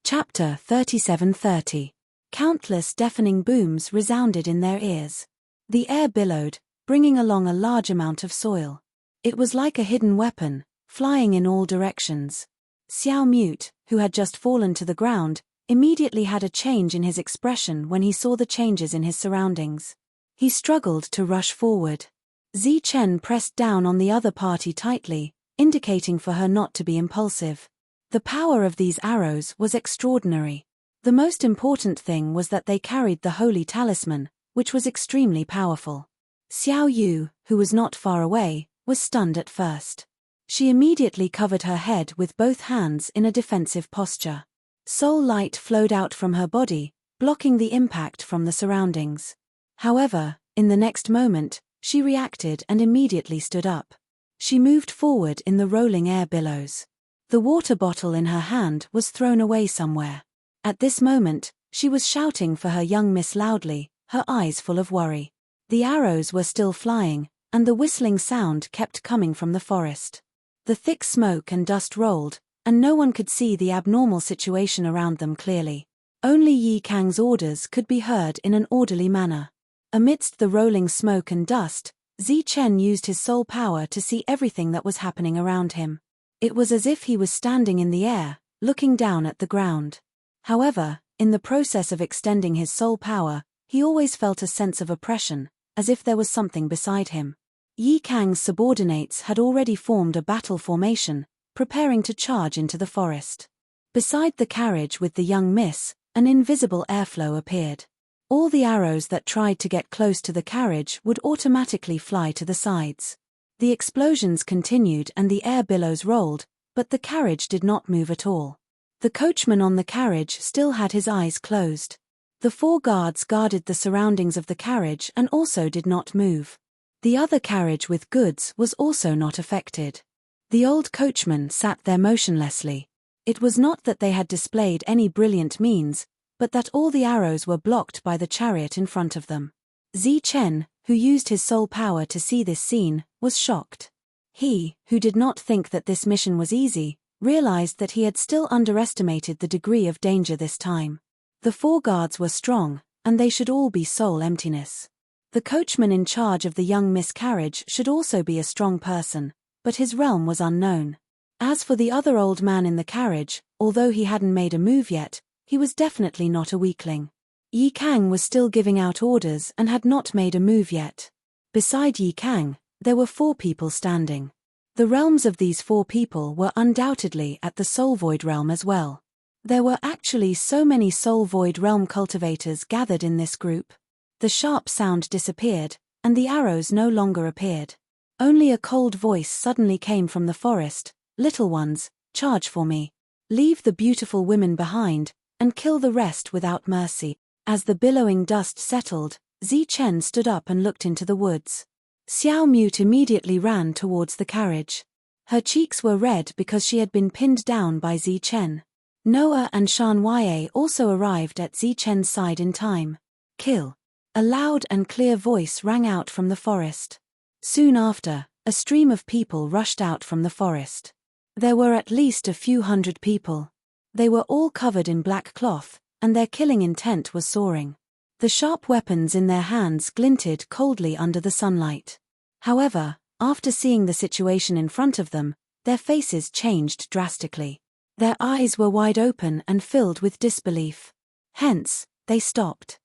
Chapter 37:30. Countless deafening booms resounded in their ears. The air billowed, bringing along a large amount of soil. It was like a hidden weapon, flying in all directions. Xiao Mute, who had just fallen to the ground, immediately had a change in his expression when he saw the changes in his surroundings. He struggled to rush forward. Zi Chen pressed down on the other party tightly, indicating for her not to be impulsive. The power of these arrows was extraordinary. The most important thing was that they carried the holy talisman, which was extremely powerful. Xiao Yu, who was not far away, was stunned at first. She immediately covered her head with both hands in a defensive posture. Soul light flowed out from her body, blocking the impact from the surroundings. However, in the next moment, she reacted and immediately stood up. She moved forward in the rolling air billows. The water bottle in her hand was thrown away somewhere. At this moment, she was shouting for her young miss loudly, her eyes full of worry. The arrows were still flying, and the whistling sound kept coming from the forest. The thick smoke and dust rolled, and no one could see the abnormal situation around them clearly. Only Yi Kang's orders could be heard in an orderly manner. Amidst the rolling smoke and dust, Zi Chen used his soul power to see everything that was happening around him. It was as if he was standing in the air, looking down at the ground. However, in the process of extending his soul power, he always felt a sense of oppression, as if there was something beside him. Yi Kang's subordinates had already formed a battle formation, preparing to charge into the forest. Beside the carriage with the young miss, an invisible airflow appeared. All the arrows that tried to get close to the carriage would automatically fly to the sides. The explosions continued and the air billows rolled, but the carriage did not move at all. The coachman on the carriage still had his eyes closed. The 4 guards guarded the surroundings of the carriage and also did not move. The other carriage with goods was also not affected. The old coachman sat there motionlessly. It was not that they had displayed any brilliant means, but that all the arrows were blocked by the chariot in front of them. Zi Chen, who used his soul power to see this scene, was shocked. He, who did not think that this mission was easy, realized that he had still underestimated the degree of danger this time. The 4 guards were strong, and they should all be soul emptiness. The coachman in charge of the young miscarriage should also be a strong person, but his realm was unknown. As for the other old man in the carriage, although he hadn't made a move yet, he was definitely not a weakling. Yi Kang was still giving out orders and had not made a move yet. Beside Yi Kang, there were 4 people standing. The realms of these 4 people were undoubtedly at the Soul Void realm as well. There were actually so many Soul Void realm cultivators gathered in this group. The sharp sound disappeared, and the arrows no longer appeared. Only a cold voice suddenly came from the forest. "Little ones, charge for me. Leave the beautiful women behind, and kill the rest without mercy." As the billowing dust settled, Zi Chen stood up and looked into the woods. Xiao Mute immediately ran towards the carriage. Her cheeks were red because she had been pinned down by Zi Chen. Noah and Shan Wei also arrived at Zi Chen's side in time. "Kill." A loud and clear voice rang out from the forest. Soon after, a stream of people rushed out from the forest. There were at least a few hundred people. They were all covered in black cloth, and their killing intent was soaring. The sharp weapons in their hands glinted coldly under the sunlight. However, after seeing the situation in front of them, their faces changed drastically. Their eyes were wide open and filled with disbelief. Hence, they stopped.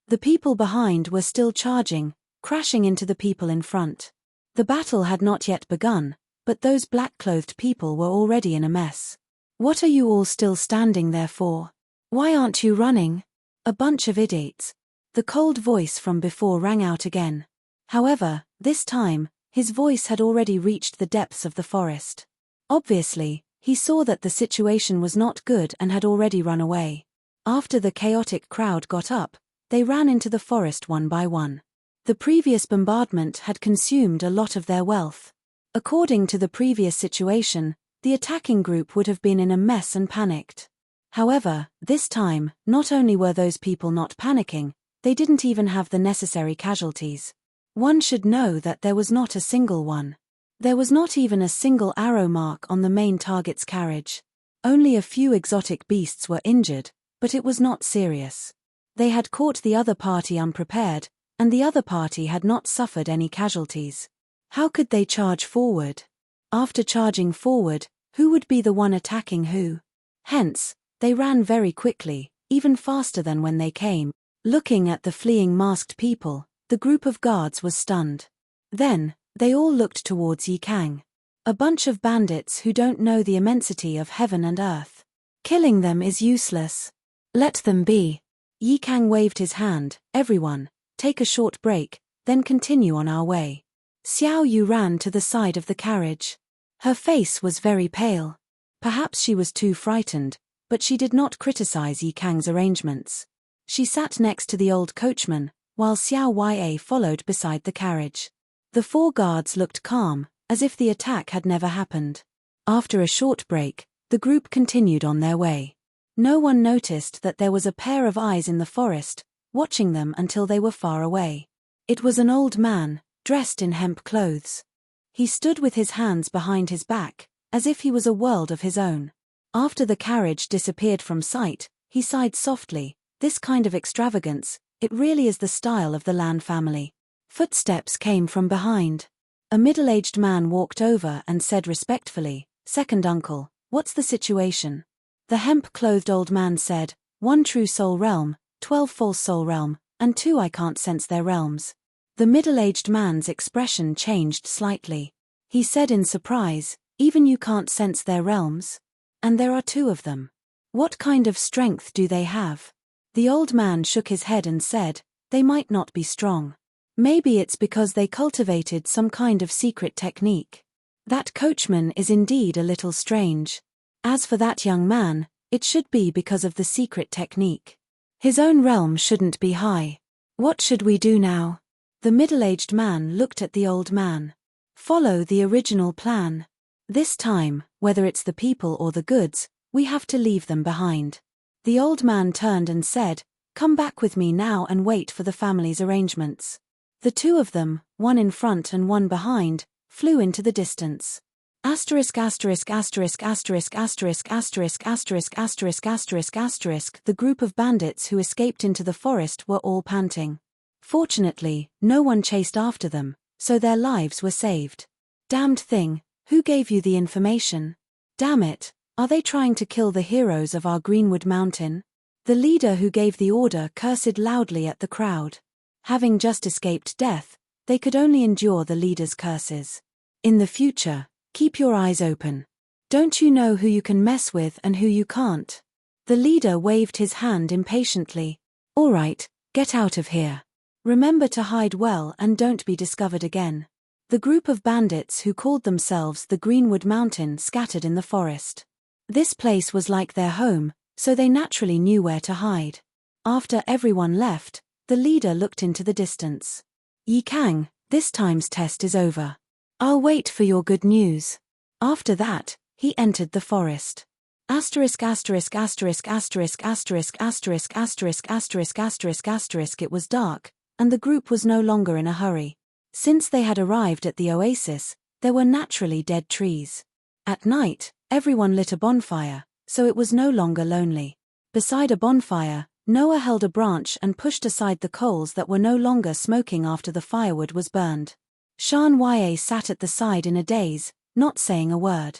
The people behind were still charging, crashing into the people in front. The battle had not yet begun, but those black-clothed people were already in a mess. "What are you all still standing there for? Why aren't you running? A bunch of idiots." The cold voice from before rang out again. However, this time, his voice had already reached the depths of the forest. Obviously, he saw that the situation was not good and had already run away. After the chaotic crowd got up, they ran into the forest one by one. The previous bombardment had consumed a lot of their wealth. According to the previous situation, the attacking group would have been in a mess and panicked. However, this time, not only were those people not panicking, they didn't even have the necessary casualties. One should know that there was not a single one. There was not even a single arrow mark on the main target's carriage. Only a few exotic beasts were injured, but it was not serious. They had caught the other party unprepared, and the other party had not suffered any casualties. How could they charge forward? After charging forward, who would be the one attacking who? Hence, they ran very quickly, even faster than when they came. Looking at the fleeing masked people, the group of guards was stunned. Then, they all looked towards Yi Kang. A bunch of bandits who don't know the immensity of heaven and earth. Killing them is useless. Let them be. Yi Kang waved his hand. Everyone, take a short break, then continue on our way. Xiao Yu ran to the side of the carriage. Her face was very pale. Perhaps she was too frightened, but she did not criticize Yi Kang's arrangements. She sat next to the old coachman, while Xiao Ya followed beside the carriage. The 4 guards looked calm, as if the attack had never happened. After a short break, the group continued on their way. No one noticed that there was a pair of eyes in the forest, watching them until they were far away. It was an old man, dressed in hemp clothes. He stood with his hands behind his back, as if he was a world of his own. After the carriage disappeared from sight, he sighed softly. This kind of extravagance, it really is the style of the Lan family. Footsteps came from behind. A middle-aged man walked over and said respectfully, "Second uncle, what's the situation?" The hemp-clothed old man said, 1 true soul realm, 12 false soul realm, and 2 I can't sense their realms. The middle-aged man's expression changed slightly. He said in surprise, "Even you can't sense their realms? And there are 2 of them. What kind of strength do they have?" The old man shook his head and said, "They might not be strong. Maybe it's because they cultivated some kind of secret technique. That coachman is indeed a little strange. As for that young man, it should be because of the secret technique. His own realm shouldn't be high. What should we do now?" The middle-aged man looked at the old man. "Follow the original plan. This time, whether it's the people or the goods, we have to leave them behind." The old man turned and said, "Come back with me now and wait for the family's arrangements." The 2 of them, one in front and one behind, flew into the distance. The group of bandits who escaped into the forest were all panting. Fortunately, no one chased after them, so their lives were saved. "Damned thing, who gave you the information? Damn it, are they trying to kill the heroes of our Greenwood Mountain?" The leader who gave the order cursed loudly at the crowd. Having just escaped death, they could only endure the leader's curses. In the future, keep your eyes open. Don't you know who you can mess with and who you can't? The leader waved his hand impatiently. "All right, get out of here. Remember to hide well and don't be discovered again." The group of bandits who called themselves the Greenwood Mountain scattered in the forest. This place was like their home, so they naturally knew where to hide. After everyone left, the leader looked into the distance. "Yi Kang, this time's test is over. I'll wait for your good news." After that, he entered the forest. It was dark, and the group was no longer in a hurry. Since they had arrived at the oasis, there were naturally dead trees. At night, everyone lit a bonfire, so it was no longer lonely. Beside a bonfire, Noah held a branch and pushed aside the coals that were no longer smoking after the firewood was burned. Shan Ya sat at the side in a daze, not saying a word.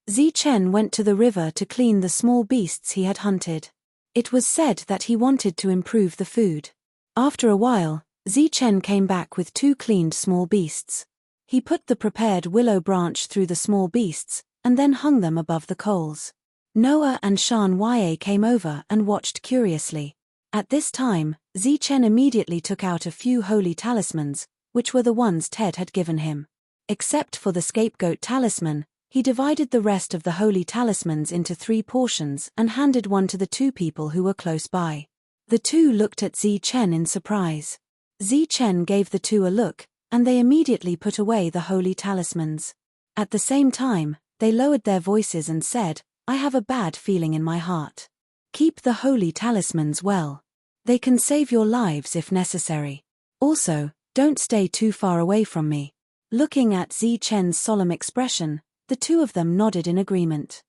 Zichen went to the river to clean the small beasts he had hunted. It was said that he wanted to improve the food. After a while, Zichen came back with 2 cleaned small beasts. He put the prepared willow branch through the small beasts, and then hung them above the coals. Noah and Shan Ya came over and watched curiously. At this time, Zichen immediately took out a few holy talismans, which were the ones Ted had given him. Except for the scapegoat talisman, he divided the rest of the holy talismans into 3 portions and handed one to the 2 people who were close by. The 2 looked at Zichen in surprise. Zichen gave the 2 a look, and they immediately put away the holy talismans. At the same time, they lowered their voices and said, "I have a bad feeling in my heart. Keep the holy talismans well. They can save your lives if necessary. Also, don't stay too far away from me." Looking at Zichen's solemn expression, the 2 of them nodded in agreement.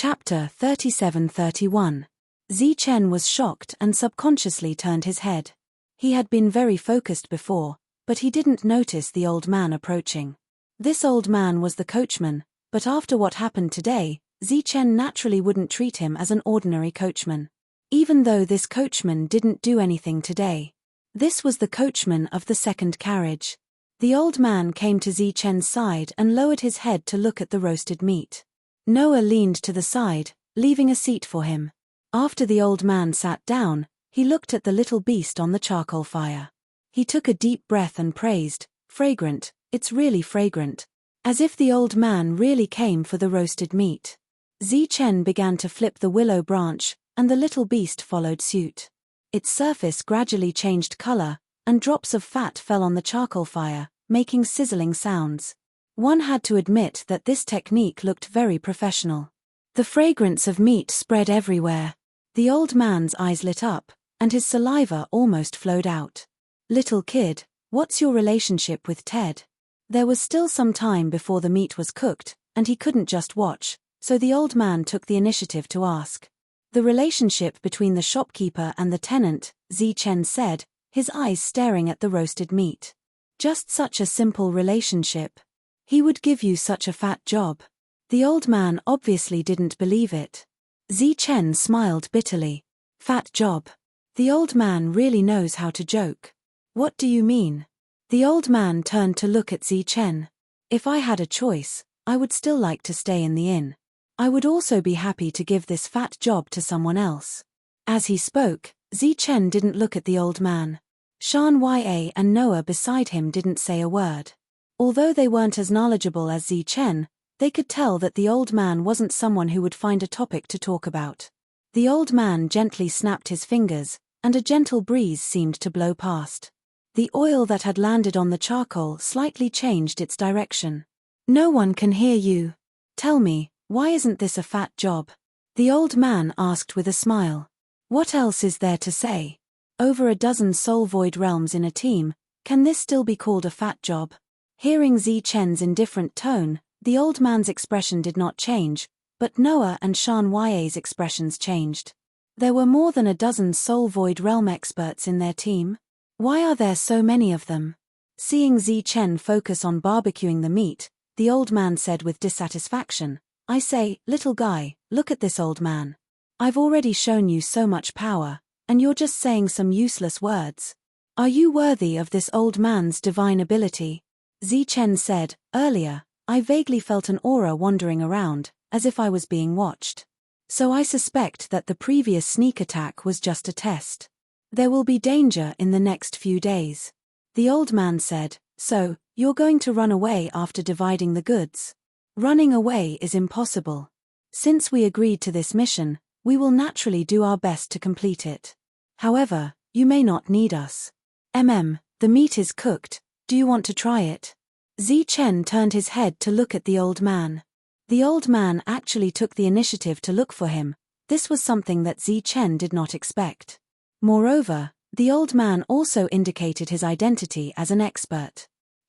Chapter 37-31. Zichen was shocked and subconsciously turned his head. He had been very focused before, but he didn't notice the old man approaching. This old man was the coachman, but after what happened today, Zichen naturally wouldn't treat him as an ordinary coachman. Even though this coachman didn't do anything today. This was the coachman of the second carriage. The old man came to Zichen's side and lowered his head to look at the roasted meat. Noah leaned to the side, leaving a seat for him. After the old man sat down, he looked at the little beast on the charcoal fire. He took a deep breath and praised, "Fragrant, it's really fragrant." As if the old man really came for the roasted meat. Zichen began to flip the willow branch, and the little beast followed suit. Its surface gradually changed color, and drops of fat fell on the charcoal fire, making sizzling sounds. One had to admit that this technique looked very professional. The fragrance of meat spread everywhere. The old man's eyes lit up, and his saliva almost flowed out. "Little kid, what's your relationship with Ted?" There was still some time before the meat was cooked, and he couldn't just watch, so the old man took the initiative to ask. "The relationship between the shopkeeper and the tenant," Zichen said, his eyes staring at the roasted meat. "Just such a simple relationship. He would give you such a fat job." The old man obviously didn't believe it. Zichen smiled bitterly. "Fat job. The old man really knows how to joke. What do you mean?" The old man turned to look at Zichen. "If I had a choice, I would still like to stay in the inn. I would also be happy to give this fat job to someone else." As he spoke, Zichen didn't look at the old man. Shan-Ya and Noah beside him didn't say a word. Although they weren't as knowledgeable as Zichen, they could tell that the old man wasn't someone who would find a topic to talk about. The old man gently snapped his fingers, and a gentle breeze seemed to blow past. The oil that had landed on the charcoal slightly changed its direction. "No one can hear you. Tell me, why isn't this a fat job?" The old man asked with a smile. "What else is there to say? Over a dozen soul void realms in a team, can this still be called a fat job?" Hearing Zichen's indifferent tone, the old man's expression did not change, but Noah and Shan-Ya's expressions changed. There were more than a dozen soul void realm experts in their team. Why are there so many of them? Seeing Zichen focus on barbecuing the meat, the old man said with dissatisfaction, "I say, little guy, look at this old man. I've already shown you so much power, and you're just saying some useless words. Are you worthy of this old man's divine ability?" Zichen said, "Earlier, I vaguely felt an aura wandering around, as if I was being watched. So I suspect that the previous sneak attack was just a test. There will be danger in the next few days." The old man said, "So, you're going to run away after dividing the goods?" "Running away is impossible. Since we agreed to this mission, we will naturally do our best to complete it. However, you may not need us. The meat is cooked, do you want to try it?" Zichen turned his head to look at the old man. The old man actually took the initiative to look for him. This was something that Zichen did not expect. Moreover, the old man also indicated his identity as an expert.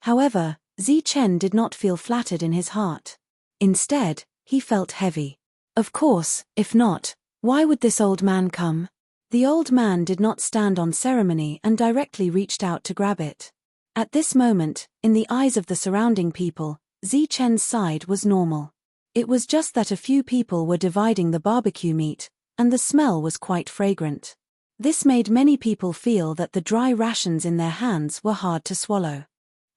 However, Zichen did not feel flattered in his heart. Instead, he felt heavy. Of course, if not, why would this old man come? The old man did not stand on ceremony and directly reached out to grab it. At this moment, in the eyes of the surrounding people, Zichen's side was normal. It was just that a few people were dividing the barbecue meat, and the smell was quite fragrant. This made many people feel that the dry rations in their hands were hard to swallow.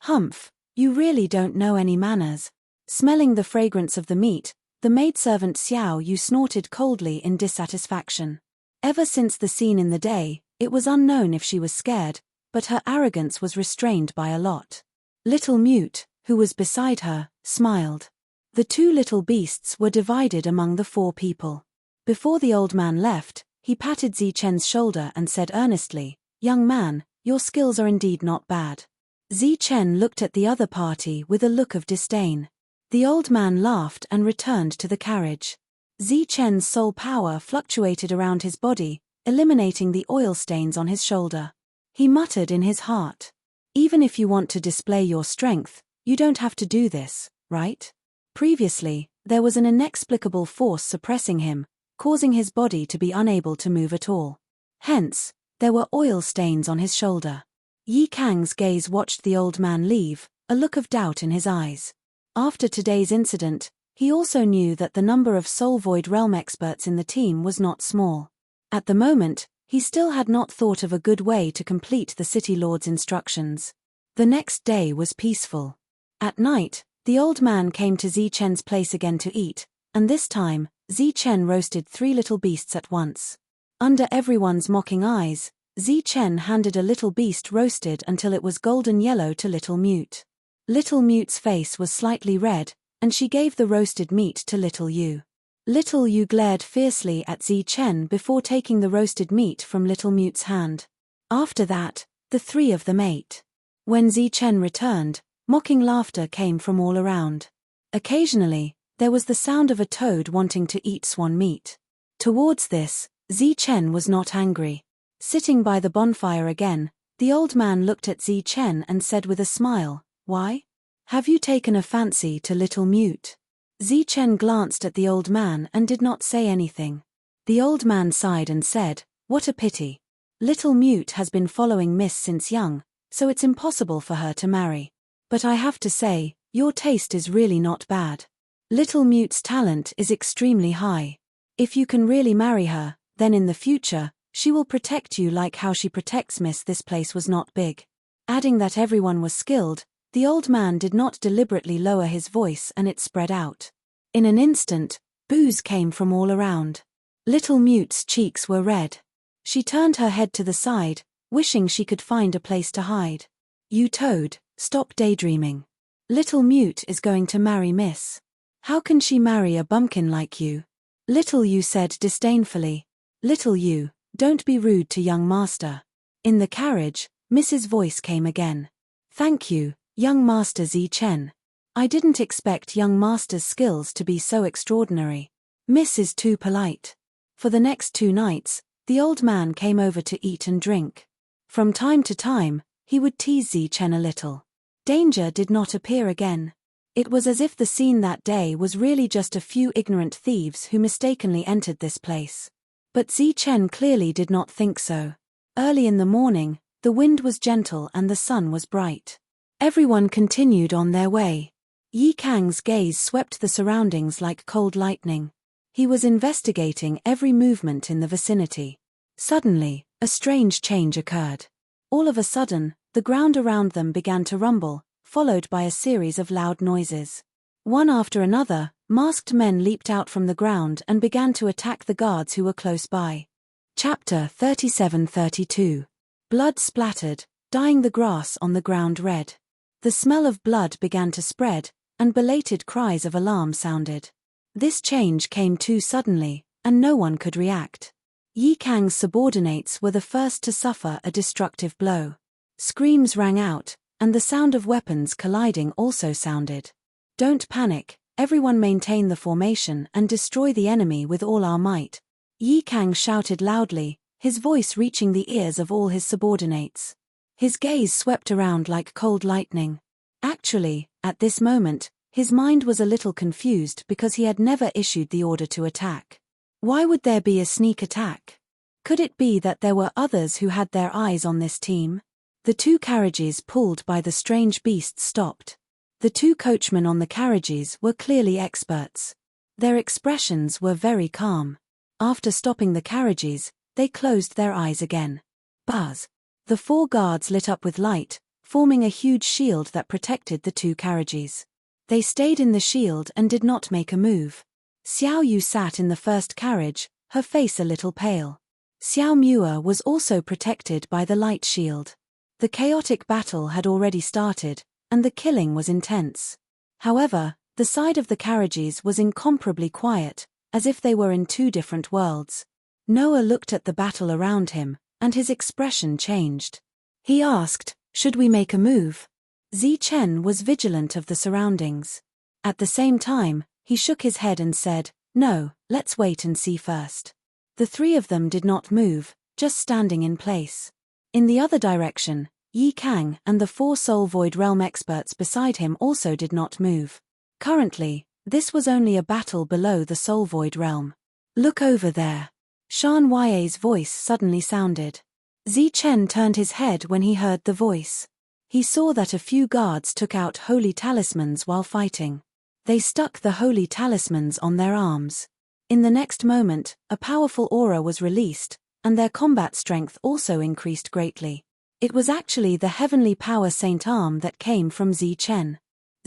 "Humph, you really don't know any manners." Smelling the fragrance of the meat, the maidservant Xiao Yu snorted coldly in dissatisfaction. Ever since the scene in the day, it was unknown if she was scared, but her arrogance was restrained by a lot. Little Mute, who was beside her, smiled. The two little beasts were divided among the four people. Before the old man left, he patted Zichen's shoulder and said earnestly, "Young man, your skills are indeed not bad." Zichen looked at the other party with a look of disdain. The old man laughed and returned to the carriage. Zichen's soul power fluctuated around his body, eliminating the oil stains on his shoulder. He muttered in his heart, "Even if you want to display your strength, you don't have to do this, right?" Previously, There was an inexplicable force suppressing him, causing his body to be unable to move at all. Hence, there were oil stains on his shoulder. Yi Kang's gaze watched the old man leave, a look of doubt in his eyes. After today's incident, he also knew that the number of Soul Void Realm experts in the team was not small. At the moment, he still had not thought of a good way to complete the City Lord's instructions. The next day was peaceful. At night, the old man came to Zichen's place again to eat, and this time, Zichen roasted 3 little beasts at once. Under everyone's mocking eyes, Zichen handed a little beast roasted until it was golden yellow to Little Mute. Little Mute's face was slightly red, and she gave the roasted meat to Little Yu. Little Yu glared fiercely at Zichen before taking the roasted meat from Little Mute's hand. After that, the 3 of them ate. When Zichen returned, mocking laughter came from all around. Occasionally, there was the sound of a toad wanting to eat swan meat. Towards this, Zichen was not angry. Sitting by the bonfire again, the old man looked at Zichen and said with a smile, "Why? Have you taken a fancy to Little Mute?" Zichen glanced at the old man and did not say anything. The old man sighed and said, "What a pity. Little Mute has been following Miss since young, so it's impossible for her to marry. But I have to say, your taste is really not bad. Little Mute's talent is extremely high. If you can really marry her, then in the future, she will protect you like how she protects Miss. This place was not big." Adding that everyone was skilled, the old man did not deliberately lower his voice and it spread out. In an instant, boos came from all around. Little Mute's cheeks were red. She turned her head to the side, wishing she could find a place to hide. "You toad, stop daydreaming. Little Mute is going to marry Miss. How can she marry a bumpkin like you?" Little Yu said disdainfully. "Little Yu, don't be rude to young master." In the carriage, Miss's voice came again. "Thank you, young master Zichen. I didn't expect young master's skills to be so extraordinary. Miss is too polite." For the next 2 nights, the old man came over to eat and drink. From time to time, he would tease Zichen a little. Danger did not appear again. It was as if the scene that day was really just a few ignorant thieves who mistakenly entered this place. But Zichen clearly did not think so. Early in the morning, the wind was gentle and the sun was bright. Everyone continued on their way. Yi Kang's gaze swept the surroundings like cold lightning. He was investigating every movement in the vicinity. Suddenly, a strange change occurred. All of a sudden, the ground around them began to rumble, followed by a series of loud noises. One after another, masked men leaped out from the ground and began to attack the guards who were close by. Chapter 37-32. Blood splattered, dyeing the grass on the ground red. The smell of blood began to spread, and belated cries of alarm sounded. This change came too suddenly, and no one could react. Yi Kang's subordinates were the first to suffer a destructive blow. Screams rang out, and the sound of weapons colliding also sounded. "Don't panic, everyone maintain the formation and destroy the enemy with all our might," Yi Kang shouted loudly, his voice reaching the ears of all his subordinates. His gaze swept around like cold lightning. Actually, at this moment, his mind was a little confused because he had never issued the order to attack. Why would there be a sneak attack? Could it be that there were others who had their eyes on this team? The 2 carriages pulled by the strange beasts stopped. The 2 coachmen on the carriages were clearly experts. Their expressions were very calm. After stopping the carriages, they closed their eyes again. Buzz! The 4 guards lit up with light, forming a huge shield that protected the 2 carriages. They stayed in the shield and did not make a move. Xiao Yu sat in the first carriage, her face a little pale. Xiao Muer was also protected by the light shield. The chaotic battle had already started, and the killing was intense. However, the side of the carriages was incomparably quiet, as if they were in 2 different worlds. Noah looked at the battle around him, and his expression changed. He asked, "Should we make a move?" Zichen was vigilant of the surroundings. At the same time, he shook his head and said, "No, let's wait and see first." The 3 of them did not move, just standing in place. In the other direction, Yi Kang and the 4 Soul Void Realm experts beside him also did not move. Currently, This was only a battle below the soul void realm. Look over there. Shan Y's voice suddenly sounded. Zichen turned his head when he heard the voice. He saw that a few guards took out holy talismans while fighting. They stuck the holy talismans on their arms. In the next moment, a powerful aura was released, and their combat strength also increased greatly. It was actually the heavenly power saint arm that came from Zichen.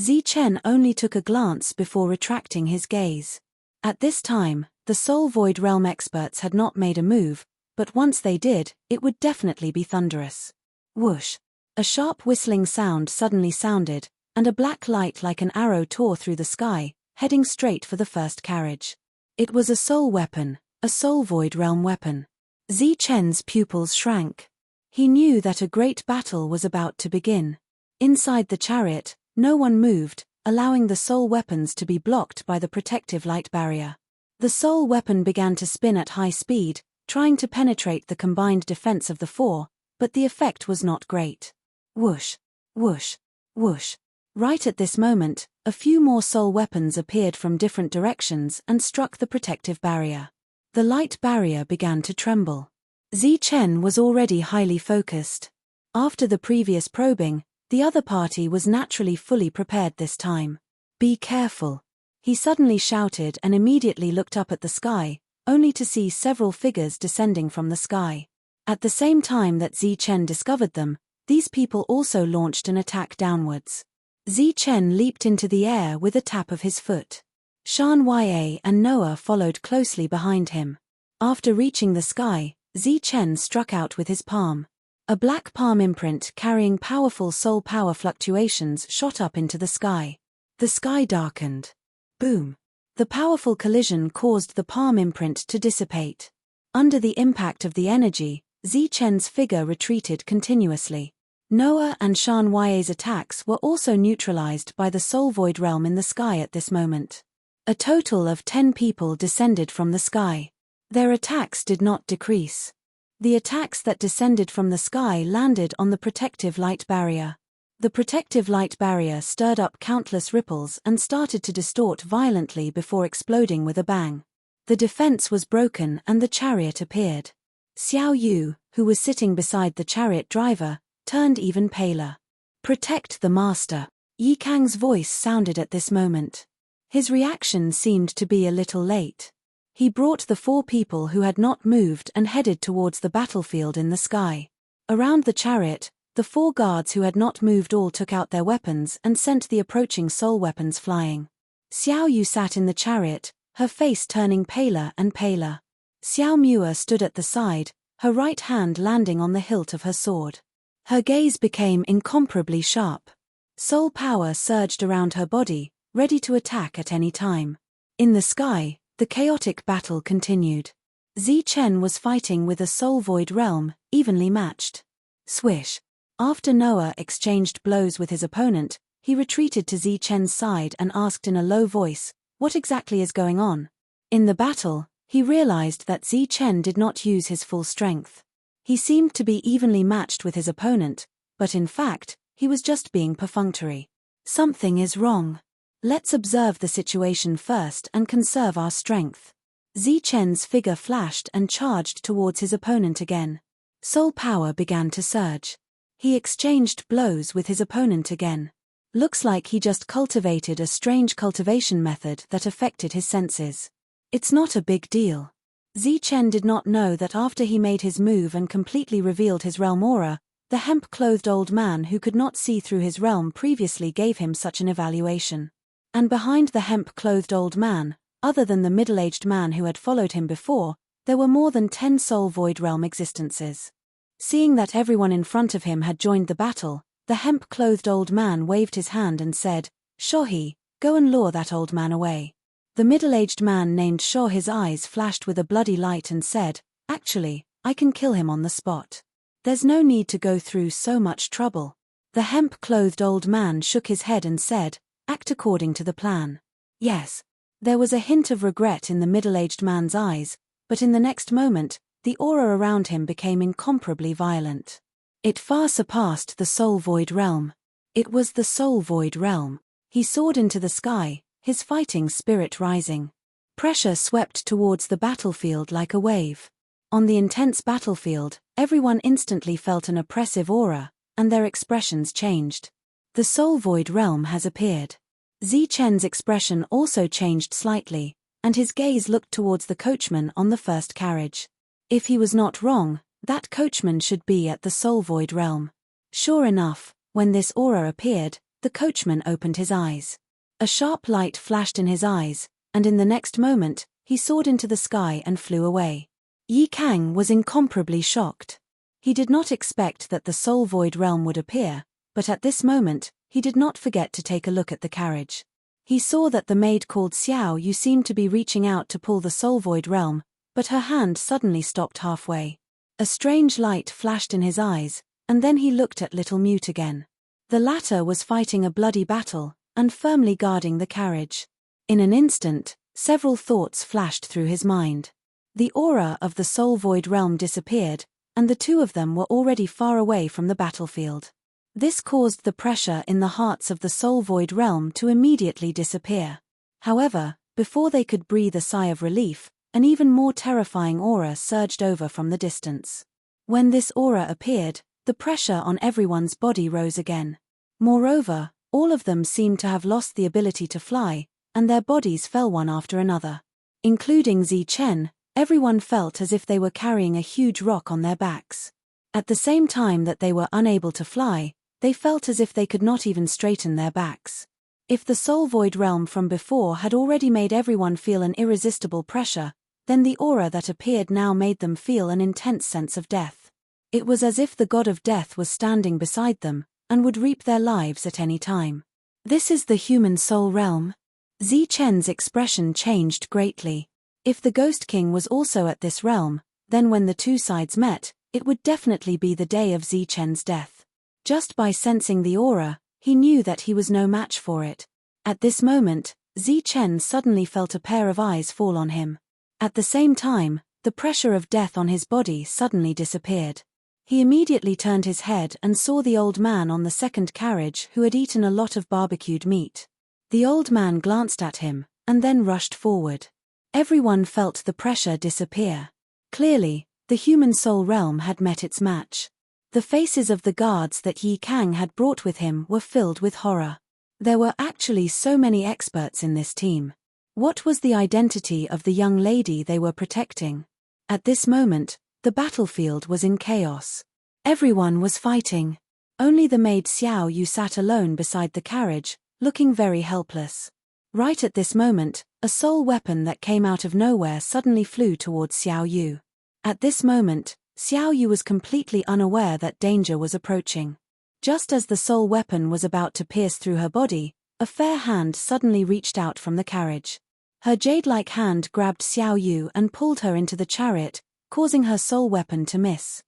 Zichen only took a glance before retracting his gaze. At this time, the soul void realm experts had not made a move, but once they did, it would definitely be thunderous. Whoosh! A sharp whistling sound suddenly sounded, and a black light like an arrow tore through the sky, heading straight for the first carriage. It was a soul weapon, a soul void realm weapon. Zichen's pupils shrank. He knew that a great battle was about to begin. Inside the chariot, no one moved, allowing the soul weapons to be blocked by the protective light barrier. The soul weapon began to spin at high speed, trying to penetrate the combined defense of the four, but the effect was not great. Whoosh! Whoosh! Whoosh! Right at this moment, a few more soul weapons appeared from different directions and struck the protective barrier. The light barrier began to tremble. Zichen was already highly focused. After the previous probing, the other party was naturally fully prepared this time. Be careful! He suddenly shouted and immediately looked up at the sky, only to see several figures descending from the sky. At the same time that Zichen discovered them, these people also launched an attack downwards. Zichen leaped into the air with a tap of his foot. Shan Ya and Noah followed closely behind him. After reaching the sky, Zichen struck out with his palm. A black palm imprint carrying powerful soul power fluctuations shot up into the sky. The sky darkened. Boom! The powerful collision caused the palm imprint to dissipate. Under the impact of the energy, Zichen's figure retreated continuously. Noah and Shan Ya's attacks were also neutralized by the soul void realm in the sky at this moment. A total of 10 people descended from the sky. Their attacks did not decrease. The attacks that descended from the sky landed on the protective light barrier. The protective light barrier stirred up countless ripples and started to distort violently before exploding with a bang. The defense was broken and the chariot appeared. Xiao Yu, who was sitting beside the chariot driver, turned even paler. Protect the master. Yi Kang's voice sounded at this moment. His reaction seemed to be a little late. He brought the 4 people who had not moved and headed towards the battlefield in the sky. Around the chariot, the 4 guards who had not moved all took out their weapons and sent the approaching soul weapons flying. Xiao Yu sat in the chariot, her face turning paler and paler. Xiao Mua stood at the side, her right hand landing on the hilt of her sword. Her gaze became incomparably sharp. Soul power surged around her body, ready to attack at any time. In the sky, the chaotic battle continued. Zichen was fighting with a soul void realm, evenly matched. Swish! After Noah exchanged blows with his opponent, he retreated to Zichen's side and asked in a low voice, "What exactly is going on?" In the battle, he realized that Zichen did not use his full strength. He seemed to be evenly matched with his opponent, but in fact, he was just being perfunctory. Something is wrong. Let's observe the situation first and conserve our strength. Zichen's figure flashed and charged towards his opponent again. Soul power began to surge. He exchanged blows with his opponent again. Looks like he just cultivated a strange cultivation method that affected his senses. It's not a big deal. Zichen did not know that after he made his move and completely revealed his realm aura, the hemp-clothed old man who could not see through his realm previously gave him such an evaluation. And behind the hemp-clothed old man, other than the middle-aged man who had followed him before, there were more than 10 soul void realm existences. Seeing that everyone in front of him had joined the battle, the hemp-clothed old man waved his hand and said, "Shohi, go and lure that old man away." The middle-aged man named Shaw, his eyes flashed with a bloody light and said, "Actually, I can kill him on the spot. There's no need to go through so much trouble." The hemp-clothed old man shook his head and said, "Act according to the plan." Yes. There was a hint of regret in the middle-aged man's eyes, but in the next moment, the aura around him became incomparably violent. It far surpassed the soul void realm. It was the soul void realm. He soared into the sky, his fighting spirit rising. Pressure swept towards the battlefield like a wave. On the intense battlefield, everyone instantly felt an oppressive aura, and their expressions changed. The soul void realm has appeared. Zichen's expression also changed slightly, and his gaze looked towards the coachman on the first carriage. If he was not wrong, that coachman should be at the soul void realm. Sure enough, when this aura appeared, the coachman opened his eyes. A sharp light flashed in his eyes, and in the next moment, he soared into the sky and flew away. Yi Kang was incomparably shocked. He did not expect that the soul void realm would appear, but at this moment, he did not forget to take a look at the carriage. He saw that the maid called Xiao Yu seemed to be reaching out to pull the soul void realm, but her hand suddenly stopped halfway. A strange light flashed in his eyes, and then he looked at Little Mute again. The latter was fighting a bloody battle, and firmly guarding the carriage. In an instant, several thoughts flashed through his mind. The aura of the soul void realm disappeared, and the two of them were already far away from the battlefield. This caused the pressure in the hearts of the soul void realm to immediately disappear. However, before they could breathe a sigh of relief, an even more terrifying aura surged over from the distance. When this aura appeared, the pressure on everyone's body rose again. Moreover, all of them seemed to have lost the ability to fly, and their bodies fell one after another. Including Zichen, everyone felt as if they were carrying a huge rock on their backs. At the same time that they were unable to fly, they felt as if they could not even straighten their backs. If the soul void realm from before had already made everyone feel an irresistible pressure, then the aura that appeared now made them feel an intense sense of death. It was as if the god of death was standing beside them, and would reap their lives at any time. This is the human soul realm? Zichen's expression changed greatly. If the Ghost King was also at this realm, then when the two sides met, it would definitely be the day of Zichen's death. Just by sensing the aura, he knew that he was no match for it. At this moment, Zichen suddenly felt a pair of eyes fall on him. At the same time, the pressure of death on his body suddenly disappeared. He immediately turned his head and saw the old man on the second carriage who had eaten a lot of barbecued meat. The old man glanced at him, and then rushed forward. Everyone felt the pressure disappear. Clearly, the human soul realm had met its match. The faces of the guards that Yi Kang had brought with him were filled with horror. There were actually so many experts in this team. What was the identity of the young lady they were protecting? At this moment, the battlefield was in chaos. Everyone was fighting. Only the maid Xiao Yu sat alone beside the carriage, looking very helpless. Right at this moment, a soul weapon that came out of nowhere suddenly flew towards Xiao Yu. At this moment, Xiao Yu was completely unaware that danger was approaching. Just as the soul weapon was about to pierce through her body, a fair hand suddenly reached out from the carriage. Her jade-like hand grabbed Xiao Yu and pulled her into the chariot, causing her soul weapon to miss.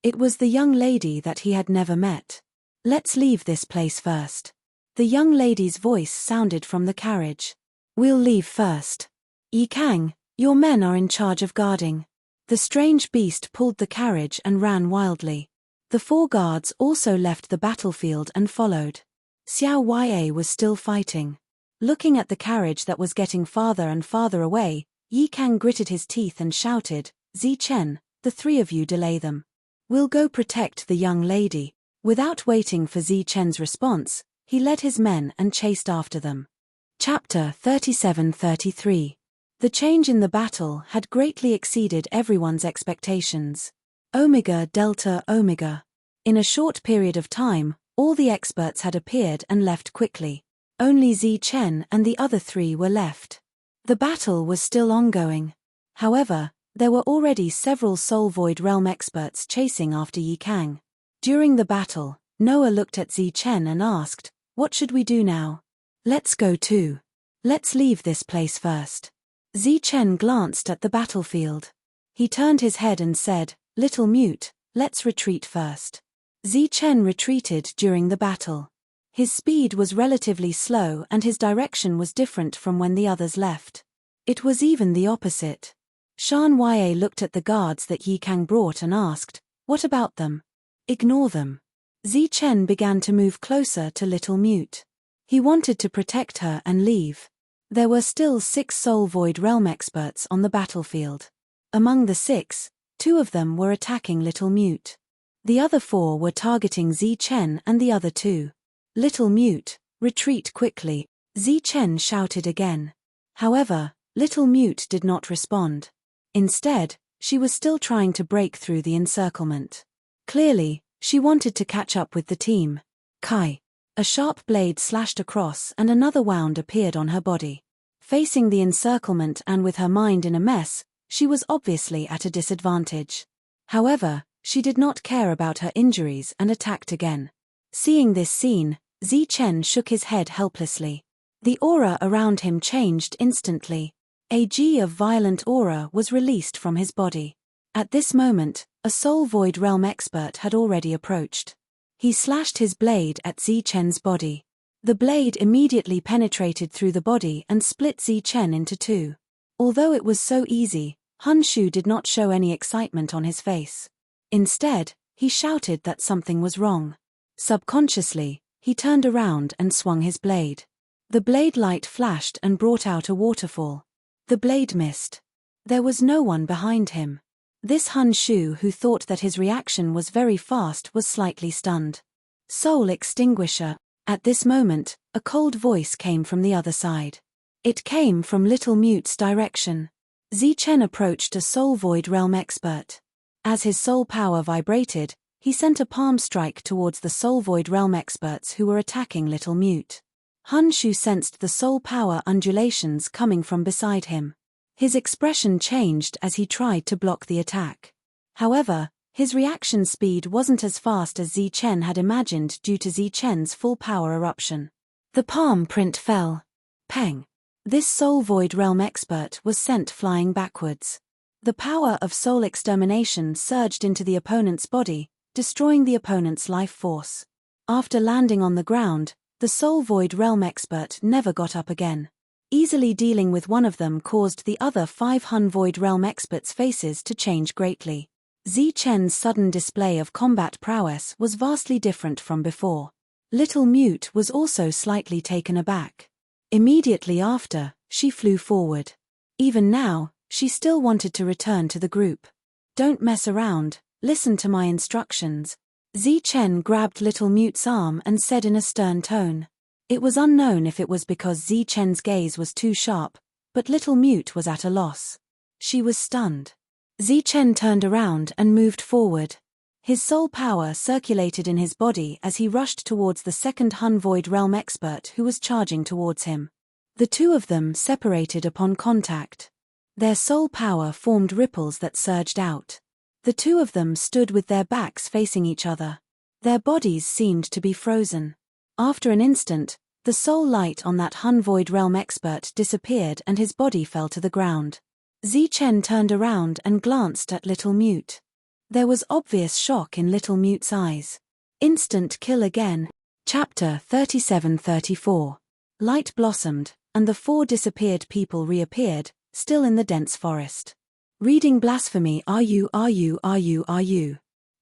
It was the young lady that he had never met. "Let's leave this place first." The young lady's voice sounded from the carriage. "We'll leave first. Yi Kang, your men are in charge of guarding." The strange beast pulled the carriage and ran wildly. The four guards also left the battlefield and followed. Xiao Ya was still fighting. Looking at the carriage that was getting farther and farther away, Yi Kang gritted his teeth and shouted, "Zichen, the three of you delay them. We'll go protect the young lady." Without waiting for Zichen's response, he led his men and chased after them. Chapter 37-33. The change in the battle had greatly exceeded everyone's expectations. Omega Delta Omega. In a short period of time, all the experts had appeared and left quickly. Only Zichen and the other three were left. The battle was still ongoing. However, there were already several Soul Void Realm experts chasing after Yi Kang. During the battle, Noah looked at Zichen and asked, "What should we do now?" "Let's go too. Let's leave this place first." Zichen glanced at the battlefield. He turned his head and said, "Little Mute, let's retreat first." Zichen retreated during the battle. His speed was relatively slow and his direction was different from when the others left. It was even the opposite. Shan Ya looked at the guards that Yi Kang brought and asked, "What about them?" "Ignore them." Zichen began to move closer to Little Mute. He wanted to protect her and leave. There were still 6 Soul Void Realm experts on the battlefield. Among the 6, 2 of them were attacking Little Mute. The other 4 were targeting Zichen and the other 2. Little Mute, retreat quickly, Zichen shouted again. However, Little Mute did not respond. Instead, she was still trying to break through the encirclement. Clearly, she wanted to catch up with the team. Kai. A sharp blade slashed across and another wound appeared on her body. Facing the encirclement and with her mind in a mess, she was obviously at a disadvantage. However, she did not care about her injuries and attacked again. Seeing this scene, Zichen shook his head helplessly. The aura around him changed instantly. A G of violent aura was released from his body. At this moment, a Soul Void Realm expert had already approached. He slashed his blade at Zichen's body. The blade immediately penetrated through the body and split Zichen into 2. Although it was so easy, Hunshu did not show any excitement on his face. Instead, he shouted that something was wrong. Subconsciously, he turned around and swung his blade. The blade light flashed and brought out a waterfall. The blade missed. There was no one behind him. This Hunshu, who thought that his reaction was very fast, was slightly stunned. Soul Extinguisher. At this moment, a cold voice came from the other side. It came from Little Mute's direction. Zichen approached a Soul Void Realm expert. As his soul power vibrated, he sent a palm strike towards the Soul Void Realm experts who were attacking Little Mute. Hunshu sensed the soul power undulations coming from beside him. His expression changed as he tried to block the attack. However, his reaction speed wasn't as fast as Zichen had imagined due to Zichen's full power eruption. The palm print fell. Peng. This Soul Void Realm expert was sent flying backwards. The power of soul extermination surged into the opponent's body, destroying the opponent's life force. After landing on the ground, the Soul Void Realm expert never got up again. Easily dealing with one of them caused the other 5 Hun Void Realm experts' faces to change greatly. Zichen's sudden display of combat prowess was vastly different from before. Little Mute was also slightly taken aback. Immediately after, she flew forward. Even now, she still wanted to return to the group. Don't mess around, listen to my instructions. Zichen grabbed Little Mute's arm and said in a stern tone. It was unknown if it was because Zichen's gaze was too sharp, but Little Mute was at a loss. She was stunned. Zichen turned around and moved forward. His soul power circulated in his body as he rushed towards the second Hun Void Realm expert who was charging towards him. The 2 of them separated upon contact. Their soul power formed ripples that surged out. The 2 of them stood with their backs facing each other. Their bodies seemed to be frozen. After an instant, the soul light on that Hun Void Realm expert disappeared and his body fell to the ground. Zichen turned around and glanced at Little Mute. There was obvious shock in Little Mute's eyes. Instant kill again. Chapter 37-34. Light blossomed, and the 4 disappeared people reappeared, still in the dense forest. Reading blasphemy. Are you?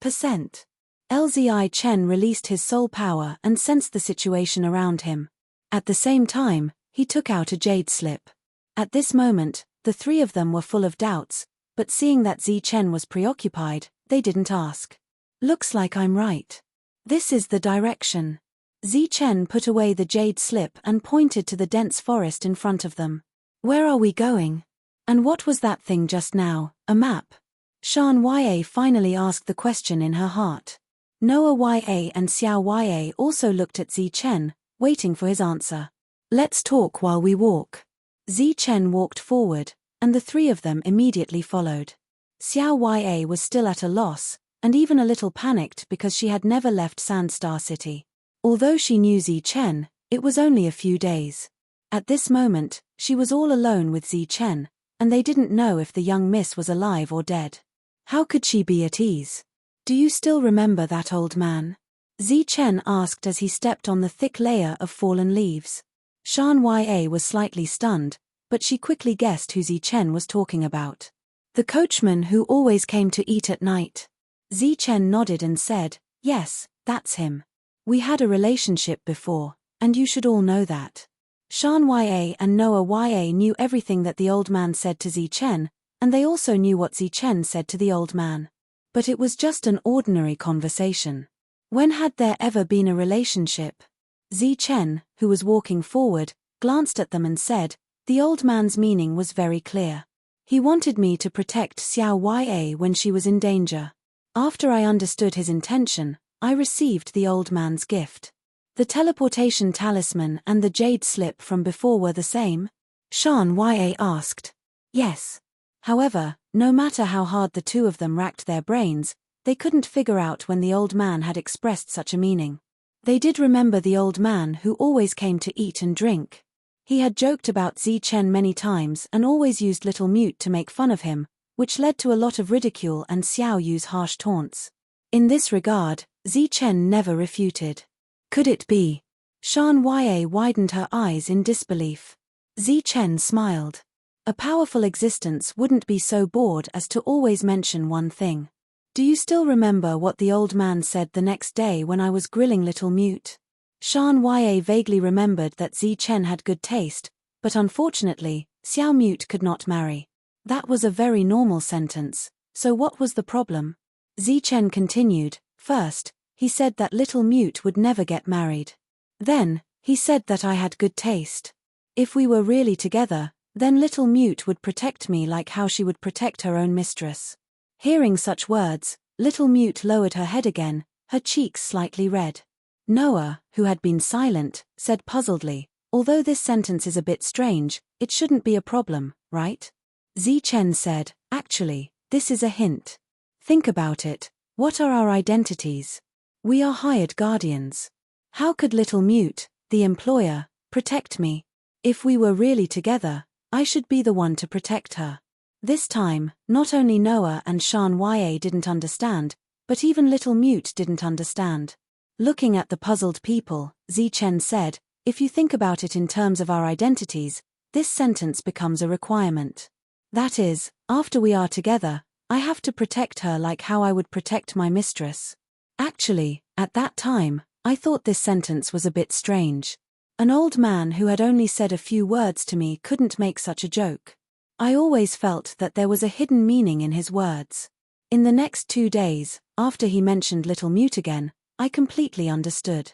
Percent. Lzi Chen released his soul power and sensed the situation around him. At the same time, he took out a jade slip. At this moment, the 3 of them were full of doubts, but seeing that Zichen was preoccupied, they didn't ask. Looks like I'm right. This is the direction. Zichen put away the jade slip and pointed to the dense forest in front of them. Where are we going? And what was that thing just now, a map? Shan Ya finally asked the question in her heart. Noah Ya and Xiao Ya also looked at Zichen, waiting for his answer. Let's talk while we walk. Zichen walked forward, and the 3 of them immediately followed. Xiao Ya was still at a loss, and even a little panicked because she had never left Sandstar City. Although she knew Zichen, it was only a few days. At this moment, she was all alone with Zichen, and they didn't know if the young miss was alive or dead. How could she be at ease? Do you still remember that old man? Zichen asked as he stepped on the thick layer of fallen leaves. Shan Ya was slightly stunned, but she quickly guessed who Zichen was talking about. The coachman who always came to eat at night. Zichen nodded and said, yes, that's him. We had a relationship before, and you should all know that. Shan Ya and Noah Ya knew everything that the old man said to Zichen, and they also knew what Zichen said to the old man. But it was just an ordinary conversation. When had there ever been a relationship? Zichen, who was walking forward, glanced at them and said, "The old man's meaning was very clear. He wanted me to protect Xiao Ya when she was in danger. After I understood his intention, I received the old man's gift." The teleportation talisman and the jade slip from before were the same? Shan Ya asked. Yes. However, no matter how hard the two of them racked their brains, they couldn't figure out when the old man had expressed such a meaning. They did remember the old man who always came to eat and drink. He had joked about Zichen many times and always used Little Mute to make fun of him, which led to a lot of ridicule and Xiao Yu's harsh taunts. In this regard, Zichen never refuted. Could it be? Shan Ya widened her eyes in disbelief. Zichen smiled. A powerful existence wouldn't be so bored as to always mention one thing. Do you still remember what the old man said the next day when I was grilling Little Mute? Shan Ya vaguely remembered that Zichen had good taste, but unfortunately, Xiao Mute could not marry. That was a very normal sentence, so what was the problem? Zichen continued. First, he said that Little Mute would never get married. Then, he said that I had good taste. If we were really together, then Little Mute would protect me like how she would protect her own mistress. Hearing such words, Little Mute lowered her head again, her cheeks slightly red. Noah, who had been silent, said puzzledly, "Although this sentence is a bit strange, it shouldn't be a problem, right?" Zichen said, "Actually, this is a hint. Think about it. What are our identities? We are hired guardians. How could Little Mute, the employer, protect me? If we were really together, I should be the one to protect her." This time, not only Noah and Shan Ya didn't understand, but even Little Mute didn't understand. Looking at the puzzled people, Zichen said, "If you think about it in terms of our identities, this sentence becomes a requirement. That is, after we are together, I have to protect her like how I would protect my mistress." Actually, at that time, I thought this sentence was a bit strange. An old man who had only said a few words to me couldn't make such a joke. I always felt that there was a hidden meaning in his words. In the next 2 days, after he mentioned Little Mute again, I completely understood.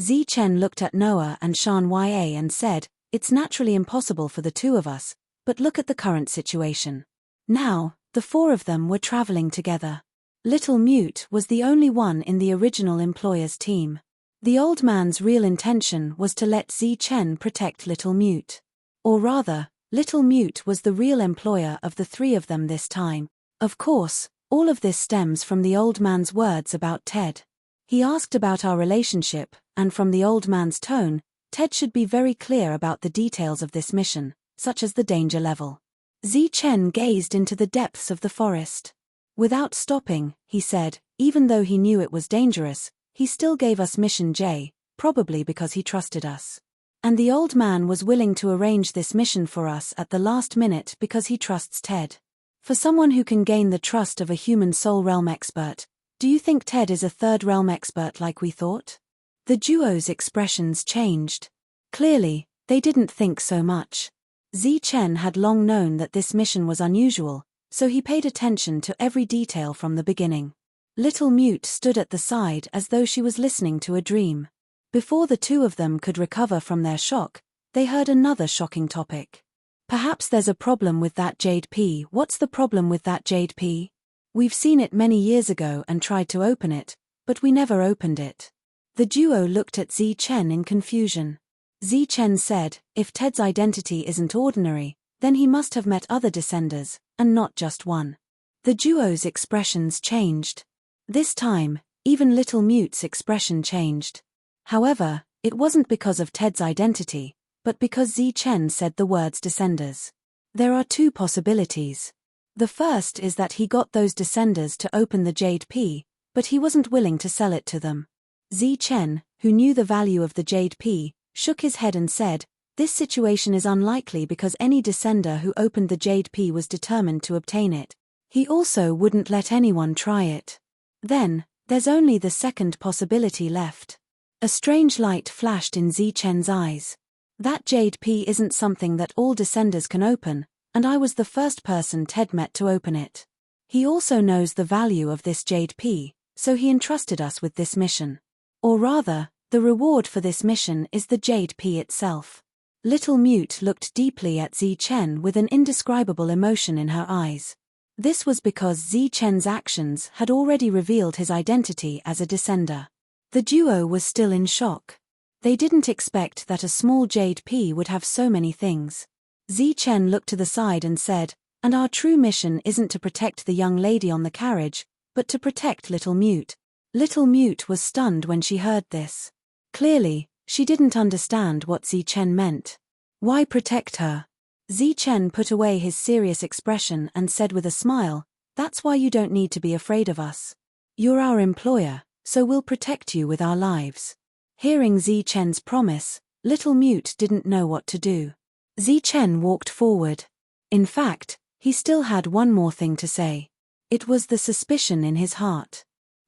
Zichen looked at Noah and Shan Ya and said, "It's naturally impossible for the two of us, but look at the current situation. Now, the 4 of them were traveling together. Little Mute was the only one in the original employer's team. The old man's real intention was to let Zichen protect Little Mute. Or rather, Little Mute was the real employer of the 3 of them this time. Of course, all of this stems from the old man's words about Ted. He asked about our relationship, and from the old man's tone, Ted should be very clear about the details of this mission, such as the danger level." Zichen gazed into the depths of the forest. Without stopping, he said, "Even though he knew it was dangerous, he still gave us Mission J, probably because he trusted us. And the old man was willing to arrange this mission for us at the last minute because he trusts Ted. For someone who can gain the trust of a human soul realm expert, do you think Ted is a 3rd realm expert like we thought?" The duo's expressions changed. Clearly, they didn't think so much. Zichen had long known that this mission was unusual, so he paid attention to every detail from the beginning. Little Mute stood at the side as though she was listening to a dream. Before the 2 of them could recover from their shock, they heard another shocking topic. "Perhaps there's a problem with that Jade P. What's the problem with that Jade P? We've seen it many years ago and tried to open it, but we never opened it." The duo looked at Zichen in confusion. Zichen said, "If Ted's identity isn't ordinary, then he must have met other descenders, and not just one." The duo's expressions changed. This time, even Little Mute's expression changed. However, it wasn't because of Ted's identity, but because Zichen said the words descenders. There are 2 possibilities. The first is that he got those descenders to open the Jade P, but he wasn't willing to sell it to them. Zichen, who knew the value of the Jade P, shook his head and said, "This situation is unlikely because any descender who opened the Jade P was determined to obtain it. He also wouldn't let anyone try it." Then, there's only the second possibility left. A strange light flashed in Zichen's eyes. That jade pea isn't something that all descenders can open, and I was the first person Ted met to open it. He also knows the value of this jade pea, so he entrusted us with this mission. Or rather, the reward for this mission is the jade pea itself. Little Mute looked deeply at Zi Chen with an indescribable emotion in her eyes. This was because Zi Chen's actions had already revealed his identity as a descender. The duo was still in shock. They didn't expect that a small jade pea would have so many things. Zi Chen looked to the side and said, "And our true mission isn't to protect the young lady on the carriage, but to protect Little Mute." Little Mute was stunned when she heard this. Clearly, she didn't understand what Zi Chen meant. Why protect her? Zi Chen put away his serious expression and said with a smile, "That's why you don't need to be afraid of us. You're our employer, so we'll protect you with our lives." Hearing Zi Chen's promise, Little Mute didn't know what to do. Zi Chen walked forward. In fact, he still had one more thing to say. It was the suspicion in his heart.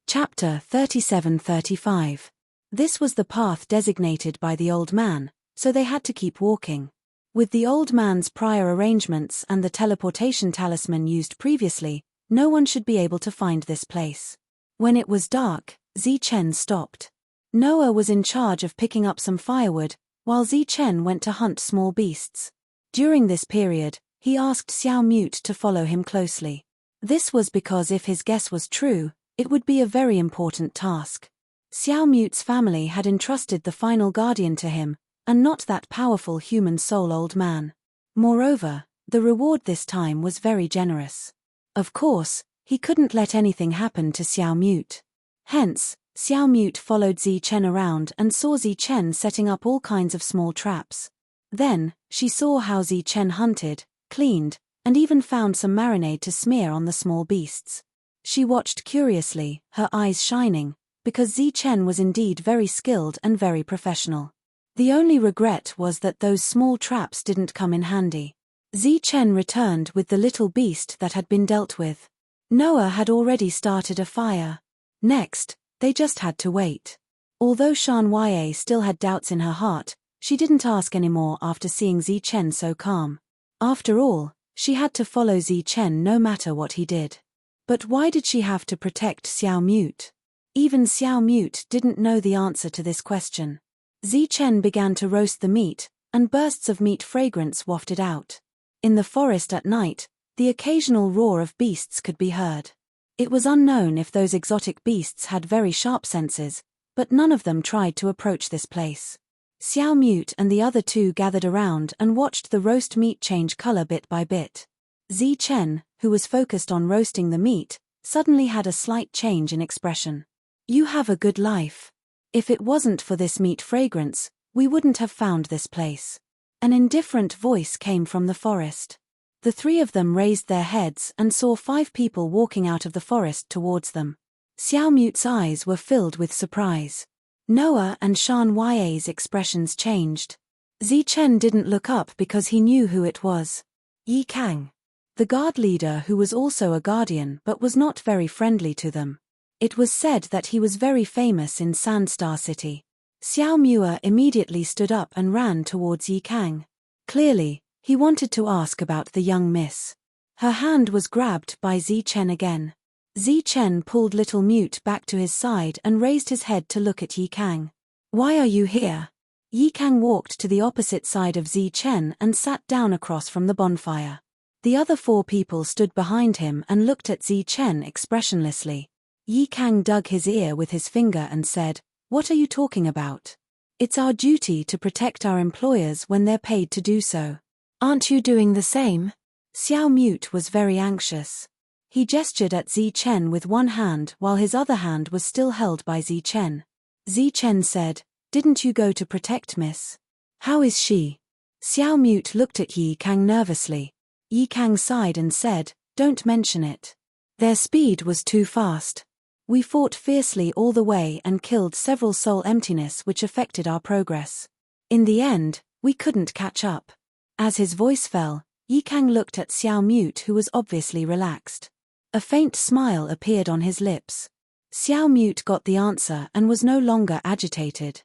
Chapter 37-35. This was the path designated by the old man, so they had to keep walking. With the old man's prior arrangements and the teleportation talisman used previously, no one should be able to find this place. When it was dark, Zi Chen stopped. Noah was in charge of picking up some firewood, while Zi Chen went to hunt small beasts. During this period, he asked Xiao Mute to follow him closely. This was because if his guess was true, it would be a very important task. Xiao Mute's family had entrusted the final guardian to him, and not that powerful human soul old man. Moreover, the reward this time was very generous. Of course, he couldn't let anything happen to Xiao Mute. Hence, Xiao Mute followed Zi Chen around and saw Zi Chen setting up all kinds of small traps. Then, she saw how Zi Chen hunted, cleaned, and even found some marinade to smear on the small beasts. She watched curiously, her eyes shining, because Zi Chen was indeed very skilled and very professional. The only regret was that those small traps didn't come in handy. Zi Chen returned with the little beast that had been dealt with. Noah had already started a fire. Next, they just had to wait. Although Shan Ye still had doubts in her heart, she didn't ask anymore after seeing Zi Chen so calm. After all, she had to follow Zi Chen no matter what he did. But why did she have to protect Xiao Mute? Even Xiao Mute didn't know the answer to this question. Zi Chen began to roast the meat, and bursts of meat fragrance wafted out. In the forest at night, the occasional roar of beasts could be heard. It was unknown if those exotic beasts had very sharp senses, but none of them tried to approach this place. Xiao Mute and the other two gathered around and watched the roast meat change color bit by bit. Zi Chen, who was focused on roasting the meat, suddenly had a slight change in expression. "You have a good life. If it wasn't for this meat fragrance, we wouldn't have found this place." An indifferent voice came from the forest. The three of them raised their heads and saw 5 people walking out of the forest towards them. Xiao Mute's eyes were filled with surprise. Noah and Shan Ye's expressions changed. Zi Chen didn't look up because he knew who it was. Yi Kang. The guard leader who was also a guardian but was not very friendly to them. It was said that he was very famous in Sandstar City. Xiao Mue immediately stood up and ran towards Yi Kang. Clearly, he wanted to ask about the young miss. Her hand was grabbed by Zi Chen again. Zi Chen pulled Little Mute back to his side and raised his head to look at Yi Kang. "Why are you here?" Yi Kang walked to the opposite side of Zi Chen and sat down across from the bonfire. The other 4 people stood behind him and looked at Zi Chen expressionlessly. Yi Kang dug his ear with his finger and said, "What are you talking about? It's our duty to protect our employers when they're paid to do so. Aren't you doing the same?" Xiao Mute was very anxious. He gestured at Zi Chen with one hand while his other hand was still held by Zi Chen. Zi Chen said, "Didn't you go to protect Miss? How is she?" Xiao Mute looked at Yi Kang nervously. Yi Kang sighed and said, "Don't mention it. Their speed was too fast. We fought fiercely all the way and killed several soul emptiness which affected our progress. In the end, we couldn't catch up." As his voice fell, Yi Kang looked at Xiao Mute who was obviously relaxed. A faint smile appeared on his lips. Xiao Mute got the answer and was no longer agitated.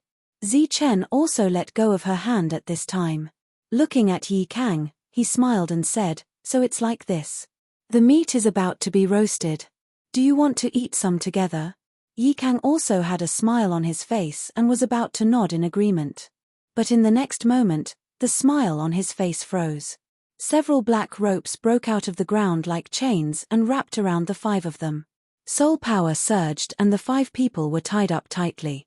Chen also let go of her hand at this time. Looking at Yi Kang, he smiled and said, "So it's like this. The meat is about to be roasted. Do you want to eat some together?" Yi Kang also had a smile on his face and was about to nod in agreement. But in the next moment, the smile on his face froze. Several black ropes broke out of the ground like chains and wrapped around the 5 of them. Soul power surged and the 5 people were tied up tightly.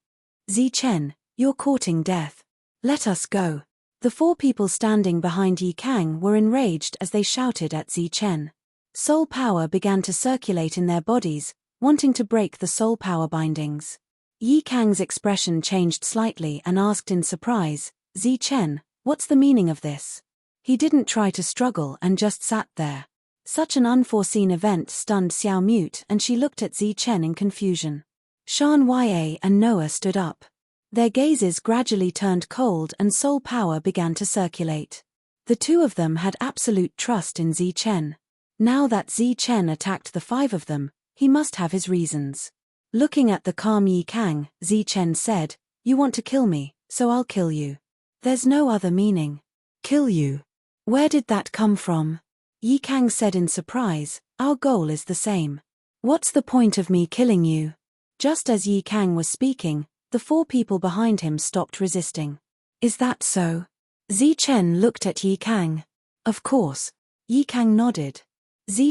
Chen, you're courting death. Let us go. The 4 people standing behind Yi Kang were enraged as they shouted at Chen. Soul power began to circulate in their bodies, wanting to break the soul power bindings. Yi Kang's expression changed slightly and asked in surprise, "Chen, what's the meaning of this?" He didn't try to struggle and just sat there. Such an unforeseen event stunned Xiao Mute and she looked at Chen in confusion. Shan Ya and Noah stood up. Their gazes gradually turned cold and soul power began to circulate. The 2 of them had absolute trust in Chen. Now that Chen attacked the 5 of them, he must have his reasons. Looking at the calm Yi Kang, Chen said, "You want to kill me, so I'll kill you. There's no other meaning." "Kill you? Where did that come from?" Yi Kang said in surprise, "Our goal is the same. What's the point of me killing you?" Just as Yi Kang was speaking, the 4 people behind him stopped resisting. "Is that so?" Chen looked at Yi Kang. "Of course." Yi Kang nodded.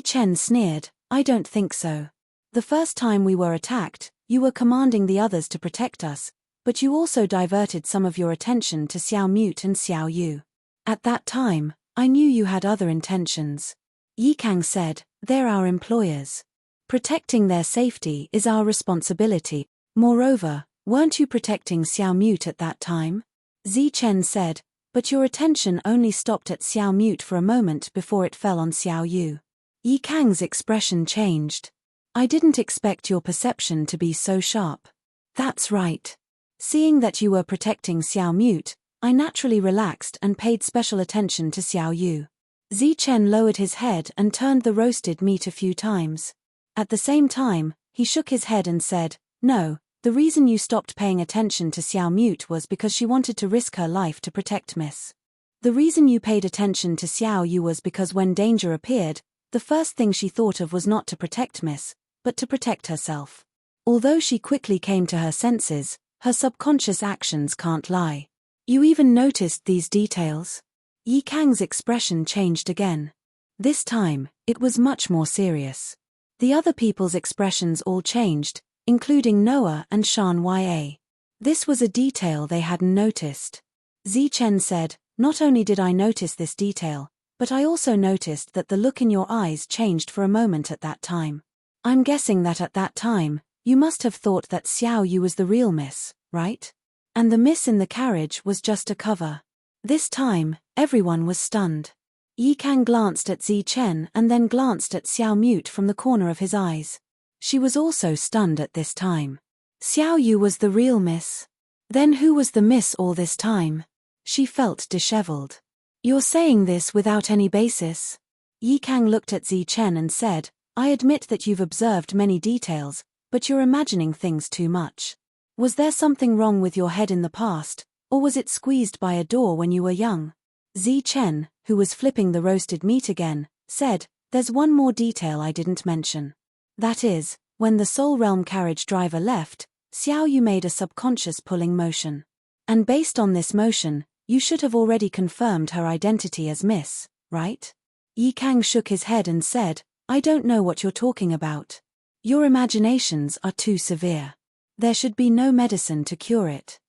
Chen sneered, "I don't think so. The first time we were attacked, you were commanding the others to protect us, but you also diverted some of your attention to Xiao Mute and Xiao Yu. At that time, I knew you had other intentions." Yi Kang said, "They're our employers. Protecting their safety is our responsibility. Moreover, weren't you protecting Xiao Mute at that time?" Chen said, "But your attention only stopped at Xiao Mute for a moment before it fell on Xiao Yu." Yi Kang's expression changed. "I didn't expect your perception to be so sharp." "That's right. Seeing that you were protecting Xiao Mute, I naturally relaxed and paid special attention to Xiao Yu." Chen lowered his head and turned the roasted meat a few times. At the same time, he shook his head and said, "No, the reason you stopped paying attention to Xiao Mute was because she wanted to risk her life to protect Miss. The reason you paid attention to Xiao Yu was because when danger appeared, the first thing she thought of was not to protect Miss, but to protect herself. Although she quickly came to her senses, her subconscious actions can't lie. You even noticed these details?" Yi Kang's expression changed again. This time, it was much more serious. The other people's expressions all changed, including Noah and Shan Ya. This was a detail they hadn't noticed. Chen said, "Not only did I notice this detail, but I also noticed that the look in your eyes changed for a moment at that time. I'm guessing that at that time, you must have thought that Xiao Yu was the real Miss, right? And the Miss in the carriage was just a cover." This time, everyone was stunned. Yi Kang glanced at Chen and then glanced at Xiao Mute from the corner of his eyes. She was also stunned at this time. Xiao Yu was the real Miss. Then who was the Miss all this time? She felt disheveled. "You're saying this without any basis?" Yi Kang looked at Chen and said, "I admit that you've observed many details, but you're imagining things too much. Was there something wrong with your head in the past, or was it squeezed by a door when you were young?" Chen, who was flipping the roasted meat again, said, "There's one more detail I didn't mention. That is, when the Soul Realm carriage driver left, Xiao Yu made a subconscious pulling motion. And based on this motion, you should have already confirmed her identity as Miss, right?" Yi Kang shook his head and said, "I don't know what you're talking about. Your imaginations are too severe. There should be no medicine to cure it."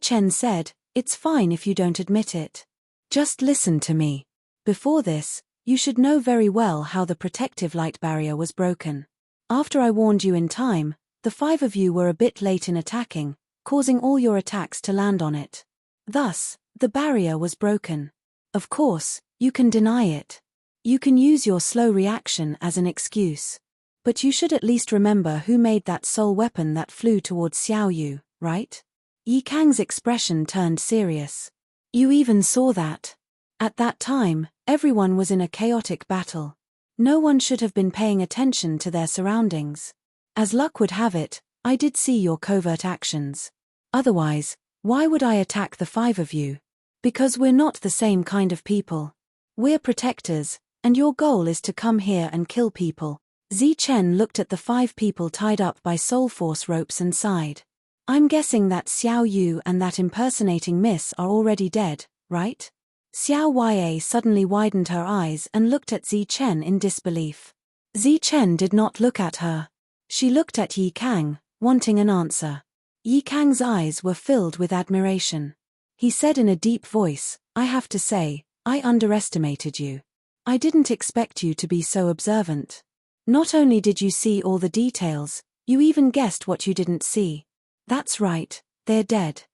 Chen said, "It's fine if you don't admit it. Just listen to me. Before this, you should know very well how the protective light barrier was broken. After I warned you in time, the 5 of you were a bit late in attacking, causing all your attacks to land on it. Thus, the barrier was broken. Of course, you can deny it. You can use your slow reaction as an excuse. But you should at least remember who made that soul weapon that flew towards Xiao Yu, right?" Yi Kang's expression turned serious. "You even saw that?" At that time, everyone was in a chaotic battle. No one should have been paying attention to their surroundings. As luck would have it, I did see your covert actions. Otherwise, Why would I attack the 5 of you? Because we're not the same kind of people. We're protectors, and your goal is to come here and kill people. Zichen looked at the 5 people tied up by soul force ropes and sighed. I'm guessing that Xiao Yu and that impersonating miss are already dead, right? Xiao Ya suddenly widened her eyes and looked at Zichen in disbelief. Zichen did not look at her. She looked at Yi Kang, wanting an answer. Yi Kang's eyes were filled with admiration. He said in a deep voice, I have to say, I underestimated you. I didn't expect you to be so observant. Not only did you see all the details, you even guessed what you didn't see. That's right, they're dead.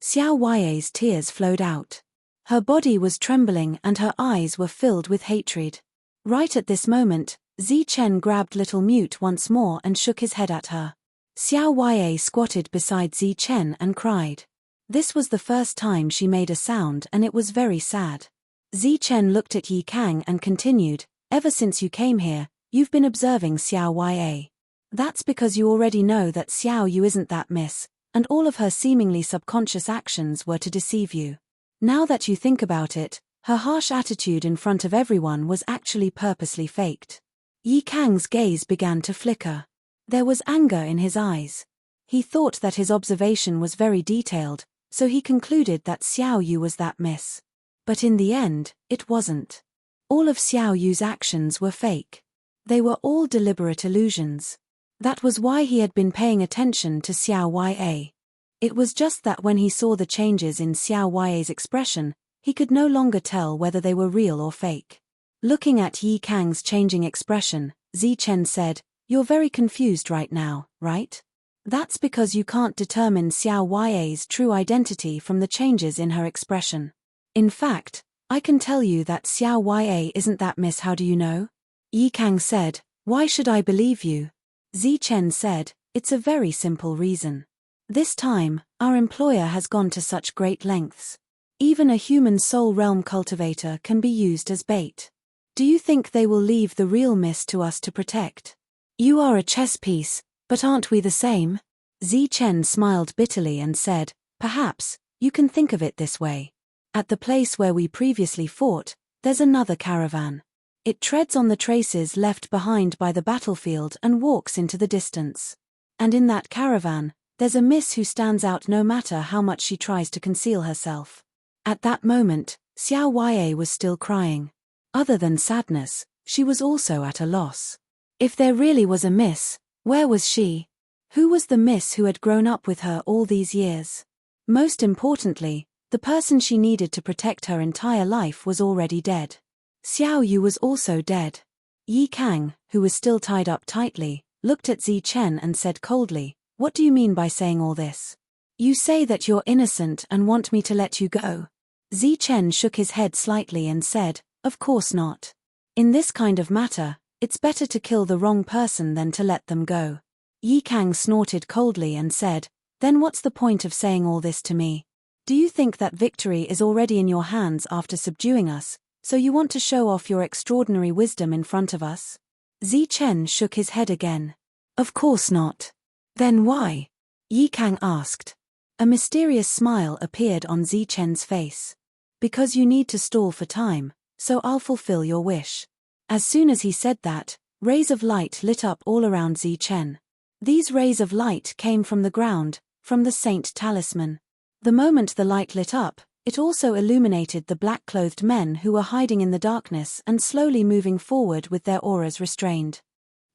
Xiao Ya's tears flowed out. Her body was trembling and her eyes were filled with hatred. Right at this moment, Zichen grabbed Little Mute once more and shook his head at her. Xiao Ya squatted beside Zichen and cried. This was the first time she made a sound and it was very sad. Zichen looked at Yi Kang and continued, ever since you came here, you've been observing Xiao Ya. That's because you already know that Xiao Yu isn't that miss, and all of her seemingly subconscious actions were to deceive you. Now that you think about it, her harsh attitude in front of everyone was actually purposely faked. Yi Kang's gaze began to flicker. There was anger in his eyes. He thought that his observation was very detailed, so he concluded that Xiao Yu was that miss. But in the end, it wasn't. All of Xiao Yu's actions were fake. They were all deliberate illusions. That was why he had been paying attention to Xiao Ya. It was just that when he saw the changes in Xiao Ya's expression, he could no longer tell whether they were real or fake. Looking at Yi Kang's changing expression, Zichen said, You're very confused right now, right? That's because you can't determine Xiao Ya's true identity from the changes in her expression. In fact, I can tell you that Xiao Ya isn't that miss. How do you know? Yi Kang said, Why should I believe you? Zichen said, It's a very simple reason. This time, our employer has gone to such great lengths. Even a human soul realm cultivator can be used as bait. Do you think they will leave the real miss to us to protect? You are a chess piece, but aren't we the same? Zichen smiled bitterly and said, Perhaps, you can think of it this way. At the place where we previously fought, there's another caravan. It treads on the traces left behind by the battlefield and walks into the distance. And in that caravan, there's a miss who stands out no matter how much she tries to conceal herself. At that moment, Xiao Ya was still crying. Other than sadness, she was also at a loss. If there really was a miss, where was she? Who was the miss who had grown up with her all these years? Most importantly, the person she needed to protect her entire life was already dead. Xiao Yu was also dead. Yi Kang, who was still tied up tightly, looked at Zichen and said coldly, What do you mean by saying all this? You say that you're innocent and want me to let you go. Zichen shook his head slightly and said, Of course not. In this kind of matter, it's better to kill the wrong person than to let them go. Yi Kang snorted coldly and said, Then what's the point of saying all this to me? Do you think that victory is already in your hands after subduing us, so you want to show off your extraordinary wisdom in front of us? Zichen shook his head again. Of course not. Then why? Yi Kang asked. A mysterious smile appeared on Zichen's face. Because you need to stall for time, so I'll fulfill your wish. As soon as he said that, rays of light lit up all around Zichen. These rays of light came from the ground, from the Saint Talisman. The moment the light lit up, it also illuminated the black-clothed men who were hiding in the darkness and slowly moving forward with their auras restrained.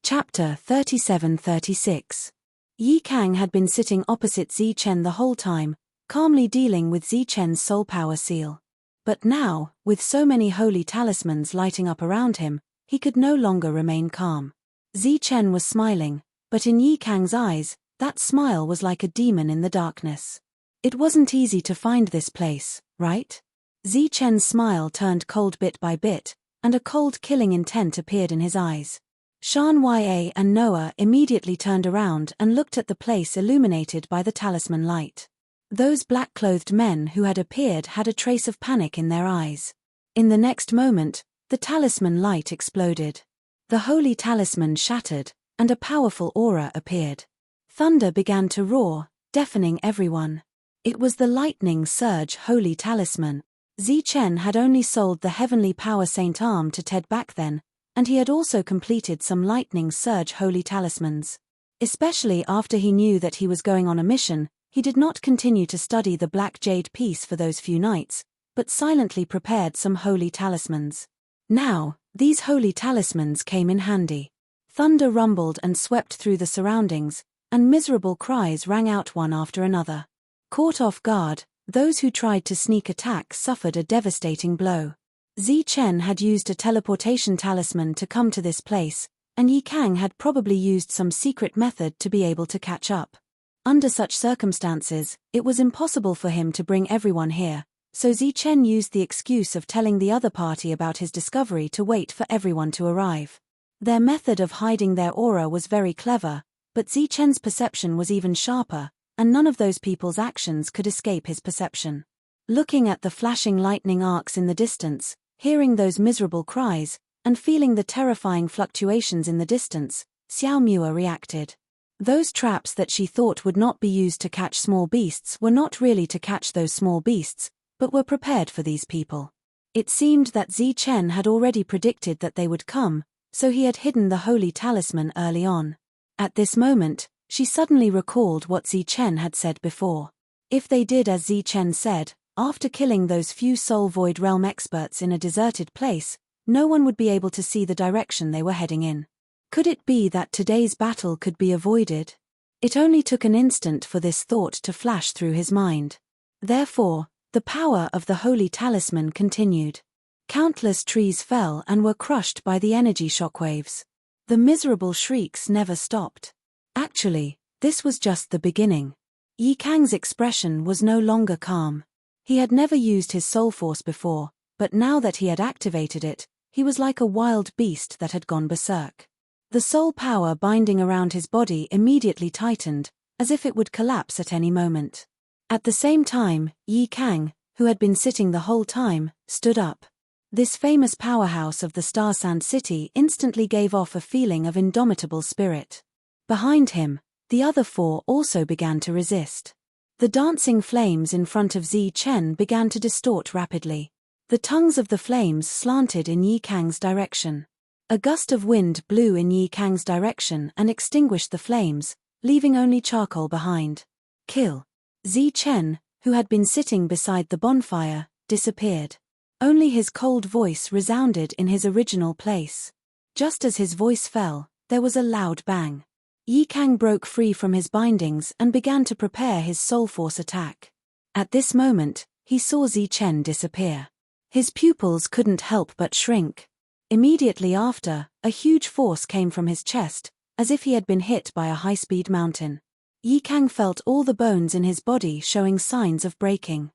Chapter 37-36. Yi Kang had been sitting opposite Zichen the whole time, calmly dealing with Zichen's soul power seal. But now, with so many holy talismans lighting up around him, he could no longer remain calm. Zichen was smiling, but in Yi Kang's eyes, that smile was like a demon in the darkness. It wasn't easy to find this place, right? Zichen's smile turned cold bit by bit, and a cold killing intent appeared in his eyes. Shan Ya and Noah immediately turned around and looked at the place illuminated by the talisman light. Those black-clothed men who had appeared had a trace of panic in their eyes. In the next moment, the talisman light exploded. The holy talisman shattered, and a powerful aura appeared. Thunder began to roar, deafening everyone. It was the Lightning Surge Holy Talisman. Zichen had only sold the Heavenly Power Saint Arm to Ted back then, and he had also completed some Lightning Surge Holy Talismans. Especially after he knew that he was going on a mission, he did not continue to study the Black Jade piece for those few nights, but silently prepared some holy talismans. Now, these holy talismans came in handy. Thunder rumbled and swept through the surroundings, and miserable cries rang out one after another. Caught off guard, those who tried to sneak attack suffered a devastating blow. Zichen had used a teleportation talisman to come to this place, and Yi Kang had probably used some secret method to be able to catch up. Under such circumstances, it was impossible for him to bring everyone here, so Zichen used the excuse of telling the other party about his discovery to wait for everyone to arrive. Their method of hiding their aura was very clever, but Zichen's perception was even sharper, and none of those people's actions could escape his perception. Looking at the flashing lightning arcs in the distance, hearing those miserable cries, and feeling the terrifying fluctuations in the distance, Xiao Mua reacted. Those traps that she thought would not be used to catch small beasts were not really to catch those small beasts, but were prepared for these people. It seemed that Zichen had already predicted that they would come, so he had hidden the holy talisman early on. At this moment, she suddenly recalled what Zichen had said before. If they did as Zichen said, after killing those few Soul Void Realm experts in a deserted place, no one would be able to see the direction they were heading in. Could it be that today's battle could be avoided? It only took an instant for this thought to flash through his mind. Therefore, the power of the holy talisman continued. Countless trees fell and were crushed by the energy shockwaves. The miserable shrieks never stopped. Actually, this was just the beginning. Yi Kang's expression was no longer calm. He had never used his soul force before, but now that he had activated it, he was like a wild beast that had gone berserk. The soul power binding around his body immediately tightened, as if it would collapse at any moment. At the same time, Yi Kang, who had been sitting the whole time, stood up. This famous powerhouse of the Star Sand City instantly gave off a feeling of indomitable spirit. Behind him, the other four also began to resist. The dancing flames in front of Zichen began to distort rapidly. The tongues of the flames slanted in Yi Kang's direction. A gust of wind blew in Yi Kang's direction and extinguished the flames, leaving only charcoal behind. Kill. Zichen, who had been sitting beside the bonfire, disappeared. Only his cold voice resounded in his original place. Just as his voice fell, there was a loud bang. Yi Kang broke free from his bindings and began to prepare his soul force attack. At this moment, he saw Zichen disappear. His pupils couldn't help but shrink. Immediately after, a huge force came from his chest, as if he had been hit by a high-speed mountain. Yi Kang felt all the bones in his body showing signs of breaking.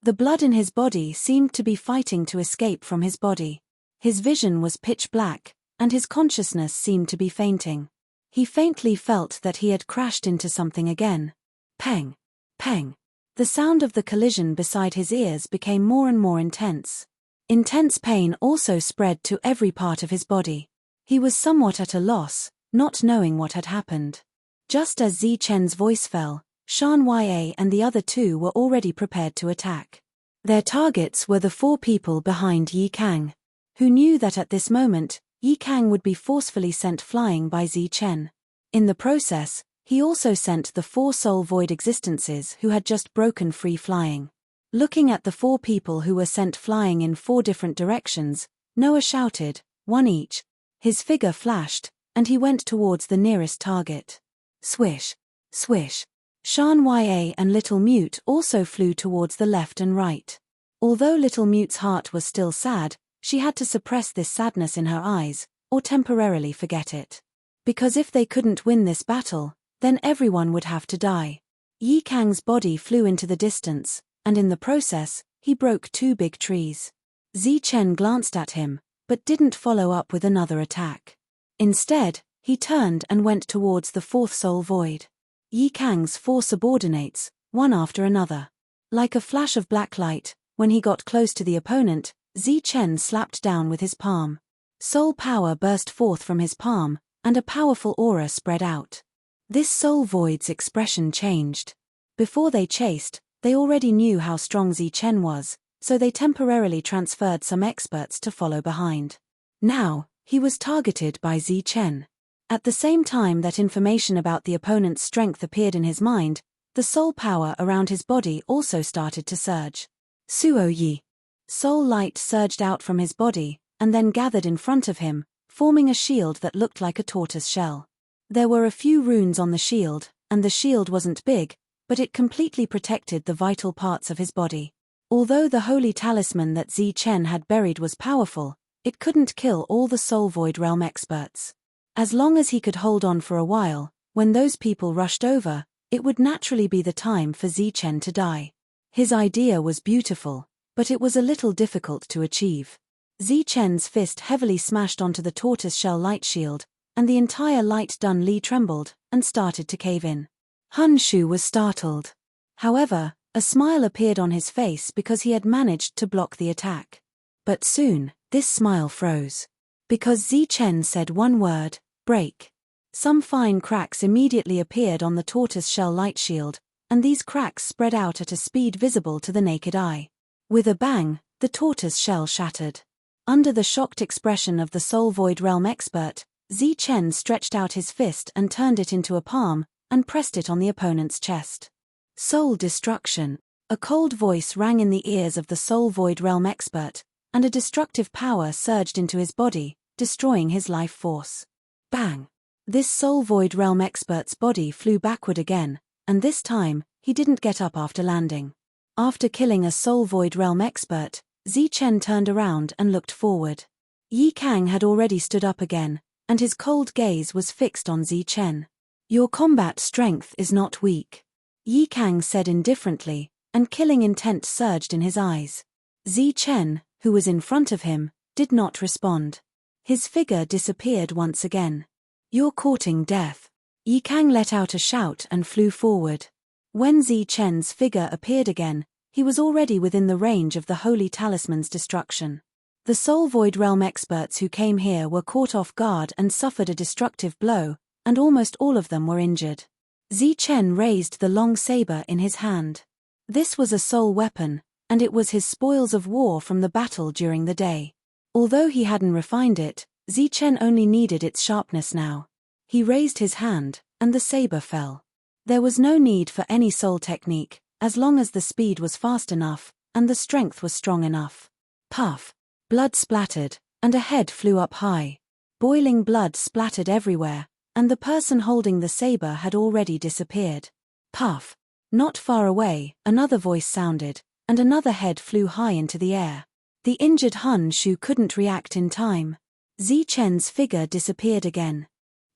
The blood in his body seemed to be fighting to escape from his body. His vision was pitch black, and his consciousness seemed to be fainting. He faintly felt that he had crashed into something again. Peng! Peng! The sound of the collision beside his ears became more and more intense. Intense pain also spread to every part of his body. He was somewhat at a loss, not knowing what had happened. Just as Zichen's voice fell, Shan Ya and the other two were already prepared to attack. Their targets were the four people behind Yi Kang, who knew that at this moment, Yi Kang would be forcefully sent flying by Zichen. In the process, he also sent the four soul void existences who had just broken free flying. Looking at the four people who were sent flying in four different directions, Noah shouted, "One each." His figure flashed, and he went towards the nearest target. Swish! Swish! Shan Ya and Little Mute also flew towards the left and right. Although Little Mute's heart was still sad, she had to suppress this sadness in her eyes, or temporarily forget it. Because if they couldn't win this battle, then everyone would have to die. Yi Kang's body flew into the distance, and in the process, he broke two big trees. Zichen glanced at him, but didn't follow up with another attack. Instead, he turned and went towards the fourth soul void. Yi Kang's four subordinates, one after another. Like a flash of black light, when he got close to the opponent, Zichen slapped down with his palm. Soul power burst forth from his palm, and a powerful aura spread out. This soul void's expression changed. Before they chased, They already knew how strong Zi Chen was, so they temporarily transferred some experts to follow behind. Now, he was targeted by Zi Chen. At the same time that information about the opponent's strength appeared in his mind, the soul power around his body also started to surge. Suo Yi. Soul light surged out from his body, and then gathered in front of him, forming a shield that looked like a tortoise shell. There were a few runes on the shield, and the shield wasn't big, but it completely protected the vital parts of his body. Although the holy talisman that Zi Chen had buried was powerful, it couldn't kill all the Soul Void Realm experts. As long as he could hold on for a while, when those people rushed over, it would naturally be the time for Zi Chen to die. His idea was beautiful, but it was a little difficult to achieve. Zi Chen's fist heavily smashed onto the tortoise shell light shield, and the entire light Dun Li trembled and started to cave in. Hun Shu was startled. However, a smile appeared on his face because he had managed to block the attack. But soon, this smile froze. Because Zi Chen said one word, break. Some fine cracks immediately appeared on the tortoise shell light shield, and these cracks spread out at a speed visible to the naked eye. With a bang, the tortoise shell shattered. Under the shocked expression of the Soul Void Realm expert, Zi Chen stretched out his fist and turned it into a palm, and pressed it on the opponent's chest. Soul destruction. A cold voice rang in the ears of the Soul Void Realm expert, and a destructive power surged into his body, destroying his life force. Bang! This Soul Void Realm expert's body flew backward again, and this time, he didn't get up after landing. After killing a Soul Void Realm expert, Zi Chen turned around and looked forward. Yi Kang had already stood up again, and his cold gaze was fixed on Zi Chen. Your combat strength is not weak, Yi Kang said indifferently, and killing intent surged in his eyes. Zi Chen, who was in front of him, did not respond. His figure disappeared once again. You're courting death. Yi Kang let out a shout and flew forward. When Zi Chen's figure appeared again, he was already within the range of the Holy Talisman's destruction. The Soul Void Realm experts who came here were caught off guard and suffered a destructive blow, and almost all of them were injured. Zi Chen raised the long saber in his hand. This was a soul weapon, and it was his spoils of war from the battle during the day. Although he hadn't refined it, Zi Chen only needed its sharpness now. He raised his hand, and the saber fell. There was no need for any soul technique, as long as the speed was fast enough, and the strength was strong enough. Puff! Blood splattered, and a head flew up high. Boiling blood splattered everywhere, and the person holding the saber had already disappeared. Puff! Not far away, another voice sounded, and another head flew high into the air. The injured Hun Shu couldn't react in time. Zi Chen's figure disappeared again.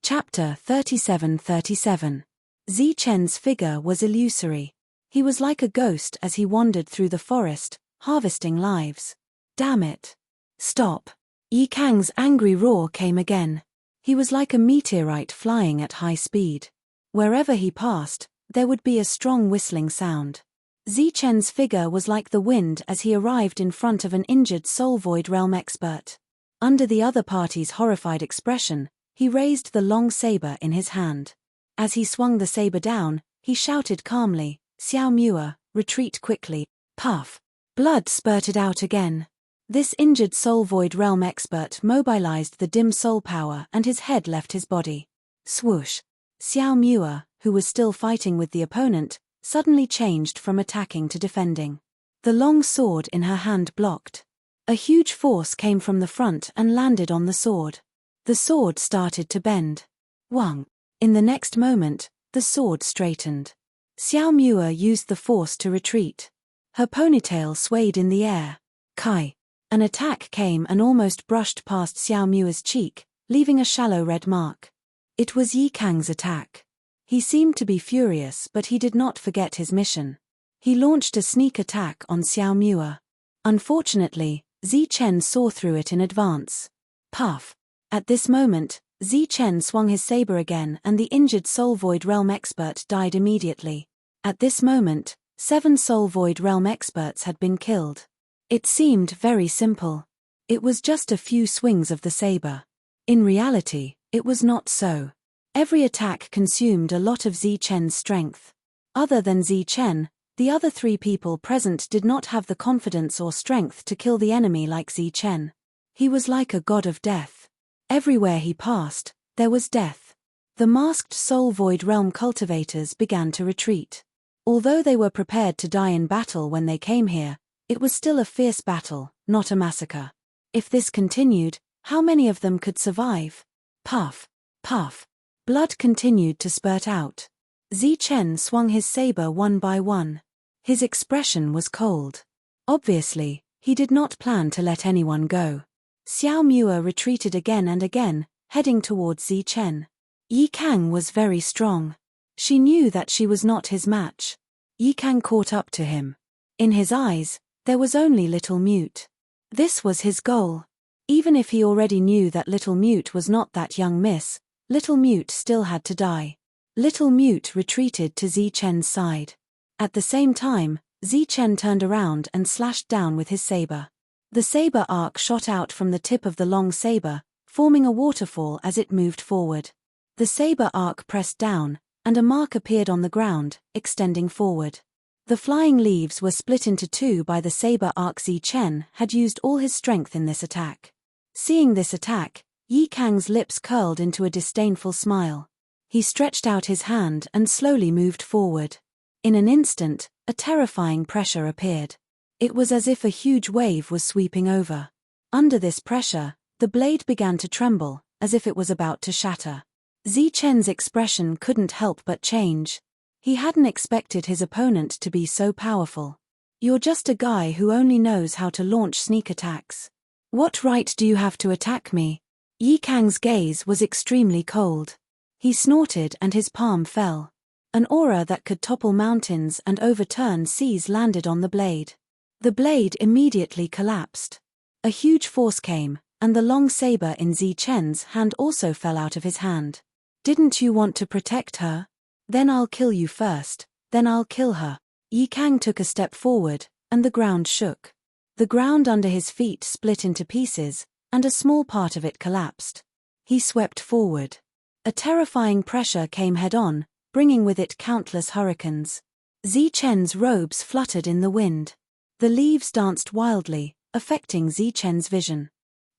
Chapter 37:37. Zi Chen's figure was illusory. He was like a ghost as he wandered through the forest, harvesting lives. Damn it! Stop! Yi Kang's angry roar came again. He was like a meteorite flying at high speed. Wherever he passed, there would be a strong whistling sound. Zi Chen's figure was like the wind as he arrived in front of an injured Soul Void Realm expert. Under the other party's horrified expression, he raised the long saber in his hand. As he swung the saber down, he shouted calmly, "Xiao Muer, retreat quickly." Puff! Blood spurted out again. This injured Soul Void Realm expert mobilized the dim soul power and his head left his body. Swoosh! Xiao Muer, who was still fighting with the opponent, suddenly changed from attacking to defending. The long sword in her hand blocked. A huge force came from the front and landed on the sword. The sword started to bend. Wang! In the next moment, the sword straightened. Xiao Muer used the force to retreat. Her ponytail swayed in the air. Kai! An attack came and almost brushed past Xiao Muer's cheek, leaving a shallow red mark. It was Yi Kang's attack. He seemed to be furious, but he did not forget his mission. He launched a sneak attack on Xiao Muer. Unfortunately, Zi Chen saw through it in advance. Puff! At this moment, Zi Chen swung his saber again and the injured Soul Void Realm expert died immediately. At this moment, 7 Soul Void Realm experts had been killed. It seemed very simple. It was just a few swings of the saber. In reality, it was not so. Every attack consumed a lot of Zi Chen's strength. Other than Zi Chen, The other 3 people present did not have the confidence or strength to kill the enemy like Zichen. He was like a god of death. Everywhere he passed, there was death. The masked soul void realm cultivators began to retreat. Although they were prepared to die in battle when they came here, it was still a fierce battle, not a massacre. If this continued, how many of them could survive? Puff, puff. Blood continued to spurt out. Zichen swung his saber one by one. His expression was cold. Obviously, he did not plan to let anyone go. Xiao Mu'er retreated again and again, heading towards Zichen. Yi Kang was very strong. She knew that she was not his match. Yi Kang caught up to him. In his eyes, there was only Little Mute. This was his goal. Even if he already knew that Little Mute was not that young miss, Little Mute still had to die. Little Mute retreated to Zichen's side. At the same time, Zichen turned around and slashed down with his saber. The saber arc shot out from the tip of the long saber, forming a waterfall as it moved forward. The saber arc pressed down, and a mark appeared on the ground, extending forward. The flying leaves were split into 2 by the saber arc. Zichen had used all his strength in this attack. Seeing this attack, Yi Kang's lips curled into a disdainful smile. He stretched out his hand and slowly moved forward. In an instant, a terrifying pressure appeared. It was as if a huge wave was sweeping over. Under this pressure, the blade began to tremble, as if it was about to shatter. Zichen's expression couldn't help but change. He hadn't expected his opponent to be so powerful. "You're just a guy who only knows how to launch sneak attacks. What right do you have to attack me?" Yi Kang's gaze was extremely cold. He snorted and his palm fell. An aura that could topple mountains and overturn seas landed on the blade. The blade immediately collapsed. A huge force came, and the long saber in Zichen's hand also fell out of his hand. "Didn't you want to protect her? Then I'll kill you first, then I'll kill her." Yi Kang took a step forward, and the ground shook. The ground under his feet split into pieces, and a small part of it collapsed. He swept forward. A terrifying pressure came head-on, bringing with it countless hurricanes. Zichen's robes fluttered in the wind. The leaves danced wildly, affecting Zichen's vision.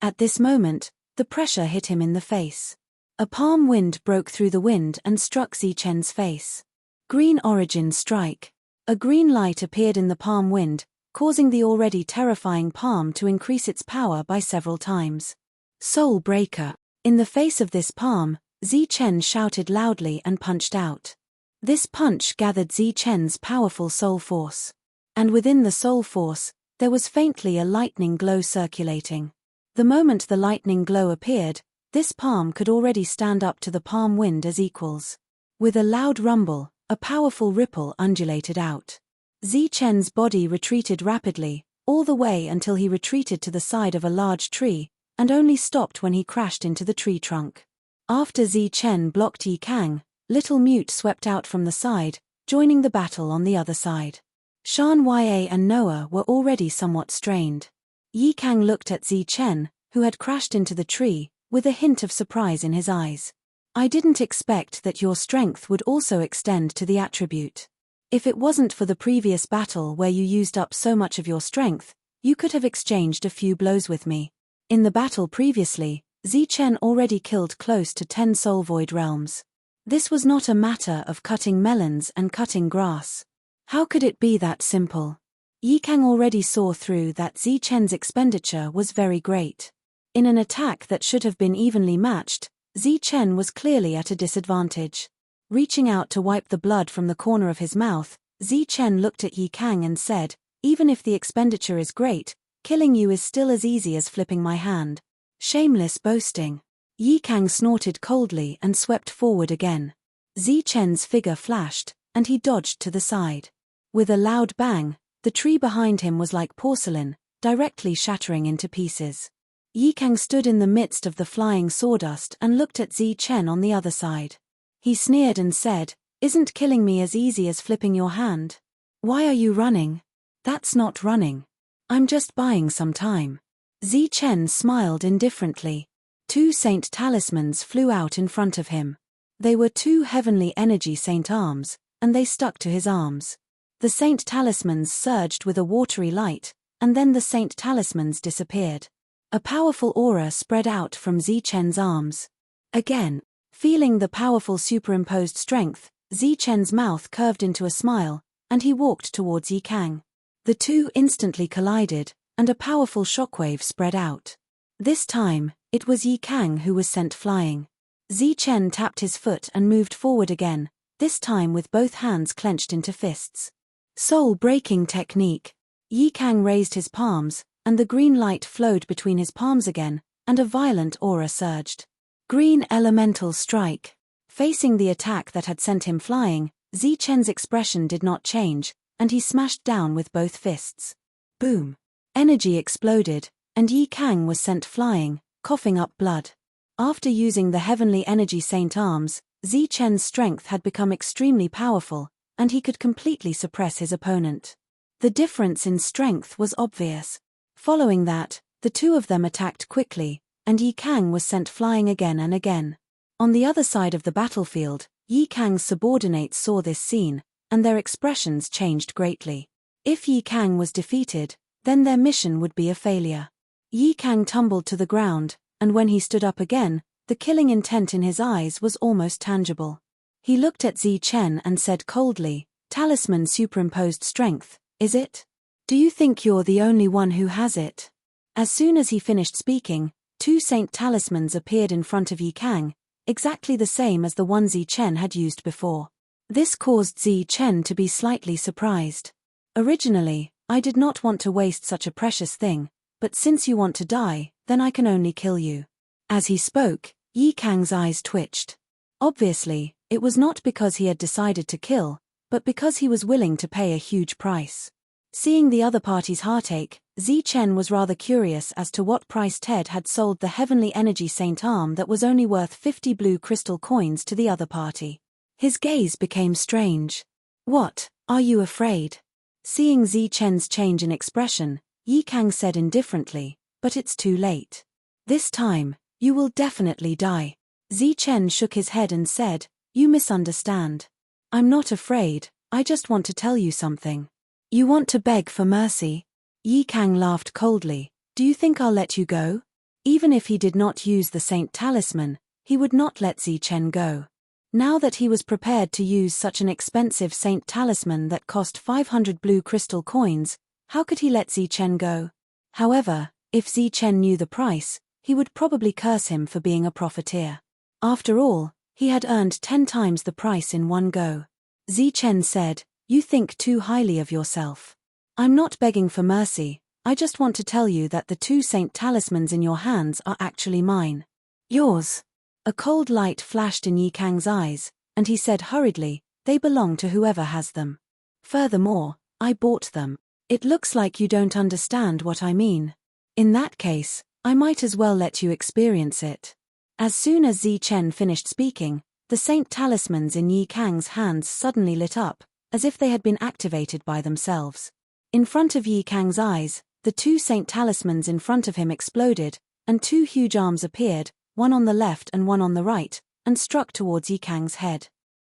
At this moment, the pressure hit him in the face. A palm wind broke through the wind and struck Zichen's face. Green origin strike. A green light appeared in the palm wind, causing the already terrifying palm to increase its power by several times. Soul breaker. In the face of this palm, Zichen shouted loudly and punched out. This punch gathered Zichen's powerful soul force. And within the soul force, there was faintly a lightning glow circulating. The moment the lightning glow appeared, this palm could already stand up to the palm wind as equals. With a loud rumble, a powerful ripple undulated out. Zichen's body retreated rapidly, all the way until he retreated to the side of a large tree, and only stopped when he crashed into the tree trunk. After Zichen blocked Yi Kang, Little Mute swept out from the side, joining the battle on the other side. Shan Ya and Noah were already somewhat strained. Yi Kang looked at Zichen, who had crashed into the tree, with a hint of surprise in his eyes. "I didn't expect that your strength would also extend to the attribute. If it wasn't for the previous battle where you used up so much of your strength, you could have exchanged a few blows with me." In the battle previously, Zichen already killed close to 10 soul void realms. This was not a matter of cutting melons and cutting grass. How could it be that simple? Yi Kang already saw through that Zichen's expenditure was very great. In an attack that should have been evenly matched, Zichen was clearly at a disadvantage. Reaching out to wipe the blood from the corner of his mouth, Zichen looked at Yi Kang and said, "Even if the expenditure is great, killing you is still as easy as flipping my hand." Shameless boasting. Yi Kang snorted coldly and swept forward again. Zichen's figure flashed, and he dodged to the side. With a loud bang, the tree behind him was like porcelain, directly shattering into pieces. Yi Kang stood in the midst of the flying sawdust and looked at Zichen on the other side. He sneered and said, "Isn't killing me as easy as flipping your hand? Why are you running?" "That's not running. I'm just buying some time." Zichen smiled indifferently. 2 saint talismans flew out in front of him. They were 2 heavenly energy saint arms, and they stuck to his arms. The saint talismans surged with a watery light, and then the saint talismans disappeared. A powerful aura spread out from Zichen's arms. Again, feeling the powerful superimposed strength, Zichen's mouth curved into a smile, and he walked towards Yi Kang. The two instantly collided, and a powerful shockwave spread out. This time, it was Yi Kang who was sent flying. Zichen tapped his foot and moved forward again, this time with both hands clenched into fists. Soul-breaking technique. Yi Kang raised his palms, and the green light flowed between his palms again, and a violent aura surged. Green elemental strike. Facing the attack that had sent him flying, Zichen's expression did not change, and he smashed down with both fists. Boom. Energy exploded, and Yi Kang was sent flying, coughing up blood. After using the heavenly energy saint arms, Zichen's strength had become extremely powerful, and he could completely suppress his opponent. The difference in strength was obvious. Following that, the two of them attacked quickly, and Yi Kang was sent flying again and again. On the other side of the battlefield, Yi Kang's subordinates saw this scene, and their expressions changed greatly. If Yi Kang was defeated, then their mission would be a failure. Yi Kang tumbled to the ground, and when he stood up again, the killing intent in his eyes was almost tangible. He looked at Zichen and said coldly, "Talisman superimposed strength, is it? Do you think you're the only one who has it?" As soon as he finished speaking, two saint talismans appeared in front of Yi Kang, exactly the same as the one Zichen had used before. This caused Zichen to be slightly surprised. "Originally, I did not want to waste such a precious thing, but since you want to die, then I can only kill you." As he spoke, Yi Kang's eyes twitched. Obviously, it was not because he had decided to kill, but because he was willing to pay a huge price. Seeing the other party's heartache, Zichen was rather curious as to what price Ted had sold the heavenly energy saint arm that was only worth 50 blue crystal coins to the other party. His gaze became strange. "What, are you afraid?" Seeing Zichen's change in expression, Yi Kang said indifferently, "But it's too late. This time, you will definitely die." Zichen shook his head and said, "You misunderstand. I'm not afraid, I just want to tell you something." "You want to beg for mercy?" Yi Kang laughed coldly. "Do you think I'll let you go?" Even if he did not use the saint talisman, he would not let Zichen go. Now that he was prepared to use such an expensive saint talisman that cost 500 blue crystal coins, how could he let Zichen go? However, if Zichen knew the price, he would probably curse him for being a profiteer. After all, he had earned 10 times the price in one go. Zichen said, "You think too highly of yourself. I'm not begging for mercy, I just want to tell you that the two saint talismans in your hands are actually mine." "Yours?" A cold light flashed in Yi Kang's eyes, and he said hurriedly, "They belong to whoever has them. Furthermore, I bought them." "It looks like you don't understand what I mean. In that case, I might as well let you experience it." As soon as Zichen finished speaking, the saint talismans in Yi Kang's hands suddenly lit up, as if they had been activated by themselves. In front of Yi Kang's eyes, the two saint talismans in front of him exploded, and two huge arms appeared, one on the left and one on the right, and struck towards Yi Kang's head.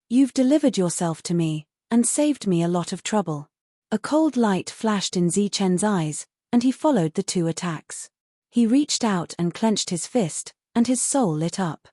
"You've delivered yourself to me, and saved me a lot of trouble." A cold light flashed in Zichen's eyes, and he followed the two attacks. He reached out and clenched his fist, and his soul lit up.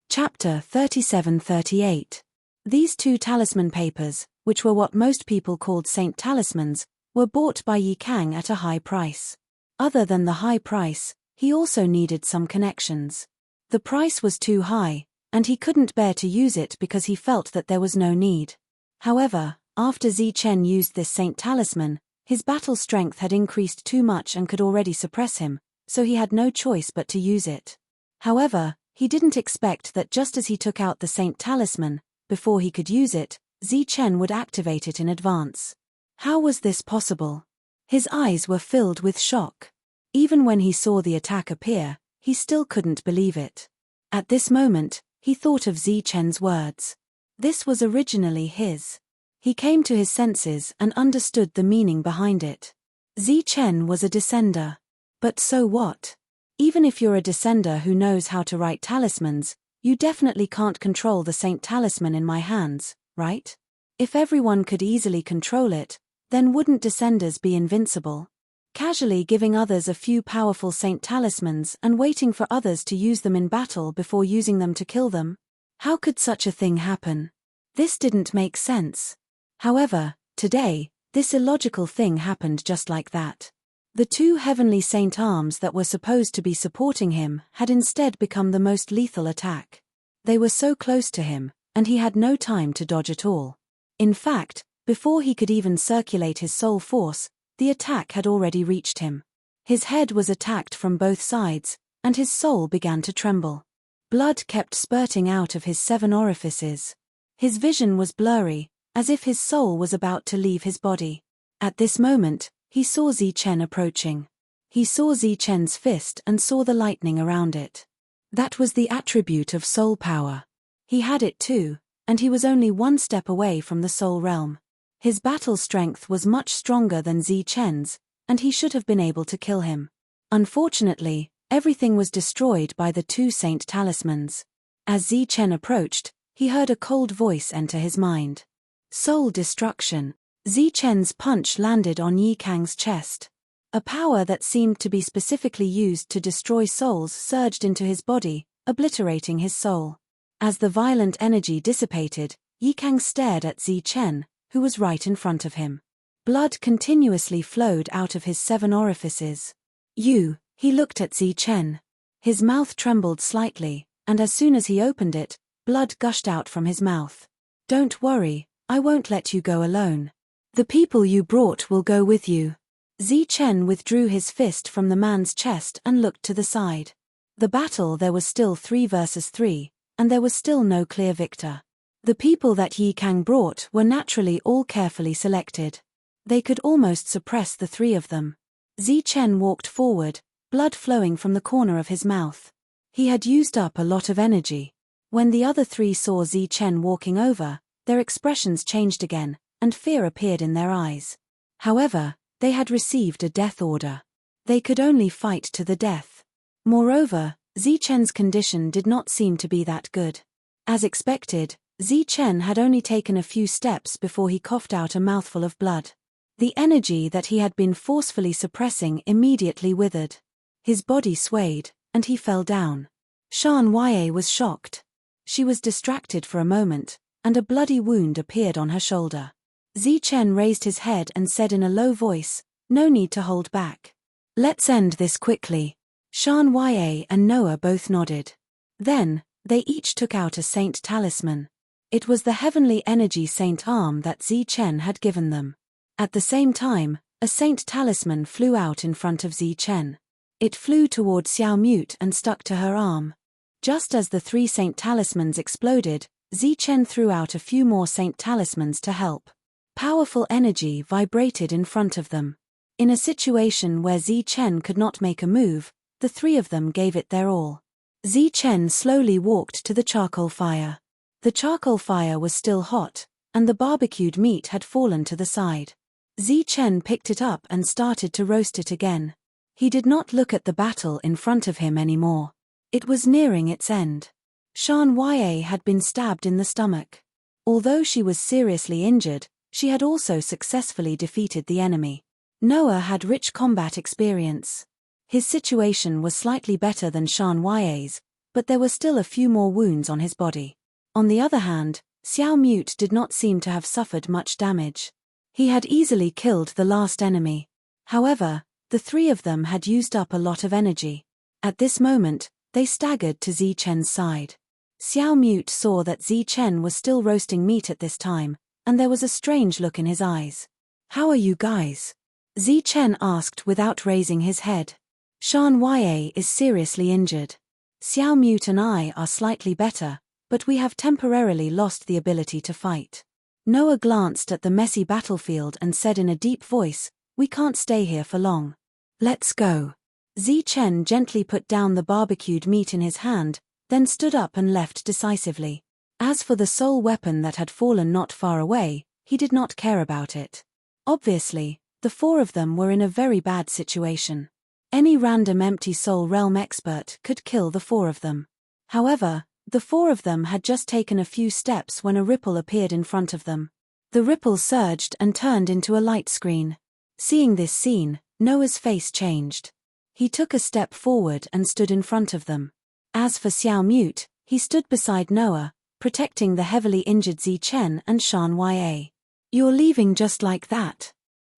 Chapter 37-38. These two talisman papers, which were what most people called saint talismans, were bought by Yi Kang at a high price. Other than the high price, he also needed some connections. The price was too high, and he couldn't bear to use it because he felt that there was no need. However, after Zichen used this saint talisman, his battle strength had increased too much and could already suppress him, so he had no choice but to use it. However, he didn't expect that just as he took out the saint talisman, before he could use it, Zichen would activate it in advance. How was this possible? His eyes were filled with shock. Even when he saw the attack appear, he still couldn't believe it. At this moment, he thought of Zichen's words. This was originally his. He came to his senses and understood the meaning behind it. Zichen was a descender. But so what? Even if you're a descender who knows how to write talismans, you definitely can't control the saint talisman in my hands, right? If everyone could easily control it, Then wouldn't Descenders be invincible? Casually giving others a few powerful saint talismans and waiting for others to use them in battle before using them to kill them? How could such a thing happen? This didn't make sense. However, today, this illogical thing happened just like that. The two heavenly saint arms that were supposed to be supporting him had instead become the most lethal attack. They were so close to him, and he had no time to dodge at all. In fact, before he could even circulate his soul force, the attack had already reached him. His head was attacked from both sides, and his soul began to tremble. Blood kept spurting out of his 7 orifices. His vision was blurry, as if his soul was about to leave his body. At this moment, he saw Zichen approaching. He saw Zichen's fist and saw the lightning around it. That was the attribute of soul power. He had it too, and he was only 1 step away from the soul realm. His battle strength was much stronger than Zichen's, and he should have been able to kill him. Unfortunately, everything was destroyed by the 2 saint talismans. As Zichen approached, he heard a cold voice enter his mind. Soul destruction. Zichen's punch landed on Yikang's chest. A power that seemed to be specifically used to destroy souls surged into his body, obliterating his soul. As the violent energy dissipated, Yikang stared at Zichen, who was right in front of him. Blood continuously flowed out of his 7 orifices. He looked at Zichen. His mouth trembled slightly, and as soon as he opened it, blood gushed out from his mouth. Don't worry, I won't let you go alone. The people you brought will go with you. Zichen withdrew his fist from the man's chest and looked to the side. The battle there was still 3 versus 3, and there was still no clear victor. The people that Yikang brought were naturally all carefully selected. They could almost suppress the 3 of them. Zichen walked forward, blood flowing from the corner of his mouth. He had used up a lot of energy. When the other 3 saw Zichen walking over, their expressions changed again, and fear appeared in their eyes. However, they had received a death order. They could only fight to the death. Moreover, Zichen's condition did not seem to be that good. As expected, Zichen had only taken a few steps before he coughed out a mouthful of blood. The energy that he had been forcefully suppressing immediately withered. His body swayed, and he fell down. Shan Ye was shocked. She was distracted for a moment, and a bloody wound appeared on her shoulder. Zichen raised his head and said in a low voice, "No need to hold back. Let's end this quickly." Shan Ye and Noah both nodded. Then, they each took out a saint talisman. It was the heavenly energy saint arm that Zichen had given them. At the same time, a saint talisman flew out in front of Zichen. It flew toward Xiao Mute and stuck to her arm. Just as the 3 saint talismans exploded, Zichen threw out a few more saint talismans to help. Powerful energy vibrated in front of them. In a situation where Zichen could not make a move, the 3 of them gave it their all. Zichen slowly walked to the charcoal fire. The charcoal fire was still hot, and the barbecued meat had fallen to the side. Zichen picked it up and started to roast it again. He did not look at the battle in front of him anymore. It was nearing its end. Shan Ye had been stabbed in the stomach. Although she was seriously injured, she had also successfully defeated the enemy. Noah had rich combat experience. His situation was slightly better than Shan Ye's, but there were still a few more wounds on his body. On the other hand, Xiao Mute did not seem to have suffered much damage. He had easily killed the last enemy. However, the 3 of them had used up a lot of energy. At this moment, they staggered to Zichen's side. Xiao Mute saw that Zichen was still roasting meat at this time, and there was a strange look in his eyes. "How are you guys?" Zichen asked without raising his head. "Shan Ye is seriously injured. Xiao Mute and I are slightly better, but we have temporarily lost the ability to fight." Noah glanced at the messy battlefield and said in a deep voice, "We can't stay here for long. Let's go." Zichen gently put down the barbecued meat in his hand, then stood up and left decisively. As for the soul weapon that had fallen not far away, he did not care about it. Obviously, the 4 of them were in a very bad situation. Any random empty soul realm expert could kill the 4 of them. However, the 4 of them had just taken a few steps when a ripple appeared in front of them. The ripple surged and turned into a light screen. Seeing this scene, Noah's face changed. He took a step forward and stood in front of them. As for Xiao Mute, he stood beside Noah, protecting the heavily injured Zi Chen and Shan Ya. "You're leaving just like that?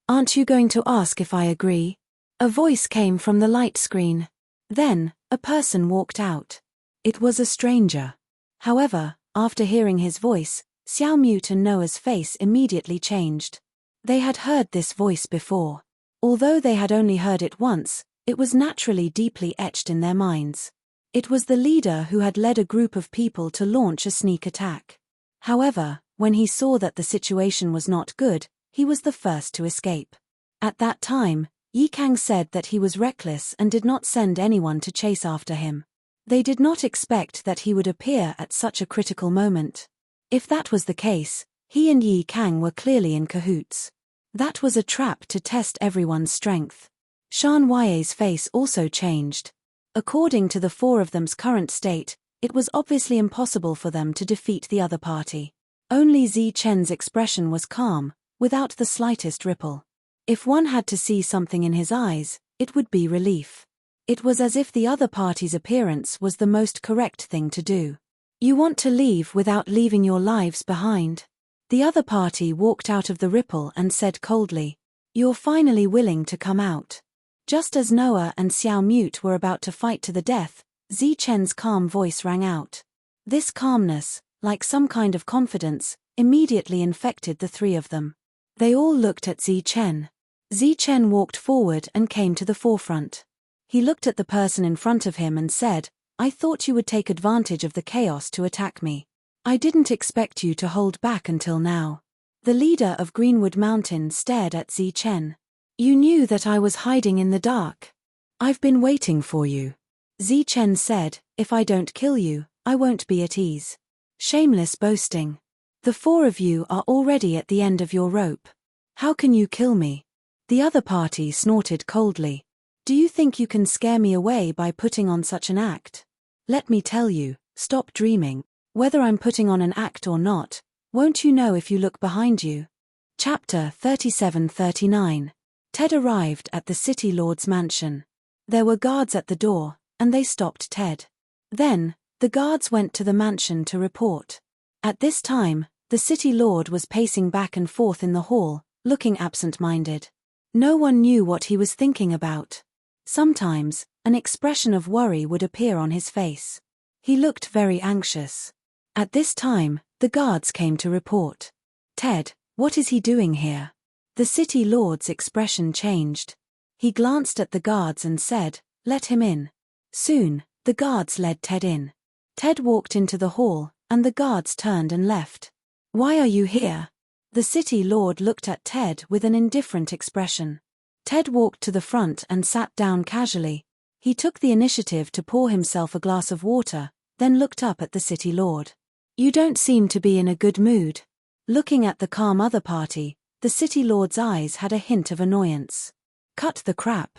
Aren't you going to ask if I agree?" A voice came from the light screen. Then, a person walked out. It was a stranger. However, after hearing his voice, Xiao Mute and Noah's face immediately changed. They had heard this voice before. Although they had only heard it once, it was naturally deeply etched in their minds. It was the leader who had led a group of people to launch a sneak attack. However, when he saw that the situation was not good, he was the first to escape. At that time, Yi Kang said that he was reckless and did not send anyone to chase after him. They did not expect that he would appear at such a critical moment. If that was the case, he and Yi Kang were clearly in cahoots. That was a trap to test everyone's strength. Shan Ya's face also changed. According to the four of them's current state, it was obviously impossible for them to defeat the other party. Only Zi Chen's expression was calm, without the slightest ripple. If one had to see something in his eyes, it would be relief. It was as if the other party's appearance was the most correct thing to do. "You want to leave without leaving your lives behind?" The other party walked out of the ripple and said coldly, "You're finally willing to come out." Just as Noah and Xiao Mute were about to fight to the death, Zi Chen's calm voice rang out. This calmness, like some kind of confidence, immediately infected the three of them. They all looked at Zi Chen. Zi Chen walked forward and came to the forefront. He looked at the person in front of him and said, "I thought you would take advantage of the chaos to attack me. I didn't expect you to hold back until now." The leader of Greenwood Mountain stared at Zi Chen. "You knew that I was hiding in the dark. I've been waiting for you." Zi Chen said, "If I don't kill you, I won't be at ease." Shameless boasting. The four of you are already at the end of your rope. How can you kill me? The other party snorted coldly. "Do you think you can scare me away by putting on such an act? Let me tell you, stop dreaming. Whether I'm putting on an act or not, won't you know if you look behind you?" Chapter 37-39. Ted arrived at the City Lord's mansion. There were guards at the door, and they stopped Ted. Then, the guards went to the mansion to report. At this time, the City Lord was pacing back and forth in the hall, looking absent-minded. No one knew what he was thinking about. Sometimes, an expression of worry would appear on his face. He looked very anxious. At this time, the guards came to report. "Ted, what is he doing here?" The City Lord's expression changed. He glanced at the guards and said, "Let him in." Soon, the guards led Ted in. Ted walked into the hall, and the guards turned and left. "Why are you here?" The City Lord looked at Ted with an indifferent expression. Ted walked to the front and sat down casually. He took the initiative to pour himself a glass of water, then looked up at the City Lord. "You don't seem to be in a good mood." Looking at the calm other party, the City Lord's eyes had a hint of annoyance. "Cut the crap.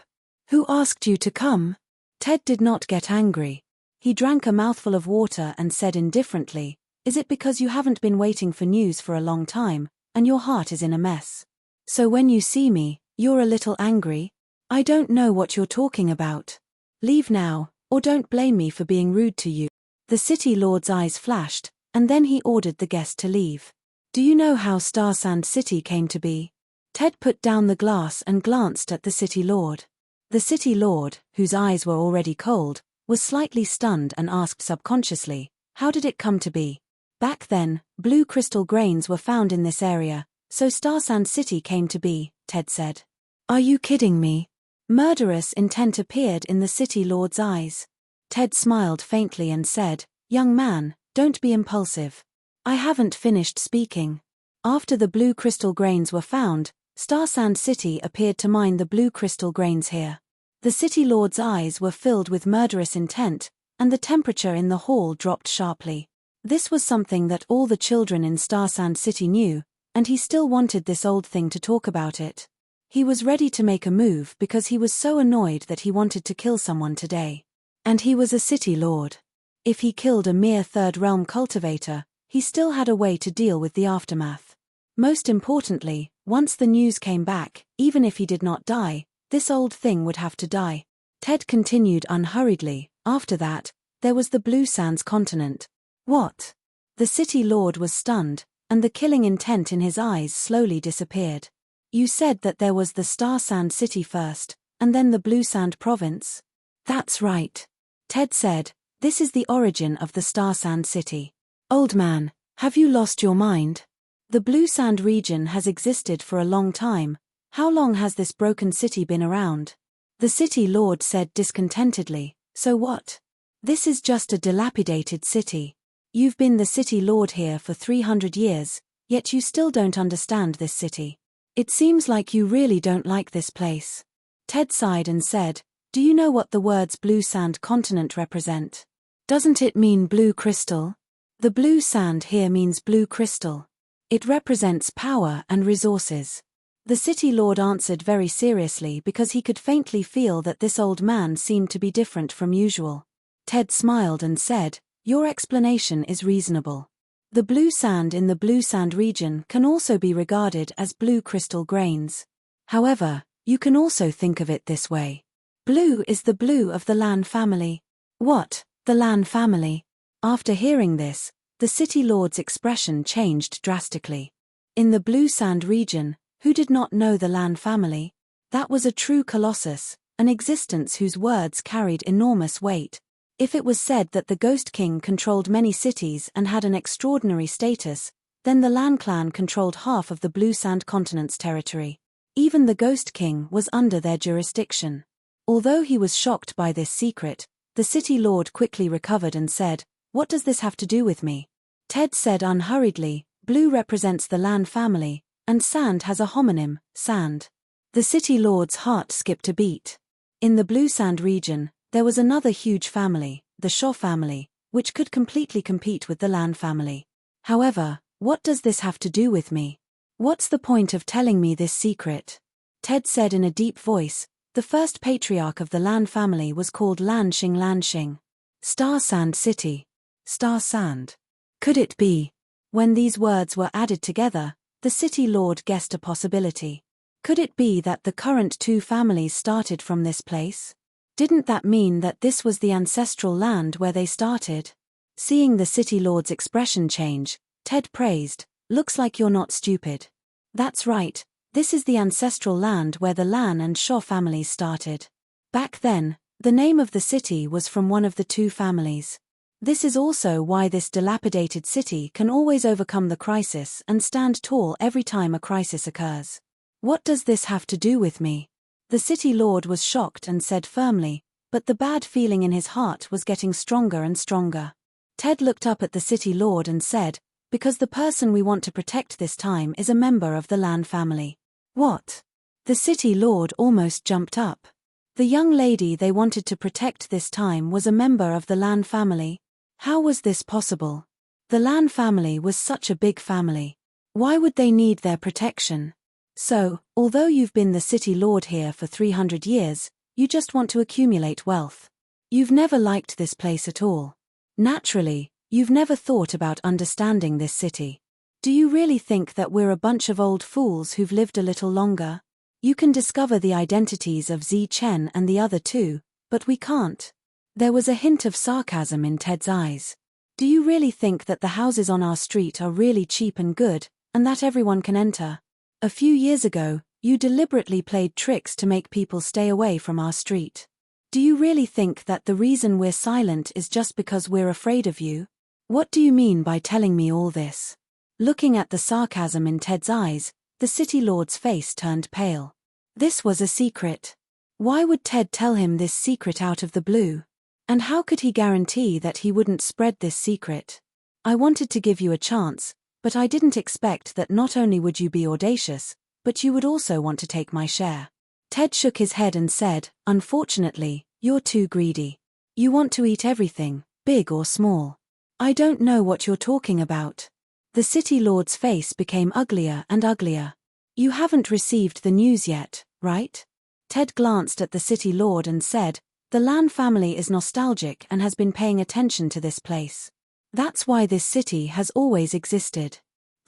Who asked you to come?" Ted did not get angry. He drank a mouthful of water and said indifferently, "Is it because you haven't been waiting for news for a long time, and your heart is in a mess? So when you see me, you're a little angry? I don't know what you're talking about. Leave now, or don't blame me for being rude to you." The City Lord's eyes flashed, and then he ordered the guest to leave. "Do you know how Star Sand City came to be?" Ted put down the glass and glanced at the City Lord. The City Lord, whose eyes were already cold, was slightly stunned and asked subconsciously, "How did it come to be?" "Back then, blue crystal grains were found in this area, so Star Sand City came to be," Ted said. "Are you kidding me?" Murderous intent appeared in the City Lord's eyes. Ted smiled faintly and said, "Young man, don't be impulsive. I haven't finished speaking. After the blue crystal grains were found, Star Sand City appeared to mine the blue crystal grains here." The City Lord's eyes were filled with murderous intent, and the temperature in the hall dropped sharply. This was something that all the children in Star Sand City knew, and he still wanted this old thing to talk about it. He was ready to make a move because he was so annoyed that he wanted to kill someone today. And he was a City Lord. If he killed a mere Third Realm cultivator, he still had a way to deal with the aftermath. Most importantly, once the news came back, even if he did not die, this old thing would have to die. Ted continued unhurriedly. After that, there was the Blue Sands continent. What? The city lord was stunned, and the killing intent in his eyes slowly disappeared. You said that there was the Star Sand City first, and then the Blue Sand Province? That's right. Ted said, this is the origin of the Star Sand City. Old man, have you lost your mind? The Blue Sand region has existed for a long time. How long has this broken city been around? The city lord said discontentedly, so what? This is just a dilapidated city. You've been the city lord here for 300 years, yet you still don't understand this city. It seems like you really don't like this place. Ted sighed and said, do you know what the words Blue Sand Continent represent? Doesn't it mean blue crystal? The blue sand here means blue crystal. It represents power and resources. The city lord answered very seriously because he could faintly feel that this old man seemed to be different from usual. Ted smiled and said, your explanation is reasonable. The blue sand in the Blue Sand region can also be regarded as blue crystal grains. However, you can also think of it this way. Blue is the blue of the Lan family. What, the Lan family? After hearing this, the city lord's expression changed drastically. In the Blue Sand region, who did not know the Lan family? That was a true colossus, an existence whose words carried enormous weight. If it was said that the Ghost King controlled many cities and had an extraordinary status, then the Lan clan controlled half of the Blue Sand continent's territory. Even the Ghost King was under their jurisdiction. Although he was shocked by this secret, the city lord quickly recovered and said, what does this have to do with me? Ted said unhurriedly, blue represents the Lan family, and sand has a homonym, sand. The city lord's heart skipped a beat. In the Blue Sand region, there was another huge family, the Shaw family, which could completely compete with the Lan family. However, what does this have to do with me? What's the point of telling me this secret? Ted said in a deep voice, the first patriarch of the Lan family was called Lanxing. Star Sand City. Star Sand. Could it be? When these words were added together, the city lord guessed a possibility. Could it be that the current two families started from this place? Didn't that mean that this was the ancestral land where they started? Seeing the city lord's expression change, Ted praised, looks like you're not stupid. That's right, this is the ancestral land where the Lan and Shaw families started. Back then, the name of the city was from one of the two families. This is also why this dilapidated city can always overcome the crisis and stand tall every time a crisis occurs. What does this have to do with me? The city lord was shocked and said firmly, but the bad feeling in his heart was getting stronger and stronger. Ted looked up at the city lord and said, because the person we want to protect this time is a member of the Lan family. What? The city lord almost jumped up. The young lady they wanted to protect this time was a member of the Lan family. How was this possible? The Lan family was such a big family. Why would they need their protection? So, although you've been the city lord here for 300 years, you just want to accumulate wealth. You've never liked this place at all. Naturally, you've never thought about understanding this city. Do you really think that we're a bunch of old fools who've lived a little longer? You can discover the identities of Zi Chen and the other two, but we can't. There was a hint of sarcasm in Ted's eyes. Do you really think that the houses on our street are really cheap and good, and that everyone can enter? A few years ago, you deliberately played tricks to make people stay away from our street. Do you really think that the reason we're silent is just because we're afraid of you? What do you mean by telling me all this? Looking at the sarcasm in Ted's eyes, the city lord's face turned pale. This was a secret. Why would Ted tell him this secret out of the blue? And how could he guarantee that he wouldn't spread this secret? I wanted to give you a chance, but I didn't expect that not only would you be audacious, but you would also want to take my share. Ted shook his head and said, unfortunately, you're too greedy. You want to eat everything, big or small. I don't know what you're talking about. The city lord's face became uglier and uglier. You haven't received the news yet, right? Ted glanced at the city lord and said, the Lan family is nostalgic and has been paying attention to this place. That's why this city has always existed.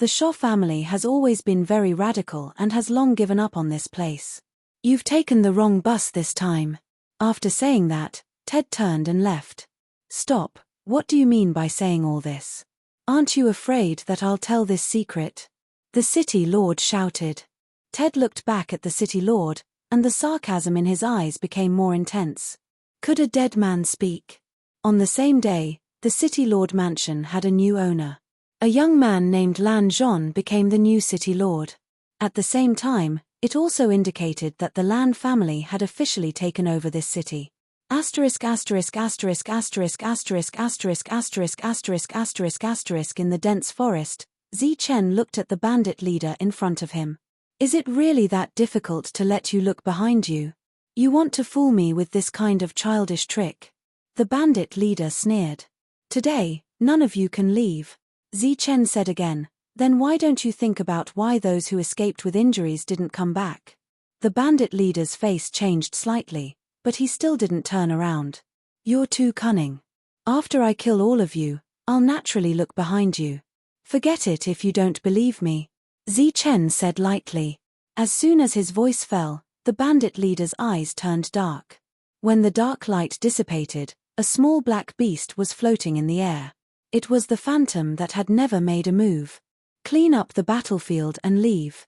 The Shaw family has always been very radical and has long given up on this place. You've taken the wrong bus this time. After saying that, Ted turned and left. Stop, what do you mean by saying all this? Aren't you afraid that I'll tell this secret? The city lord shouted. Ted looked back at the city lord, and the sarcasm in his eyes became more intense. Could a dead man speak? On the same day, the city lord mansion had a new owner. A young man named Lan Zhon became the new city lord. At the same time, it also indicated that the Lan family had officially taken over this city. Asterisk asterisk asterisk asterisk asterisk asterisk asterisk asterisk asterisk asterisk. In the dense forest, Zi Chen looked at the bandit leader in front of him. Is it really that difficult to let you look behind you? You want to fool me with this kind of childish trick? The bandit leader sneered. Today, none of you can leave. Zi Chen said again. Then why don't you think about why those who escaped with injuries didn't come back? The bandit leader's face changed slightly, but he still didn't turn around. You're too cunning. After I kill all of you, I'll naturally look behind you. Forget it if you don't believe me. Zi Chen said lightly. As soon as his voice fell, the bandit leader's eyes turned dark. When the dark light dissipated, a small black beast was floating in the air. It was the phantom that had never made a move. Clean up the battlefield and leave.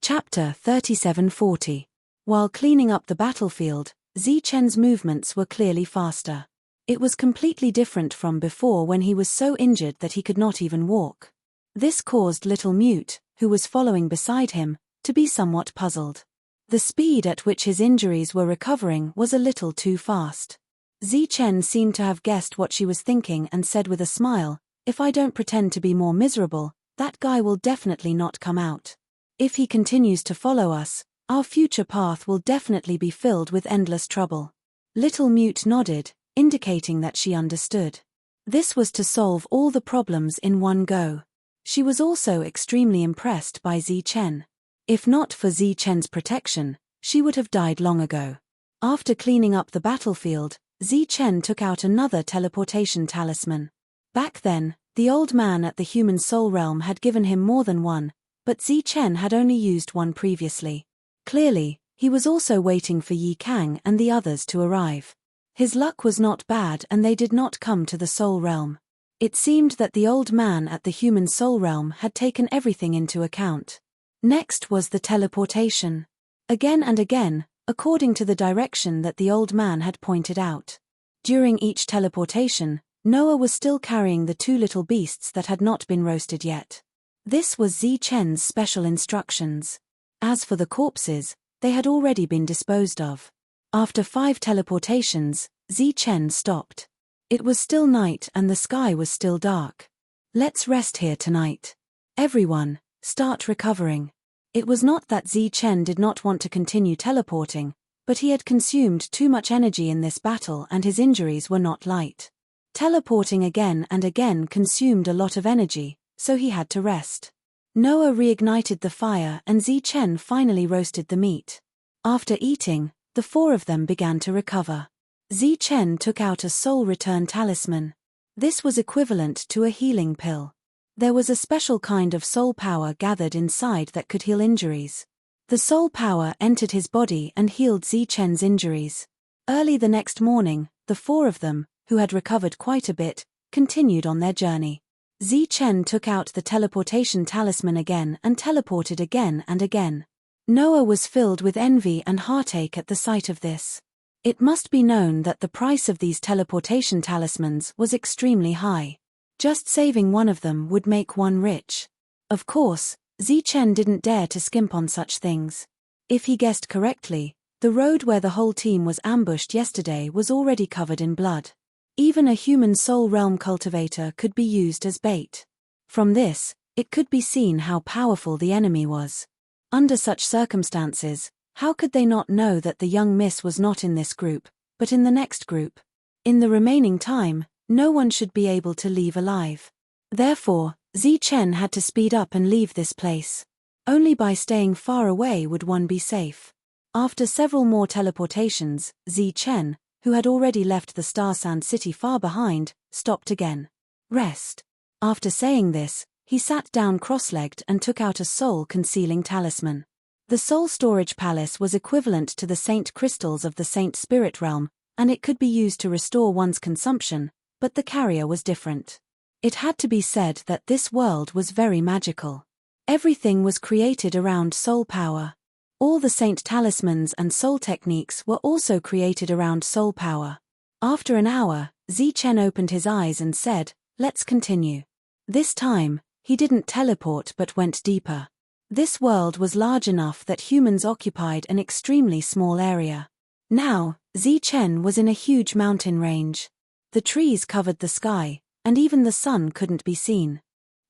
Chapter 3740. While cleaning up the battlefield, Zi Chen's movements were clearly faster. It was completely different from before when he was so injured that he could not even walk. This caused Little Mute, who was following beside him, to be somewhat puzzled. The speed at which his injuries were recovering was a little too fast. Zi Chen seemed to have guessed what she was thinking and said with a smile, "If I don't pretend to be more miserable, that guy will definitely not come out. If he continues to follow us, our future path will definitely be filled with endless trouble." Little Mute nodded, indicating that she understood. This was to solve all the problems in one go. She was also extremely impressed by Zi Chen. If not for Zi Chen's protection, she would have died long ago. After cleaning up the battlefield, Zi Chen took out another teleportation talisman. Back then, the old man at the human soul realm had given him more than one, but Zi Chen had only used one previously. Clearly, he was also waiting for Yi Kang and the others to arrive. His luck was not bad and they did not come to the soul realm. It seemed that the old man at the human soul realm had taken everything into account. Next was the teleportation. Again and again, according to the direction that the old man had pointed out. During each teleportation, Noah was still carrying the two little beasts that had not been roasted yet. This was Zi Chen's special instructions. As for the corpses, they had already been disposed of. After 5 teleportations, Zi Chen stopped. It was still night and the sky was still dark. Let's rest here tonight. Everyone, start recovering. It was not that Zi Chen did not want to continue teleporting, but he had consumed too much energy in this battle and his injuries were not light. Teleporting again and again consumed a lot of energy, so he had to rest. Noah reignited the fire and Zi Chen finally roasted the meat. After eating, the 4 of them began to recover. Zi Chen took out a soul return talisman. This was equivalent to a healing pill. There was a special kind of soul power gathered inside that could heal injuries. The soul power entered his body and healed Zi Chen's injuries. Early the next morning, the 4 of them, who had recovered quite a bit, continued on their journey. Zi Chen took out the teleportation talisman again and teleported again and again. Noah was filled with envy and heartache at the sight of this. It must be known that the price of these teleportation talismans was extremely high. Just saving one of them would make one rich. Of course, Zi Chen didn't dare to skimp on such things. If he guessed correctly, the road where the whole team was ambushed yesterday was already covered in blood. Even a human soul realm cultivator could be used as bait. From this, it could be seen how powerful the enemy was. Under such circumstances, how could they not know that the young miss was not in this group, but in the next group? In the remaining time, no one should be able to leave alive. Therefore, Zi Chen had to speed up and leave this place. Only by staying far away would one be safe. After several more teleportations, Zi Chen, who had already left the Star Sand City far behind, stopped again. Rest. After saying this, he sat down cross-legged and took out a soul-concealing talisman. The soul storage palace was equivalent to the saint crystals of the saint spirit realm, and it could be used to restore one's consumption, but the carrier was different. It had to be said that this world was very magical. Everything was created around soul power. All the saint talismans and soul techniques were also created around soul power. After an hour, Zichen opened his eyes and said, "Let's continue." This time, he didn't teleport but went deeper. This world was large enough that humans occupied an extremely small area. Now, Zichen was in a huge mountain range. The trees covered the sky, and even the sun couldn't be seen.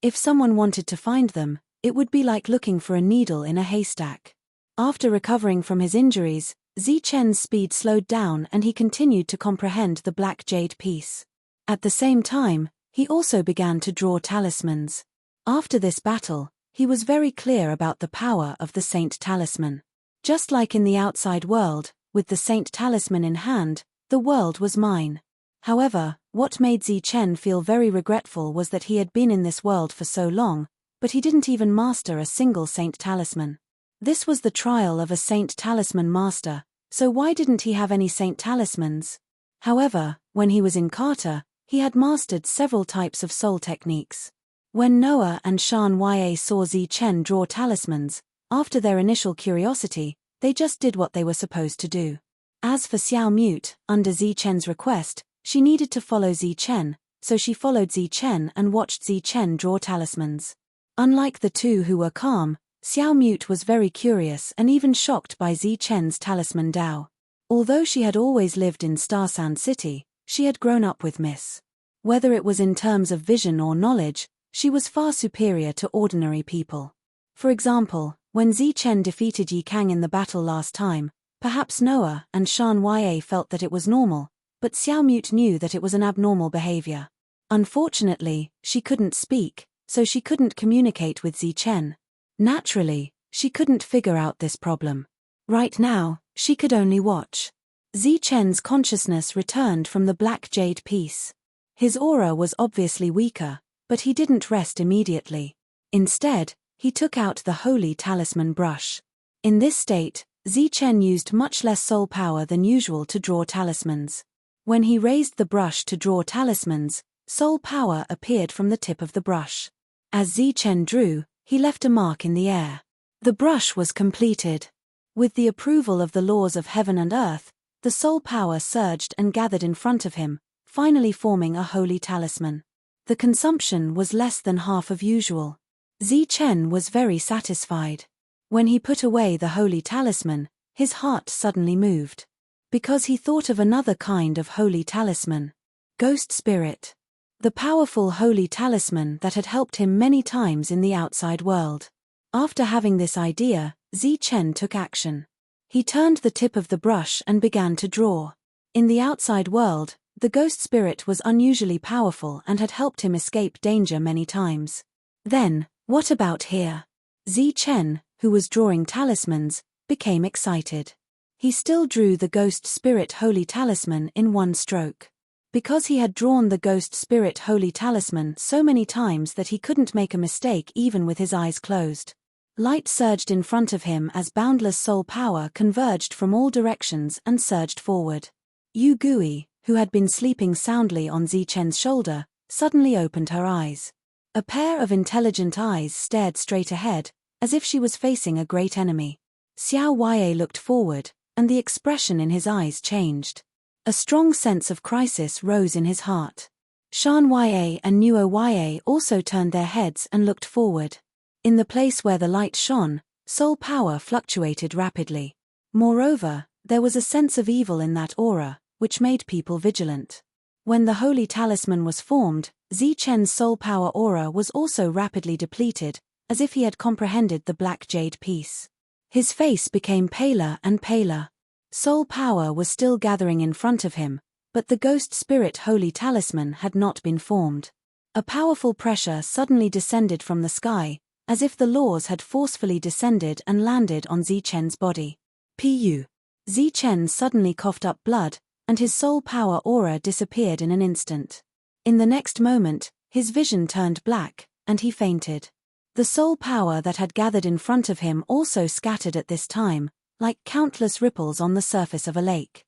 If someone wanted to find them, it would be like looking for a needle in a haystack. After recovering from his injuries, Zichen's speed slowed down and he continued to comprehend the black jade piece. At the same time, he also began to draw talismans. After this battle, he was very clear about the power of the saint talisman. Just like in the outside world, with the saint talisman in hand, the world was mine. However, what made Zichen feel very regretful was that he had been in this world for so long, but he didn't even master a single saint talisman. This was the trial of a saint talisman master, so why didn't he have any saint talismans? However, when he was in Carter, he had mastered several types of soul techniques. When Noah and Shan Ya saw Zichen draw talismans, after their initial curiosity, they just did what they were supposed to do. As for Xiao Mute, under Zichen's request, she needed to follow Zichen, so she followed Zichen and watched Zichen draw talismans. Unlike the two who were calm, Xiao Mute was very curious and even shocked by Zichen's talisman Dao. Although she had always lived in Star Sand City, she had grown up with Miss. Whether it was in terms of vision or knowledge, she was far superior to ordinary people. For example, when Zichen defeated Yi Kang in the battle last time, perhaps Noah and Shan Ya felt that it was normal, but Xiao Mute knew that it was an abnormal behavior. Unfortunately, she couldn't speak, so she couldn't communicate with Zichen. Naturally, she couldn't figure out this problem. Right now, she could only watch. Zichen's consciousness returned from the black jade piece. His aura was obviously weaker, but he didn't rest immediately. Instead, he took out the holy talisman brush. In this state, Zichen used much less soul power than usual to draw talismans. When he raised the brush to draw talismans, soul power appeared from the tip of the brush. As Zichen drew, he left a mark in the air. The brush was completed. With the approval of the laws of heaven and earth, the soul power surged and gathered in front of him, finally forming a holy talisman. The consumption was less than half of usual. Zichen was very satisfied. When he put away the holy talisman, his heart suddenly moved. Because he thought of another kind of holy talisman. Ghost spirit. The powerful holy talisman that had helped him many times in the outside world. After having this idea, Zichen took action. He turned the tip of the brush and began to draw. In the outside world, the ghost spirit was unusually powerful and had helped him escape danger many times. Then, what about here? Zichen, who was drawing talismans, became excited. He still drew the ghost spirit holy talisman in one stroke. Because he had drawn the ghost spirit holy talisman so many times that he couldn't make a mistake even with his eyes closed. Light surged in front of him as boundless soul power converged from all directions and surged forward. Yu Gui, who had been sleeping soundly on Zichen's shoulder, suddenly opened her eyes. A pair of intelligent eyes stared straight ahead, as if she was facing a great enemy. Xiao Ya looked forward, and the expression in his eyes changed. A strong sense of crisis rose in his heart. Shan Ya and Nuo Ya also turned their heads and looked forward. In the place where the light shone, soul power fluctuated rapidly. Moreover, there was a sense of evil in that aura, which made people vigilant. When the holy talisman was formed, Zichen's soul power aura was also rapidly depleted, as if he had comprehended the black jade piece. His face became paler and paler. Soul power was still gathering in front of him, but the ghost spirit holy talisman had not been formed. A powerful pressure suddenly descended from the sky, as if the laws had forcefully descended and landed on Zichen's body. Pu. Zichen suddenly coughed up blood, and his soul power aura disappeared in an instant. In the next moment, his vision turned black, and he fainted. The soul power that had gathered in front of him also scattered at this time, like countless ripples on the surface of a lake.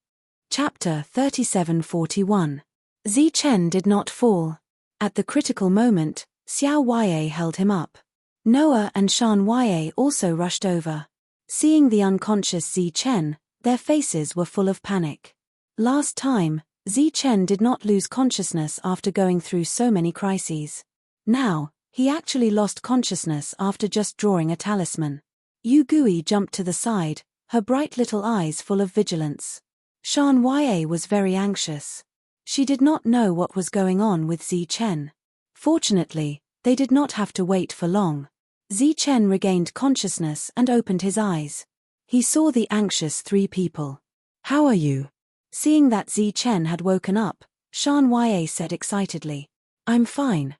Chapter 37:41. Zichen did not fall. At the critical moment, Xiao Huaiye held him up. Noah and Shan Huaiye also rushed over. Seeing the unconscious Zichen, their faces were full of panic. Last time, Zichen did not lose consciousness after going through so many crises. Now, he actually lost consciousness after just drawing a talisman. Yu Gui jumped to the side, her bright little eyes full of vigilance. Shan Huaiye was very anxious. She did not know what was going on with Zichen. Fortunately, they did not have to wait for long. Zichen regained consciousness and opened his eyes. He saw the anxious three people. "How are you?" Seeing that Zichen had woken up, Shan Huaiye said excitedly. I'm fine.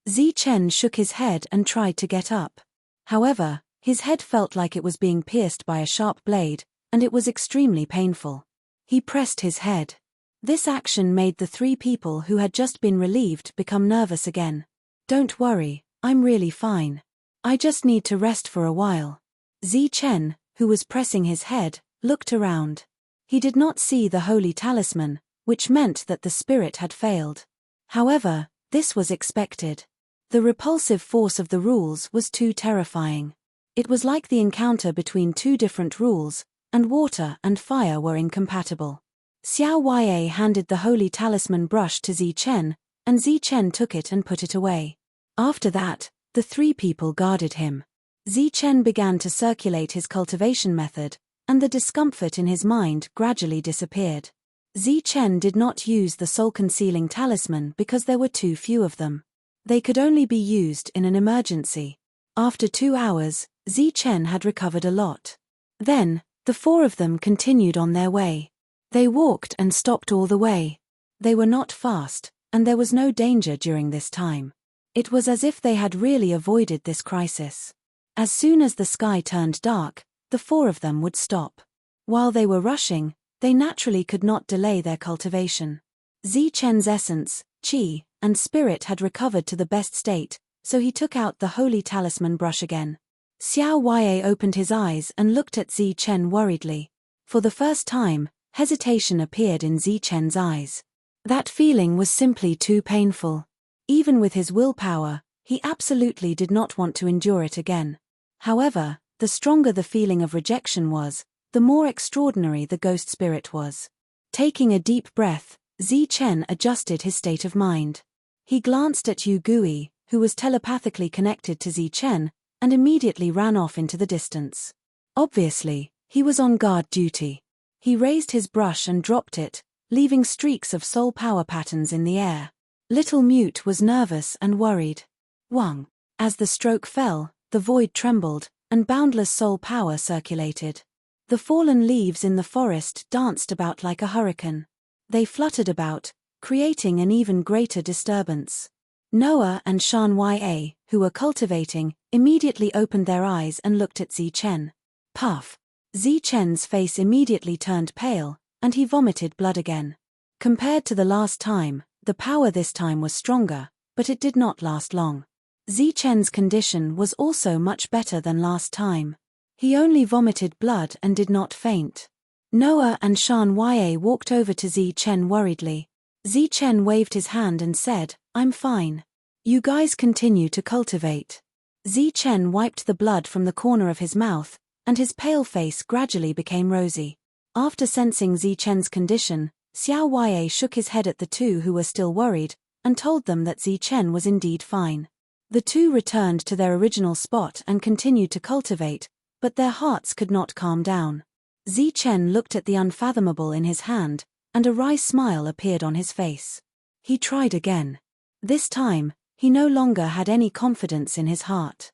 Zichen shook his head and tried to get up. However, his head felt like it was being pierced by a sharp blade, and it was extremely painful. He pressed his head. This action made the three people who had just been relieved become nervous again. "Don't worry, I'm really fine. I just need to rest for a while." Zichen, who was pressing his head, looked around. He did not see the holy talisman, which meant that the spirit had failed. However, this was expected. The repulsive force of the rules was too terrifying. It was like the encounter between two different rules, and water and fire were incompatible. Xiao Huaiye handed the holy talisman brush to Zichen, and Zichen took it and put it away. After that, the three people guarded him. Zichen began to circulate his cultivation method, and the discomfort in his mind gradually disappeared. Zichen did not use the soul-concealing talisman because there were too few of them. They could only be used in an emergency. After 2 hours, Zichen had recovered a lot. Then, the four of them continued on their way. They walked and stopped all the way. They were not fast, and there was no danger during this time. It was as if they had really avoided this crisis. As soon as the sky turned dark, the four of them would stop. While they were rushing, they naturally could not delay their cultivation. Zichen's essence, qi, and spirit had recovered to the best state, so he took out the holy talisman brush again. Xiao Huaiye opened his eyes and looked at Zichen worriedly. For the first time, hesitation appeared in Zichen's eyes. That feeling was simply too painful. Even with his willpower, he absolutely did not want to endure it again. However, the stronger the feeling of rejection was, the more extraordinary the ghost spirit was. Taking a deep breath, Zichen adjusted his state of mind. He glanced at Yu Gui, who was telepathically connected to Zichen, and immediately ran off into the distance. Obviously, he was on guard duty. He raised his brush and dropped it, leaving streaks of soul power patterns in the air. Little Mute was nervous and worried. Wang. As the stroke fell, the void trembled, and boundless soul power circulated. The fallen leaves in the forest danced about like a hurricane. They fluttered about, creating an even greater disturbance. Noah and Shan Huaiye, who were cultivating, immediately opened their eyes and looked at Zichen. Puff. Zichen's face immediately turned pale, and he vomited blood again. Compared to the last time, the power this time was stronger, but it did not last long. Zichen's condition was also much better than last time. He only vomited blood and did not faint. Noah and Shan Huaiye walked over to Zichen worriedly. Zichen waved his hand and said, "I'm fine. You guys continue to cultivate." Zichen wiped the blood from the corner of his mouth, and his pale face gradually became rosy. After sensing Zichen's condition, Xiao Huaiye shook his head at the two who were still worried, and told them that Zichen was indeed fine. The two returned to their original spot and continued to cultivate, but their hearts could not calm down. Zichen looked at the unfathomable in his hand, and a wry smile appeared on his face. He tried again. This time, he no longer had any confidence in his heart.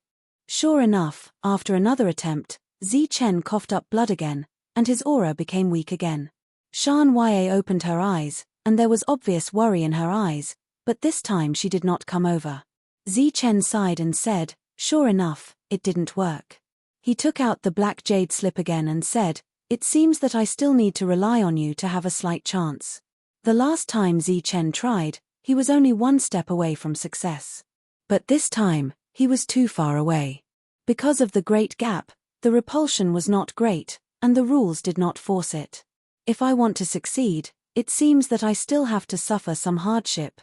Sure enough, after another attempt, Zichen coughed up blood again, and his aura became weak again. Shan Huaiye opened her eyes, and there was obvious worry in her eyes, but this time she did not come over. Zichen sighed and said, "Sure enough, it didn't work." He took out the black jade slip again and said, "It seems that I still need to rely on you to have a slight chance." The last time Zichen tried, he was only one step away from success. But this time, he was too far away. Because of the great gap, the repulsion was not great, and the rules did not force it. If I want to succeed, it seems that I still have to suffer some hardship.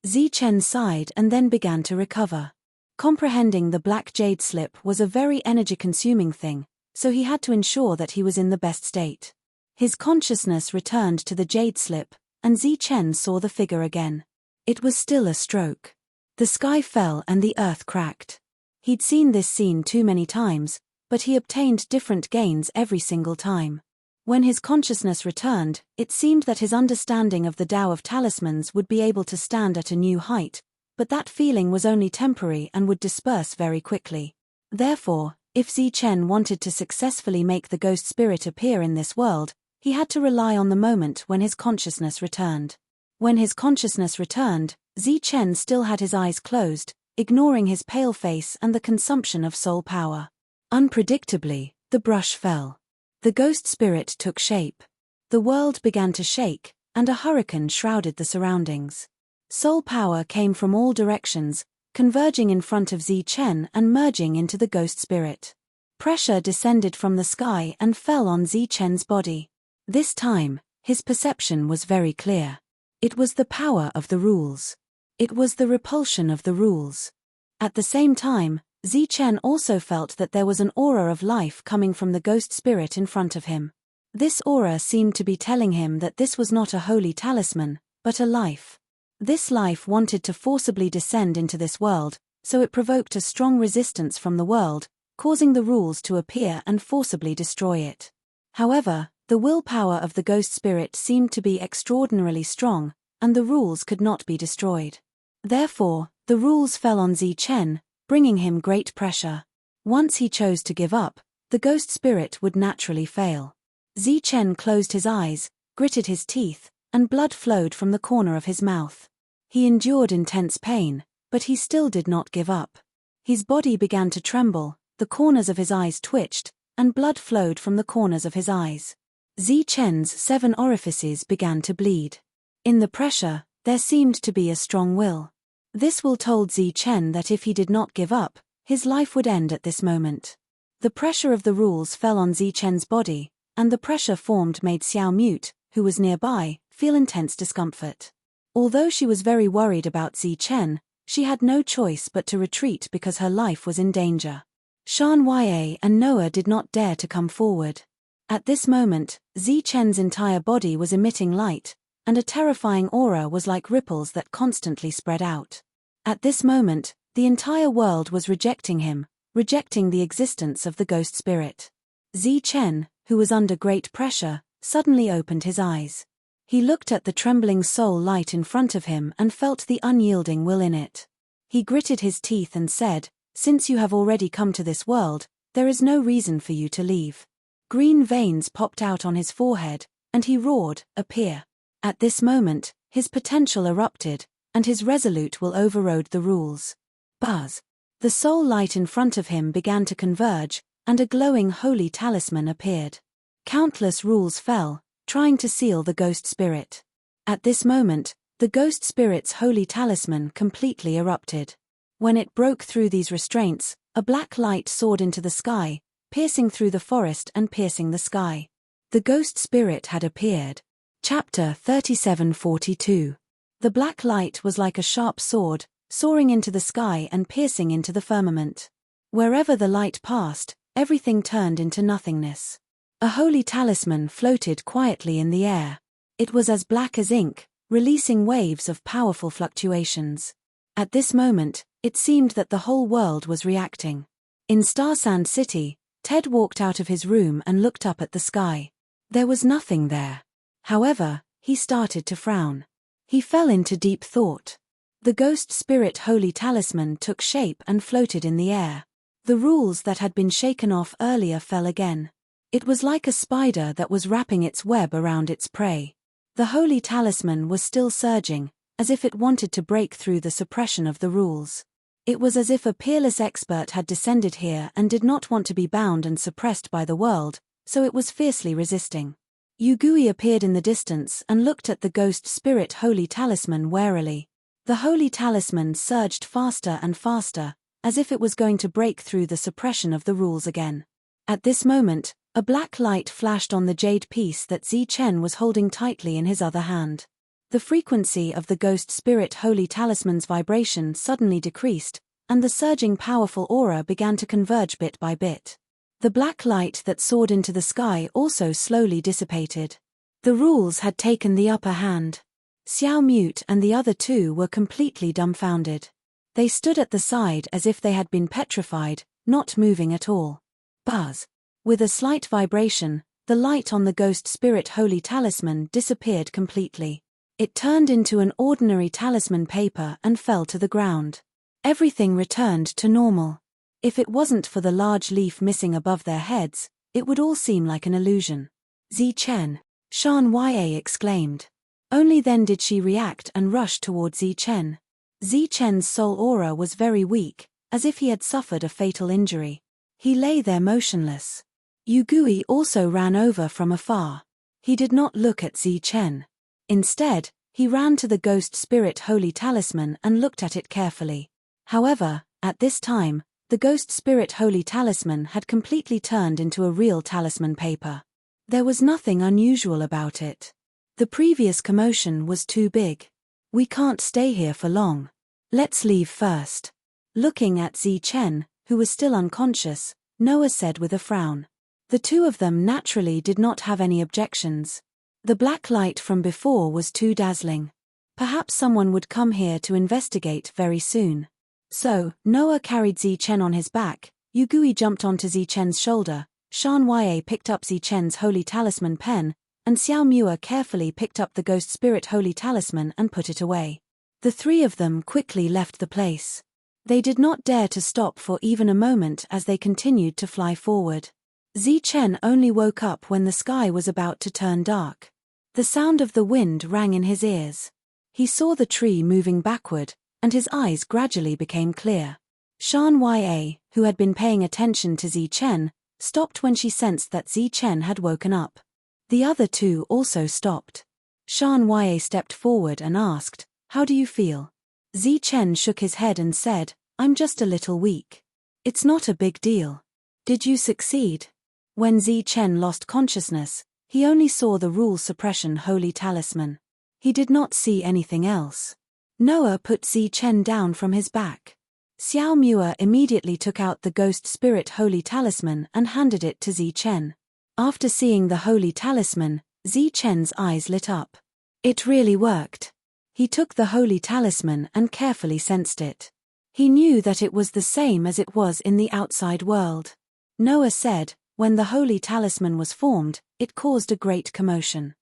Zichen sighed and then began to recover. Comprehending the black jade slip was a very energy-consuming thing, so he had to ensure that he was in the best state. His consciousness returned to the jade slip, and Zichen saw the figure again. It was still a stroke. The sky fell and the earth cracked. He'd seen this scene too many times, but he obtained different gains every single time. When his consciousness returned, it seemed that his understanding of the Tao of talismans would be able to stand at a new height, but that feeling was only temporary and would disperse very quickly. Therefore, if Zichen wanted to successfully make the ghost spirit appear in this world, he had to rely on the moment when his consciousness returned. When his consciousness returned, Zichen still had his eyes closed, ignoring his pale face and the consumption of soul power. Unpredictably, the brush fell. The ghost spirit took shape. The world began to shake, and a hurricane shrouded the surroundings. Soul power came from all directions, converging in front of Zichen and merging into the ghost spirit. Pressure descended from the sky and fell on Zichen's body. This time, his perception was very clear. It was the power of the rules. It was the repulsion of the rules. At the same time, Zichen also felt that there was an aura of life coming from the ghost spirit in front of him. This aura seemed to be telling him that this was not a holy talisman, but a life. This life wanted to forcibly descend into this world, so it provoked a strong resistance from the world, causing the rules to appear and forcibly destroy it. However, the willpower of the ghost spirit seemed to be extraordinarily strong, and the rules could not be destroyed. Therefore, the rules fell on Zichen, bringing him great pressure. Once he chose to give up, the ghost spirit would naturally fail. Zichen closed his eyes, gritted his teeth, and blood flowed from the corner of his mouth. He endured intense pain, but he still did not give up. His body began to tremble, the corners of his eyes twitched, and blood flowed from the corners of his eyes. Zichen's 7 orifices began to bleed. In the pressure, there seemed to be a strong will. This will told Zichen that if he did not give up, his life would end at this moment. The pressure of the rules fell on Zichen's body, and the pressure formed made Xiao Mute, who was nearby, feel intense discomfort. Although she was very worried about Zichen, she had no choice but to retreat because her life was in danger. Shan Yue and Noah did not dare to come forward. At this moment, Zichen's entire body was emitting light, and a terrifying aura was like ripples that constantly spread out. At this moment, the entire world was rejecting him, rejecting the existence of the ghost spirit. Zichen, who was under great pressure, suddenly opened his eyes. He looked at the trembling soul light in front of him and felt the unyielding will in it. He gritted his teeth and said, "Since you have already come to this world, there is no reason for you to leave." Green veins popped out on his forehead, and he roared, "Appear." At this moment, his potential erupted, and his resolute will overrode the rules. Buzz. The soul light in front of him began to converge, and a glowing holy talisman appeared. Countless rules fell, trying to seal the ghost spirit. At this moment, the ghost spirit's holy talisman completely erupted. When it broke through these restraints, a black light soared into the sky, piercing through the forest and piercing the sky. The ghost spirit had appeared. Chapter 3742. The black light was like a sharp sword, soaring into the sky and piercing into the firmament. Wherever the light passed, everything turned into nothingness. A holy talisman floated quietly in the air. It was as black as ink, releasing waves of powerful fluctuations. At this moment, it seemed that the whole world was reacting. In Starsand City, Ted walked out of his room and looked up at the sky. There was nothing there. However, he started to frown. He fell into deep thought. The ghost spirit holy talisman took shape and floated in the air. The rules that had been shaken off earlier fell again. It was like a spider that was wrapping its web around its prey. The holy talisman was still surging, as if it wanted to break through the suppression of the rules. It was as if a peerless expert had descended here and did not want to be bound and suppressed by the world, so it was fiercely resisting. Yugui appeared in the distance and looked at the ghost spirit holy talisman warily. The holy talisman surged faster and faster, as if it was going to break through the suppression of the rules again. At this moment, a black light flashed on the jade piece that Zichen was holding tightly in his other hand. The frequency of the ghost spirit holy talisman's vibration suddenly decreased, and the surging powerful aura began to converge bit by bit. The black light that soared into the sky also slowly dissipated. The rules had taken the upper hand. Xiao Mute and the other two were completely dumbfounded. They stood at the side as if they had been petrified, not moving at all. Buzz. With a slight vibration, the light on the ghost spirit holy talisman disappeared completely. It turned into an ordinary talisman paper and fell to the ground. Everything returned to normal. If it wasn't for the large leaf missing above their heads, it would all seem like an illusion. Zichen, Shan Ya exclaimed. Only then did she react and rush toward Zichen. Zichen's soul aura was very weak, as if he had suffered a fatal injury. He lay there motionless. Yugui also ran over from afar. He did not look at Zichen. Instead, he ran to the ghost spirit holy talisman and looked at it carefully. However, at this time, the ghost spirit holy talisman had completely turned into a real talisman paper. There was nothing unusual about it. The previous commotion was too big. We can't stay here for long. Let's leave first. Looking at Zichen, who was still unconscious, Noah said with a frown. The two of them naturally did not have any objections. The black light from before was too dazzling. Perhaps someone would come here to investigate very soon. So, Noah carried Zichen on his back, Yugui jumped onto Zichen's shoulder, Shan Ya picked up Zichen's holy talisman pen, and Xiao Mua carefully picked up the ghost spirit holy talisman and put it away. The three of them quickly left the place. They did not dare to stop for even a moment as they continued to fly forward. Zichen only woke up when the sky was about to turn dark. The sound of the wind rang in his ears. He saw the tree moving backward, and his eyes gradually became clear. Shan Ya, who had been paying attention to Zichen, stopped when she sensed that Zichen had woken up. The other two also stopped. Shan Ya stepped forward and asked, "How do you feel?" Zichen shook his head and said, "I'm just a little weak. It's not a big deal." "Did you succeed?" When Zichen lost consciousness, he only saw the rule suppression holy talisman. He did not see anything else. Noah put Zichen down from his back. Xiao Mua immediately took out the ghost spirit holy talisman and handed it to Zichen. After seeing the holy talisman, Zichen's eyes lit up. It really worked. He took the holy talisman and carefully sensed it. He knew that it was the same as it was in the outside world. Noah said, when the holy talisman was formed, it caused a great commotion.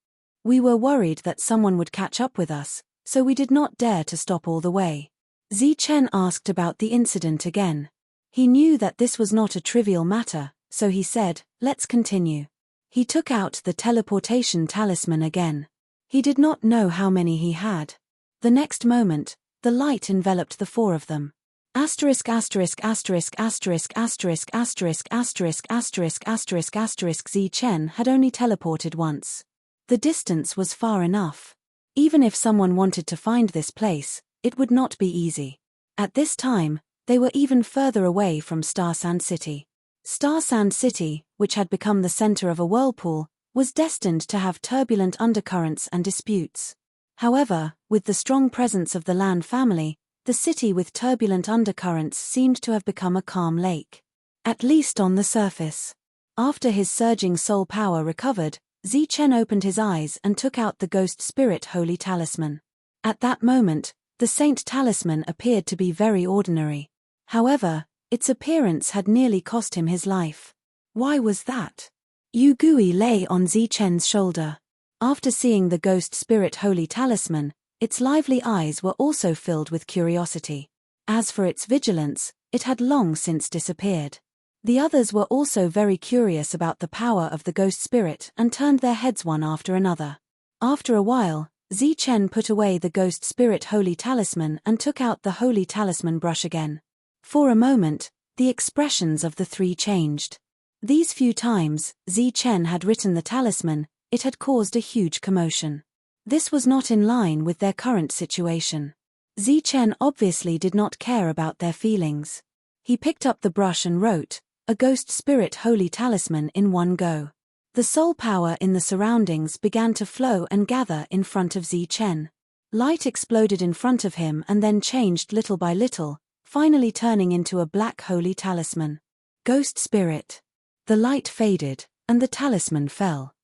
We were worried that someone would catch up with us, so we did not dare to stop all the way. Zichen asked about the incident again. He knew that this was not a trivial matter, so he said, "Let's continue." He took out the teleportation talisman again. He did not know how many he had. The next moment, the light enveloped the four of them. Asterisk asterisk asterisk asterisk asterisk asterisk asterisk asterisk asterisk asterisk Zichen had only teleported once. The distance was far enough. Even if someone wanted to find this place, it would not be easy. At this time, they were even further away from Star Sand City. Star Sand City, which had become the center of a whirlpool, was destined to have turbulent undercurrents and disputes. However, with the strong presence of the Lan family, the city with turbulent undercurrents seemed to have become a calm lake. At least on the surface. After his surging soul power recovered, Zichen opened his eyes and took out the ghost spirit holy talisman. At that moment, the saint talisman appeared to be very ordinary. However, its appearance had nearly cost him his life. Why was that? Yugui lay on Zichen's shoulder. After seeing the ghost spirit holy talisman, its lively eyes were also filled with curiosity. As for its vigilance, it had long since disappeared. The others were also very curious about the power of the ghost spirit and turned their heads one after another. After a while, Zichen put away the ghost spirit holy talisman and took out the holy talisman brush again. For a moment, the expressions of the three changed. These few times, Zichen had written the talisman, it had caused a huge commotion. This was not in line with their current situation. Chen obviously did not care about their feelings. He picked up the brush and wrote, "A ghost spirit holy talisman," in one go. The soul power in the surroundings began to flow and gather in front of Chen. Light exploded in front of him and then changed little by little, finally turning into a black holy talisman. Ghost spirit. The light faded, and the talisman fell.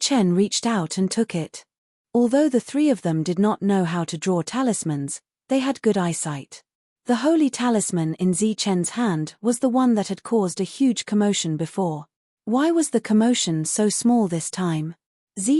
Chen reached out and took it. Although the three of them did not know how to draw talismans, they had good eyesight. The holy talisman in Chen's hand was the one that had caused a huge commotion before. Why was the commotion so small this time?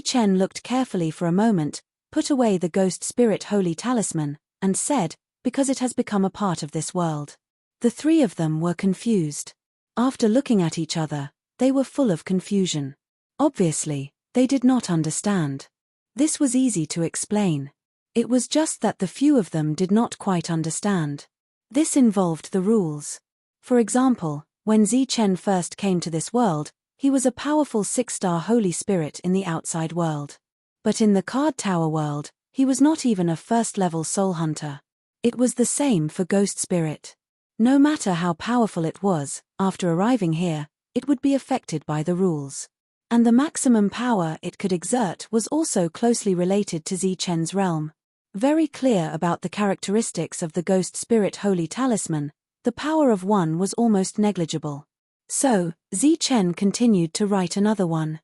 Chen looked carefully for a moment, put away the ghost spirit holy talisman, and said, "Because it has become a part of this world." The three of them were confused. After looking at each other, they were full of confusion. Obviously, they did not understand. This was easy to explain. It was just that the few of them did not quite understand. This involved the rules. For example, when Chen first came to this world, he was a powerful 6-star holy spirit in the outside world. But in the card tower world, he was not even a first-level soul hunter. It was the same for ghost spirit. No matter how powerful it was, after arriving here, it would be affected by the rules. And the maximum power it could exert was also closely related to Chen's realm. Very clear about the characteristics of the ghost spirit holy talisman, the power of one was almost negligible. So, Chen continued to write another one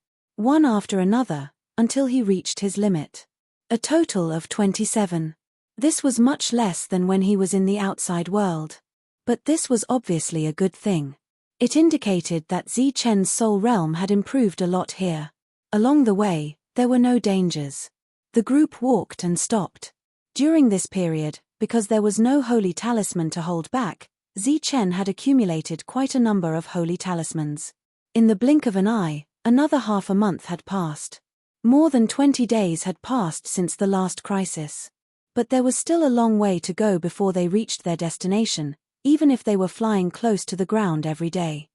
after another, until he reached his limit. A total of 27. This was much less than when he was in the outside world. But this was obviously a good thing. It indicated that Chen's soul realm had improved a lot here. Along the way, there were no dangers. The group walked and stopped. During this period, because there was no holy talisman to hold back, Chen had accumulated quite a number of holy talismans. In the blink of an eye, another half a month had passed. More than 20 days had passed since the last crisis. But there was still a long way to go before they reached their destination, even if they were flying close to the ground every day.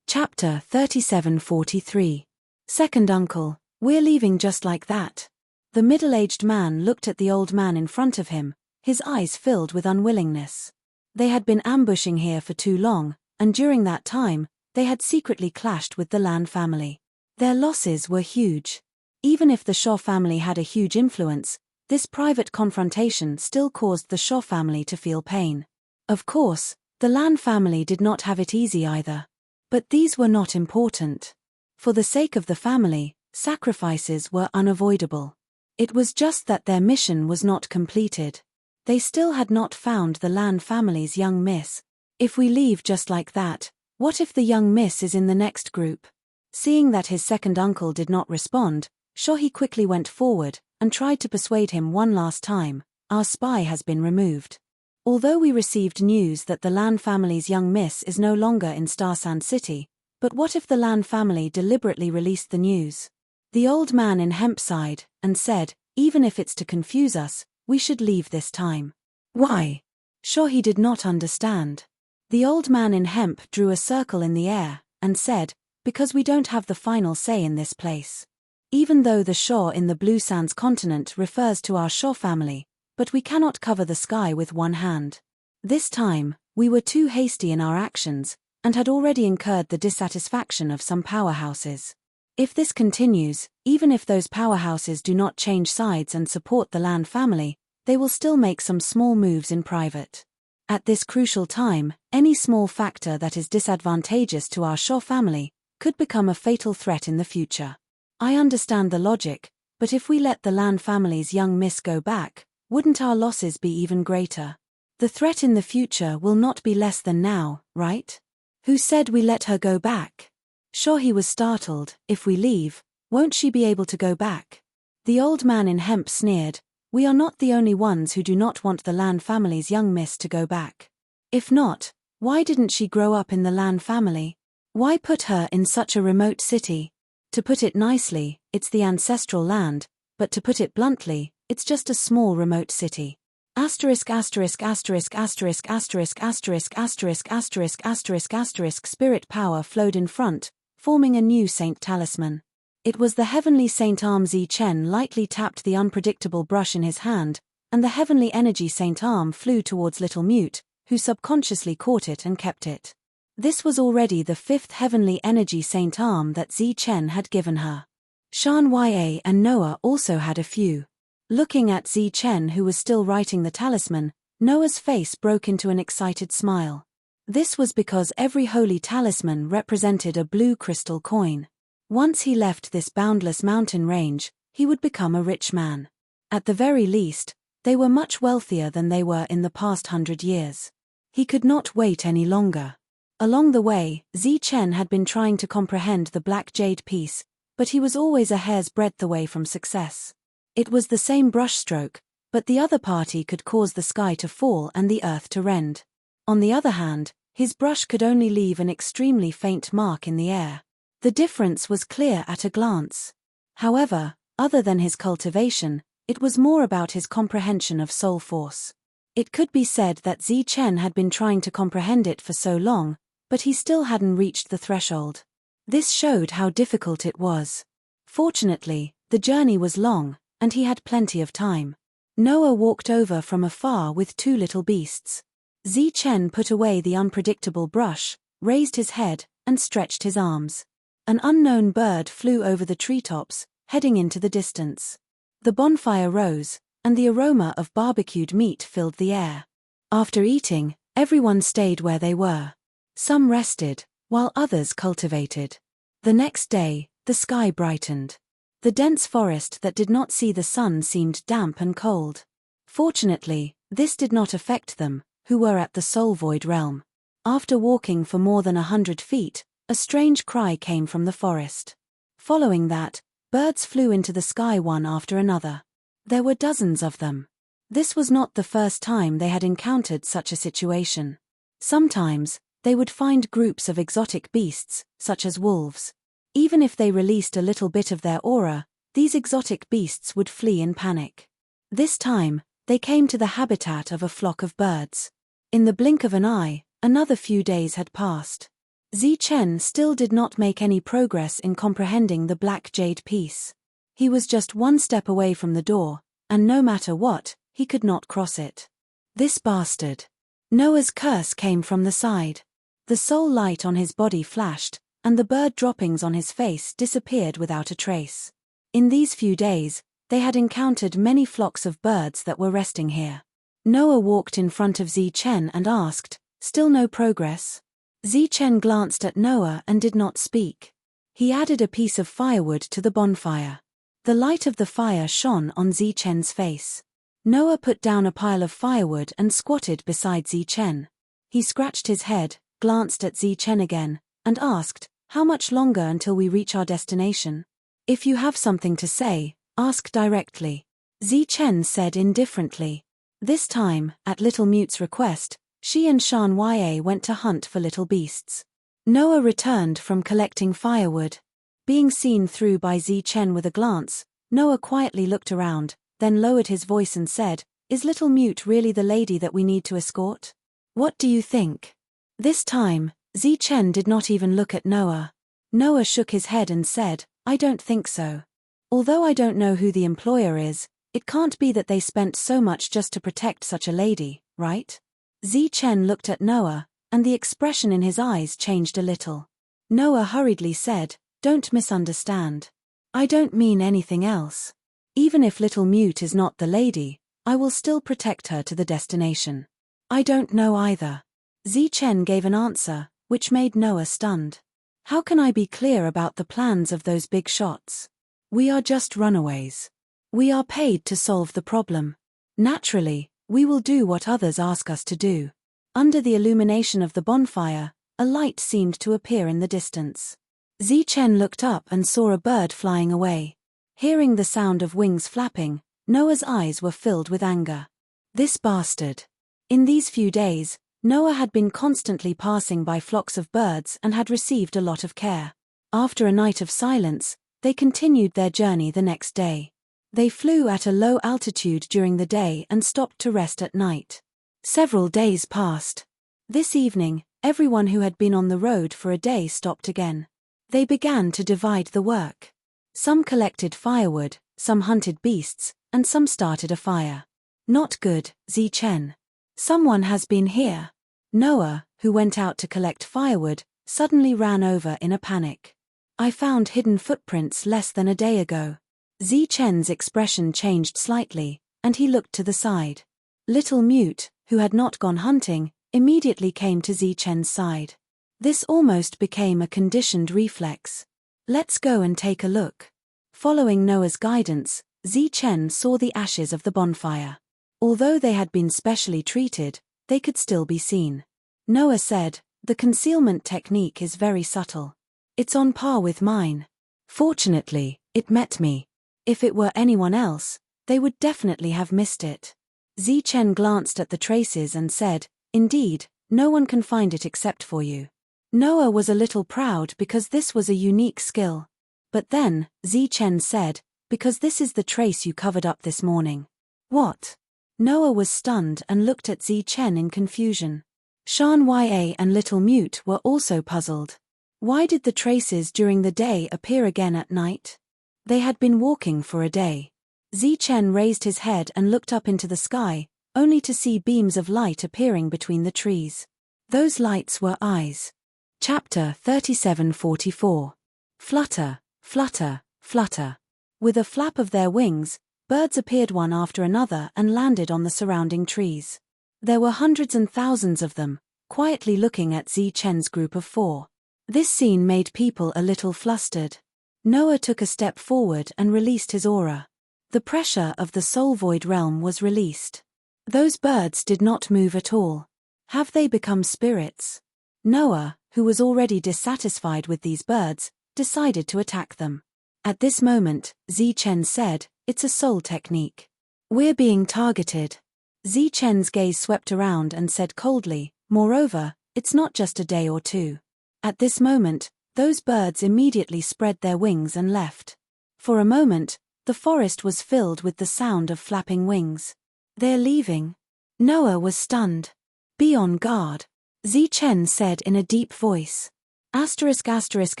Chapter 3743. Second uncle, we're leaving just like that. The middle-aged man looked at the old man in front of him, his eyes filled with unwillingness. They had been ambushing here for too long, and during that time, they had secretly clashed with the Lan family. Their losses were huge. Even if the Shaw family had a huge influence, this private confrontation still caused the Shaw family to feel pain. Of course, the Lan family did not have it easy either. But these were not important. For the sake of the family, sacrifices were unavoidable. It was just that their mission was not completed. They still had not found the Lan family's young miss. If we leave just like that, what if the young miss is in the next group? Seeing that his second uncle did not respond, Shohi quickly went forward and tried to persuade him one last time. Our spy has been removed. Although we received news that the Lan family's young miss is no longer in Star Sand City, but what if the Lan family deliberately released the news? The old man in hemp sighed and said, "Even if it's to confuse us, we should leave this time." Why? Shohi did not understand. The old man in hemp drew a circle in the air and said, "Because we don't have the final say in this place. Even though the Shaw in the Blue Sands continent refers to our Shaw family, but we cannot cover the sky with one hand. This time, we were too hasty in our actions, and had already incurred the dissatisfaction of some powerhouses. If this continues, even if those powerhouses do not change sides and support the Lan family, they will still make some small moves in private. At this crucial time, any small factor that is disadvantageous to our Shaw family could become a fatal threat in the future. I understand the logic, but if we let the Lan family's young miss go back, wouldn't our losses be even greater? The threat in the future will not be less than now, right? Who said we let her go back? Shohi was startled. If we leave, won't she be able to go back? The old man in hemp sneered. We are not the only ones who do not want the Lan family's young miss to go back. If not, why didn't she grow up in the Lan family? Why put her in such a remote city? To put it nicely, it's the ancestral land, but to put it bluntly, it's just a small remote city. Asterisk asterisk asterisk asterisk asterisk asterisk asterisk asterisk asterisk asterisk spirit power flowed in front, forming a new saint talisman. It was the heavenly Saint Arm. Chen lightly tapped the unpredictable brush in his hand, and the heavenly energy Saint arm flew towards Little Mute, who subconsciously caught it and kept it. This was already the 5th heavenly energy Saint arm that Zichen had given her. Shan Ya and Noah also had a few. Looking at Zichen, who was still writing the talisman, Noah's face broke into an excited smile. This was because every holy talisman represented a blue crystal coin. Once he left this boundless mountain range, he would become a rich man. At the very least, they were much wealthier than they were in the past 100 years. He could not wait any longer. Along the way, Zichen had been trying to comprehend the black jade piece, but he was always a hair's breadth away from success. It was the same brushstroke, but the other party could cause the sky to fall and the earth to rend. On the other hand, his brush could only leave an extremely faint mark in the air. The difference was clear at a glance. However, other than his cultivation, it was more about his comprehension of soul force. It could be said that Zichen had been trying to comprehend it for so long, but he still hadn't reached the threshold. This showed how difficult it was. Fortunately, the journey was long, and he had plenty of time. Noah walked over from afar with 2 little beasts. Zichen put away the unpredictable brush, raised his head, and stretched his arms. An unknown bird flew over the treetops, heading into the distance. The bonfire rose, and the aroma of barbecued meat filled the air. After eating, everyone stayed where they were. Some rested, while others cultivated. The next day, the sky brightened. The dense forest that did not see the sun seemed damp and cold. Fortunately, this did not affect them, who were at the soul void realm. After walking for more than 100 feet, a strange cry came from the forest. Following that, birds flew into the sky one after another. There were dozens of them. This was not the first time they had encountered such a situation. Sometimes, they would find groups of exotic beasts, such as wolves. Even if they released a little bit of their aura, these exotic beasts would flee in panic. This time, they came to the habitat of a flock of birds. In the blink of an eye, another few days had passed. Zichen still did not make any progress in comprehending the black jade piece. He was just 1 step away from the door, and no matter what, he could not cross it. This bastard. Noah's curse came from the side. The soul light on his body flashed, and the bird droppings on his face disappeared without a trace. In these few days, they had encountered many flocks of birds that were resting here. Noah walked in front of Zichen and asked, "Still no progress?" Zichen glanced at Noah and did not speak. He added a piece of firewood to the bonfire. The light of the fire shone on Zichen's face. Noah put down a pile of firewood and squatted beside Zichen. He scratched his head, glanced at Zichen again, and asked, "How much longer until we reach our destination? If you have something to say, ask directly." Zichen said indifferently. This time, at Little Mute's request, she and Shan Ya went to hunt for little beasts. Noah returned from collecting firewood. Being seen through by Zichen with a glance, Noah quietly looked around, then lowered his voice and said, "Is Little Mute really the lady that we need to escort? What do you think?" This time, Zichen did not even look at Noah. Noah shook his head and said, "I don't think so. Although I don't know who the employer is, it can't be that they spent so much just to protect such a lady, right?" Zichen looked at Noah, and the expression in his eyes changed a little. Noah hurriedly said, "Don't misunderstand. I don't mean anything else. Even if Little Mute is not the lady, I will still protect her to the destination." "I don't know either." Zichen gave an answer, which made Noah stunned. "How can I be clear about the plans of those big shots? We are just runaways. We are paid to solve the problem. Naturally, we will do what others ask us to do." Under the illumination of the bonfire, a light seemed to appear in the distance. Zichen looked up and saw a bird flying away. Hearing the sound of wings flapping, Noah's eyes were filled with anger. This bastard. In these few days, Noah had been constantly passing by flocks of birds and had received a lot of care. After a night of silence, they continued their journey the next day. They flew at a low altitude during the day and stopped to rest at night. Several days passed. This evening, everyone who had been on the road for a day stopped again. They began to divide the work. Some collected firewood, some hunted beasts, and some started a fire. Not good, Zichen. Someone has been here. Noah, who went out to collect firewood, suddenly ran over in a panic. I found hidden footprints less than a day ago. Zichen's expression changed slightly, and he looked to the side. Little Mute, who had not gone hunting, immediately came to Zichen's side. This almost became a conditioned reflex. Let's go and take a look. Following Noah's guidance, Zichen saw the ashes of the bonfire. Although they had been specially treated, they could still be seen. Noah said, "The concealment technique is very subtle. It's on par with mine. Fortunately, it met me. If it were anyone else, they would definitely have missed it." Zichen glanced at the traces and said, "Indeed, no one can find it except for you." Noah was a little proud because this was a unique skill. But then, Zichen said, "Because this is the trace you covered up this morning." What? Noah was stunned and looked at Zichen in confusion. Shan Ya and Little Mute were also puzzled. Why did the traces during the day appear again at night? They had been walking for a day. Zichen raised his head and looked up into the sky, only to see beams of light appearing between the trees. Those lights were eyes. Chapter 37:44. Flutter, flutter, flutter. With a flap of their wings, birds appeared one after another and landed on the surrounding trees. There were hundreds and thousands of them, quietly looking at Zichen's group of 4. This scene made people a little flustered. Noah took a step forward and released his aura. The pressure of the soul void realm was released. Those birds did not move at all. Have they become spirits? Noah, who was already dissatisfied with these birds, decided to attack them. At this moment, Zichen said, "It's a soul technique. We're being targeted." Zichen's gaze swept around and said coldly, "Moreover, it's not just a day or two." At this moment, those birds immediately spread their wings and left. For a moment, the forest was filled with the sound of flapping wings. "They're leaving." Noah was stunned. "Be on guard," Zichen said in a deep voice. Asterisk asterisk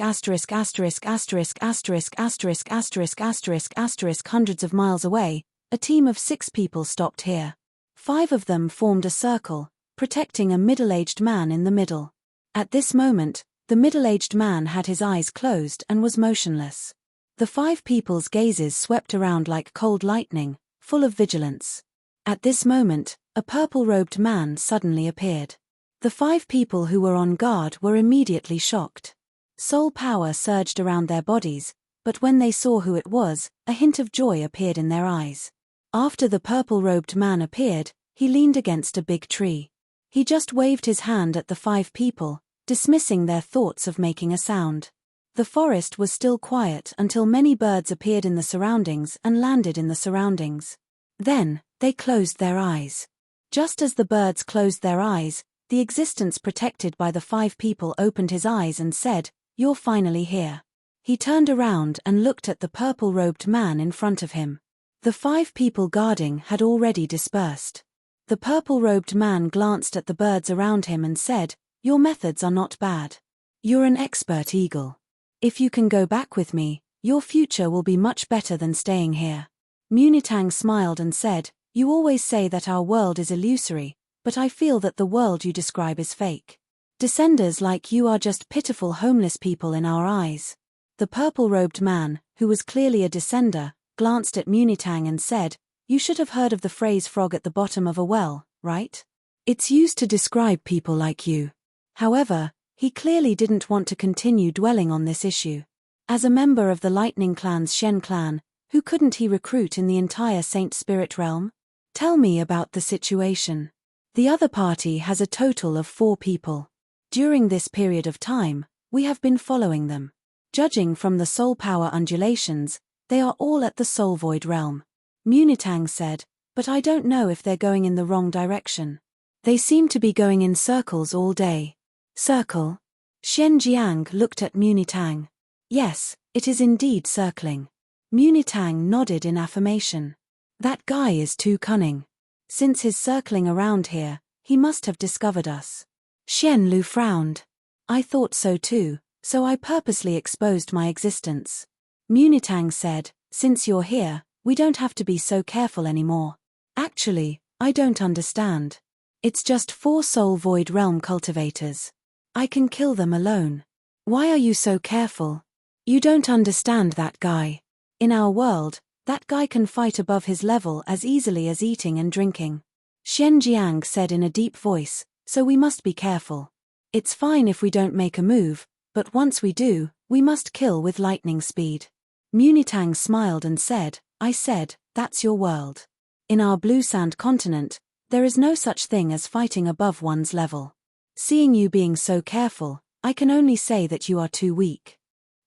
asterisk asterisk asterisk asterisk asterisk asterisk asterisk asterisk hundreds of miles away, a team of 6 people stopped here. 5 of them formed a circle, protecting a middle-aged man in the middle. At this moment, the middle-aged man had his eyes closed and was motionless. The 5 people's gazes swept around like cold lightning, full of vigilance. At this moment, a purple-robed man suddenly appeared. The 5 people who were on guard were immediately shocked. Soul power surged around their bodies, but when they saw who it was, a hint of joy appeared in their eyes. After the purple-robed man appeared, he leaned against a big tree. He just waved his hand at the 5 people, dismissing their thoughts of making a sound. The forest was still quiet until many birds appeared in the surroundings and landed in the surroundings. Then, they closed their eyes. Just as the birds closed their eyes, the existence protected by the 5 people opened his eyes and said, "You're finally here." He turned around and looked at the purple-robed man in front of him. The 5 people guarding had already dispersed. The purple-robed man glanced at the birds around him and said, "Your methods are not bad. You're an expert eagle. If you can go back with me, your future will be much better than staying here." Munitang smiled and said, "You always say that our world is illusory, but I feel that the world you describe is fake. Descenders like you are just pitiful homeless people in our eyes." The purple-robed man, who was clearly a descender, glanced at Munitang and said, "You should have heard of the phrase frog at the bottom of a well, right? It's used to describe people like you." However, he clearly didn't want to continue dwelling on this issue. As a member of the Lightning Clan's Shen clan, who couldn't he recruit in the entire Saint Spirit realm? "Tell me about the situation." The other party has a total of 4 people. During this period of time, we have been following them. Judging from the soul power undulations, they are all at the soul void realm. Munitang said, "But I don't know if they're going in the wrong direction. They seem to be going in circles all day." "Circle?" Shen Jiang looked at Munitang. "Yes, it is indeed circling." Munitang nodded in affirmation. "That guy is too cunning. Since his circling around here, he must have discovered us." Shen Lu frowned. "I thought so too, so I purposely exposed my existence." Munitang said, "Since you're here, we don't have to be so careful anymore. Actually, I don't understand. It's just 4 soul void realm cultivators. I can kill them alone. Why are you so careful? You don't understand that guy. In our world, that guy can fight above his level as easily as eating and drinking. Xian Jiang said in a deep voice, so we must be careful. It's fine if we don't make a move, but once we do, we must kill with lightning speed. Munitang smiled and said, I said, that's your world. In our blue sand continent, there is no such thing as fighting above one's level. Seeing you being so careful, I can only say that you are too weak.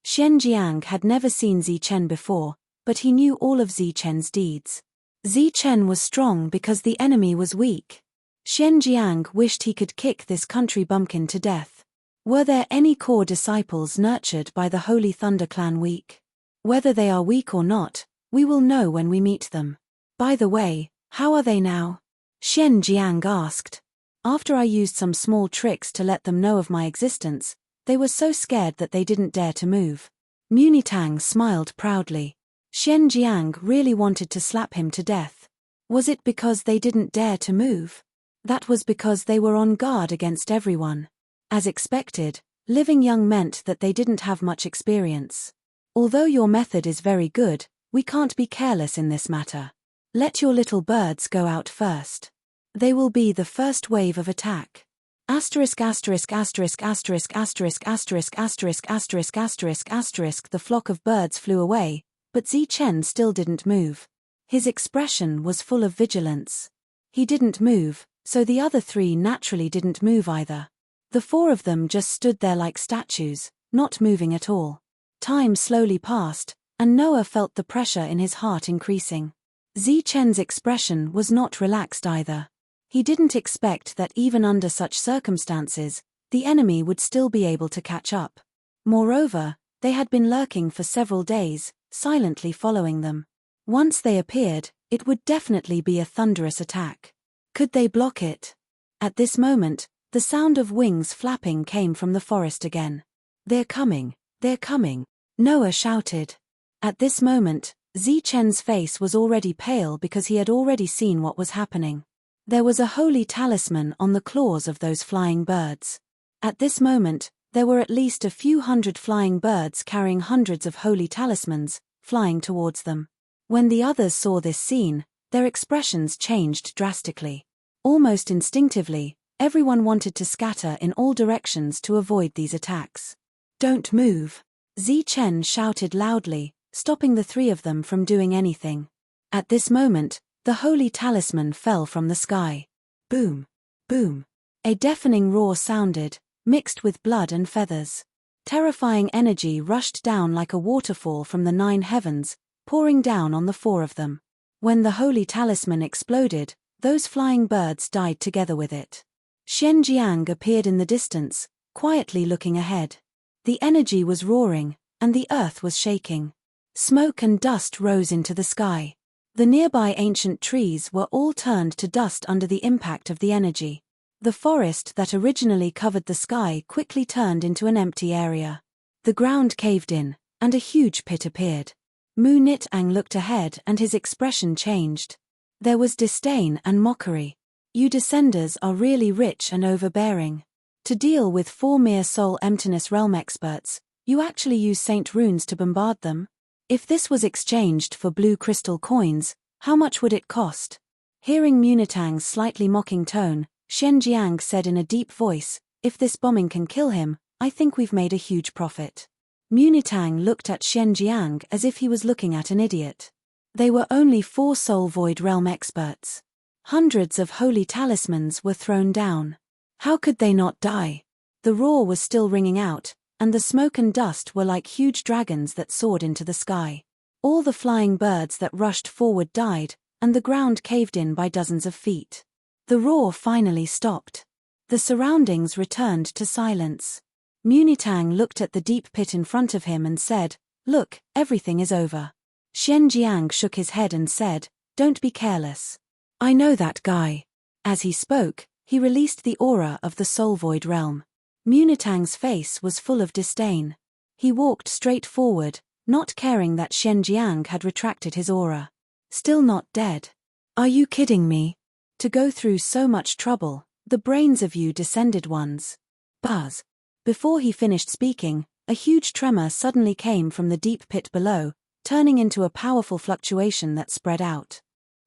Xian Jiang had never seen Zi Chen before, but he knew all of Zi Chen's deeds. Zi Chen was strong because the enemy was weak. Xian Jiang wished he could kick this country bumpkin to death. Were there any core disciples nurtured by the Holy Thunder Clan weak? Whether they are weak or not, we will know when we meet them. By the way, how are they now? Xian Jiang asked. After I used some small tricks to let them know of my existence, they were so scared that they didn't dare to move. Munitang smiled proudly. Xian Jiang really wanted to slap him to death. Was it because they didn't dare to move? That was because they were on guard against everyone. As expected, living young meant that they didn't have much experience. Although your method is very good, we can't be careless in this matter. Let your little birds go out first. They will be the first wave of attack. Asterisk asterisk asterisk asterisk asterisk asterisk asterisk asterisk asterisk asterisk. The flock of birds flew away, but Zi Chen still didn't move. His expression was full of vigilance. He didn't move, so the other 3 naturally didn't move either. The 4 of them just stood there like statues, not moving at all. Time slowly passed, and Noah felt the pressure in his heart increasing. Zi Chen's expression was not relaxed either. He didn't expect that even under such circumstances, the enemy would still be able to catch up. Moreover, they had been lurking for several days, silently following them. Once they appeared, it would definitely be a thunderous attack. Could they block it? At this moment, the sound of wings flapping came from the forest again. They're coming, Noah shouted. At this moment, Zi Chen's face was already pale because he had already seen what was happening. There was a holy talisman on the claws of those flying birds. At this moment, there were at least a few hundred flying birds carrying hundreds of holy talismans, flying towards them. When the others saw this scene, their expressions changed drastically. Almost instinctively, everyone wanted to scatter in all directions to avoid these attacks. Don't move! Zi Chen shouted loudly, stopping the 3 of them from doing anything. At this moment, the holy talisman fell from the sky. Boom! Boom! A deafening roar sounded, mixed with blood and feathers. Terrifying energy rushed down like a waterfall from the 9 heavens, pouring down on the 4 of them. When the holy talisman exploded, those flying birds died together with it. Xian Jiang appeared in the distance, quietly looking ahead. The energy was roaring, and the earth was shaking. Smoke and dust rose into the sky. The nearby ancient trees were all turned to dust under the impact of the energy. The forest that originally covered the sky quickly turned into an empty area. The ground caved in, and a huge pit appeared. Mu Nitang looked ahead and his expression changed. There was disdain and mockery. You descenders are really rich and overbearing. To deal with 4 mere soul emptiness realm experts, you actually use saint runes to bombard them? If this was exchanged for blue crystal coins, how much would it cost? Hearing Munitang's slightly mocking tone, Xian Jiang said in a deep voice, if this bombing can kill him, I think we've made a huge profit. Munitang looked at Xian Jiang as if he was looking at an idiot. They were only 4 soul void realm experts. Hundreds of holy talismans were thrown down. How could they not die? The roar was still ringing out, and the smoke and dust were like huge dragons that soared into the sky. All the flying birds that rushed forward died, and the ground caved in by dozens of feet. The roar finally stopped. The surroundings returned to silence. Munitang looked at the deep pit in front of him and said, "Look, everything is over." Xian Jiang shook his head and said, "Don't be careless. I know that guy." As he spoke, he released the aura of the soul void realm. Munitang's face was full of disdain. He walked straight forward, not caring that Xian Jiang had retracted his aura. Still not dead. Are you kidding me? To go through so much trouble, the brains of you descended ones. Buzz. Before he finished speaking, a huge tremor suddenly came from the deep pit below, turning into a powerful fluctuation that spread out.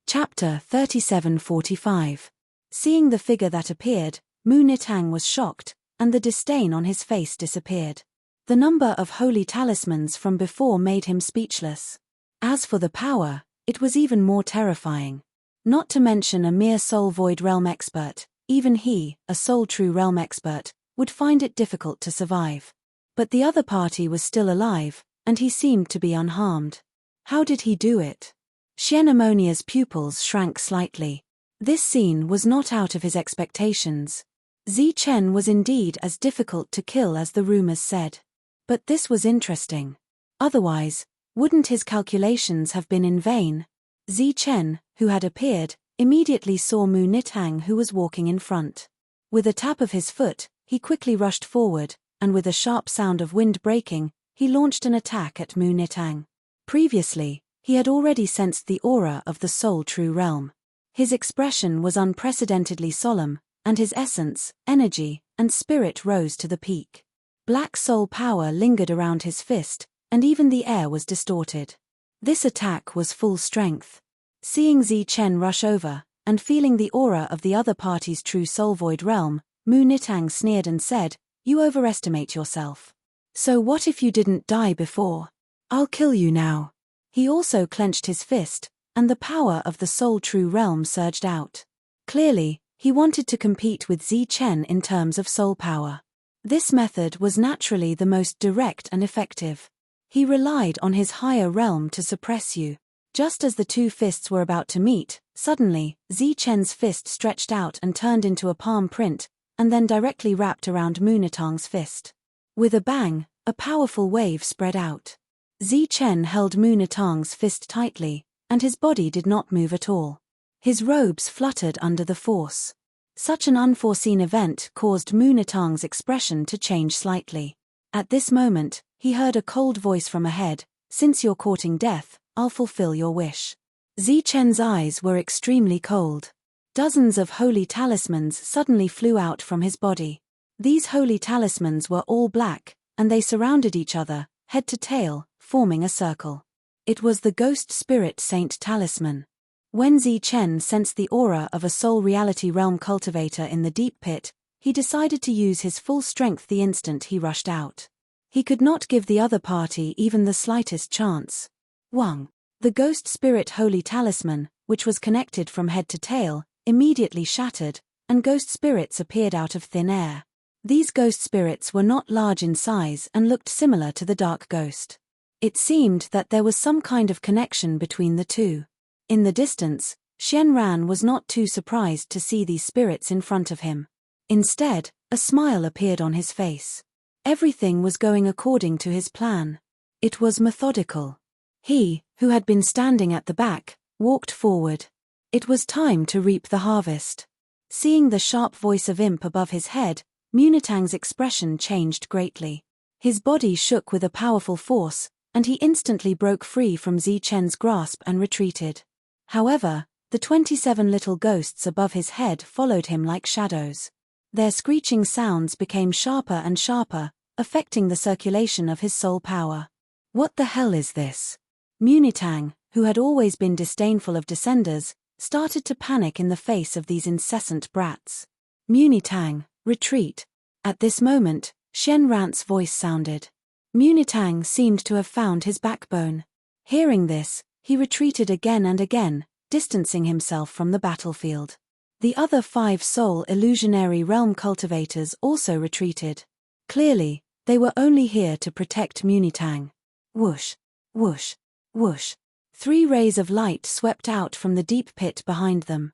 Chapter 37:45. Seeing the figure that appeared, Mu Nitang was shocked, and the disdain on his face disappeared. The number of holy talismans from before made him speechless. As for the power, it was even more terrifying. Not to mention a mere soul void realm expert, even he, a soul true realm expert, would find it difficult to survive. But the other party was still alive, and he seemed to be unharmed. How did he do it? Xian Ammonia's pupils shrank slightly. This scene was not out of his expectations. Zi Chen was indeed as difficult to kill as the rumors said. But this was interesting. Otherwise, wouldn't his calculations have been in vain? Zi Chen, who had appeared, immediately saw Mu Nitang, who was walking in front. With a tap of his foot, he quickly rushed forward, and with a sharp sound of wind breaking, he launched an attack at Mu Nitang. Previously, he had already sensed the aura of the soul true realm. His expression was unprecedentedly solemn, and his essence, energy, and spirit rose to the peak. Black soul power lingered around his fist, and even the air was distorted. This attack was full strength. Seeing Zi Chen rush over, and feeling the aura of the other party's true soul void realm, Mu Nitang sneered and said, "You overestimate yourself. So what if you didn't die before? I'll kill you now." He also clenched his fist, and the power of the soul true realm surged out. Clearly, he wanted to compete with Zi Chen in terms of soul power. This method was naturally the most direct and effective. He relied on his higher realm to suppress you. Just as the two fists were about to meet, suddenly, Zi Chen's fist stretched out and turned into a palm print, and then directly wrapped around Mu Nitang's fist. With a bang, a powerful wave spread out. Zi Chen held Mu Nitang's fist tightly, and his body did not move at all. His robes fluttered under the force. Such an unforeseen event caused Mu Nitang's expression to change slightly. At this moment, he heard a cold voice from ahead, "Since you're courting death, I'll fulfill your wish." Zi Chen's eyes were extremely cold. Dozens of holy talismans suddenly flew out from his body. These holy talismans were all black, and they surrounded each other, head to tail, forming a circle. It was the Ghost Spirit Saint talisman. When Zi Chen sensed the aura of a soul reality realm cultivator in the deep pit, he decided to use his full strength the instant he rushed out. He could not give the other party even the slightest chance. Wang. The Ghost Spirit Holy Talisman, which was connected from head to tail, immediately shattered, and ghost spirits appeared out of thin air. These ghost spirits were not large in size and looked similar to the Dark Ghost. It seemed that there was some kind of connection between the two. In the distance, Xian Ran was not too surprised to see these spirits in front of him. Instead, a smile appeared on his face. Everything was going according to his plan. It was methodical. He, who had been standing at the back, walked forward. It was time to reap the harvest. Seeing the sharp voice of Imp above his head, Mu Nitang's expression changed greatly. His body shook with a powerful force, and he instantly broke free from Zi Chen's grasp and retreated. However, the 27 little ghosts above his head followed him like shadows. Their screeching sounds became sharper and sharper, affecting the circulation of his soul power. What the hell is this? Mu Nitang, who had always been disdainful of descenders, started to panic in the face of these incessant brats. Mu Nitang, retreat. At this moment, Xian Ran's voice sounded. Mu Nitang seemed to have found his backbone. Hearing this, he retreated again and again, distancing himself from the battlefield. The other 5 soul illusionary realm cultivators also retreated. Clearly, they were only here to protect Mu Nitang. Whoosh, whoosh, whoosh. 3 rays of light swept out from the deep pit behind them.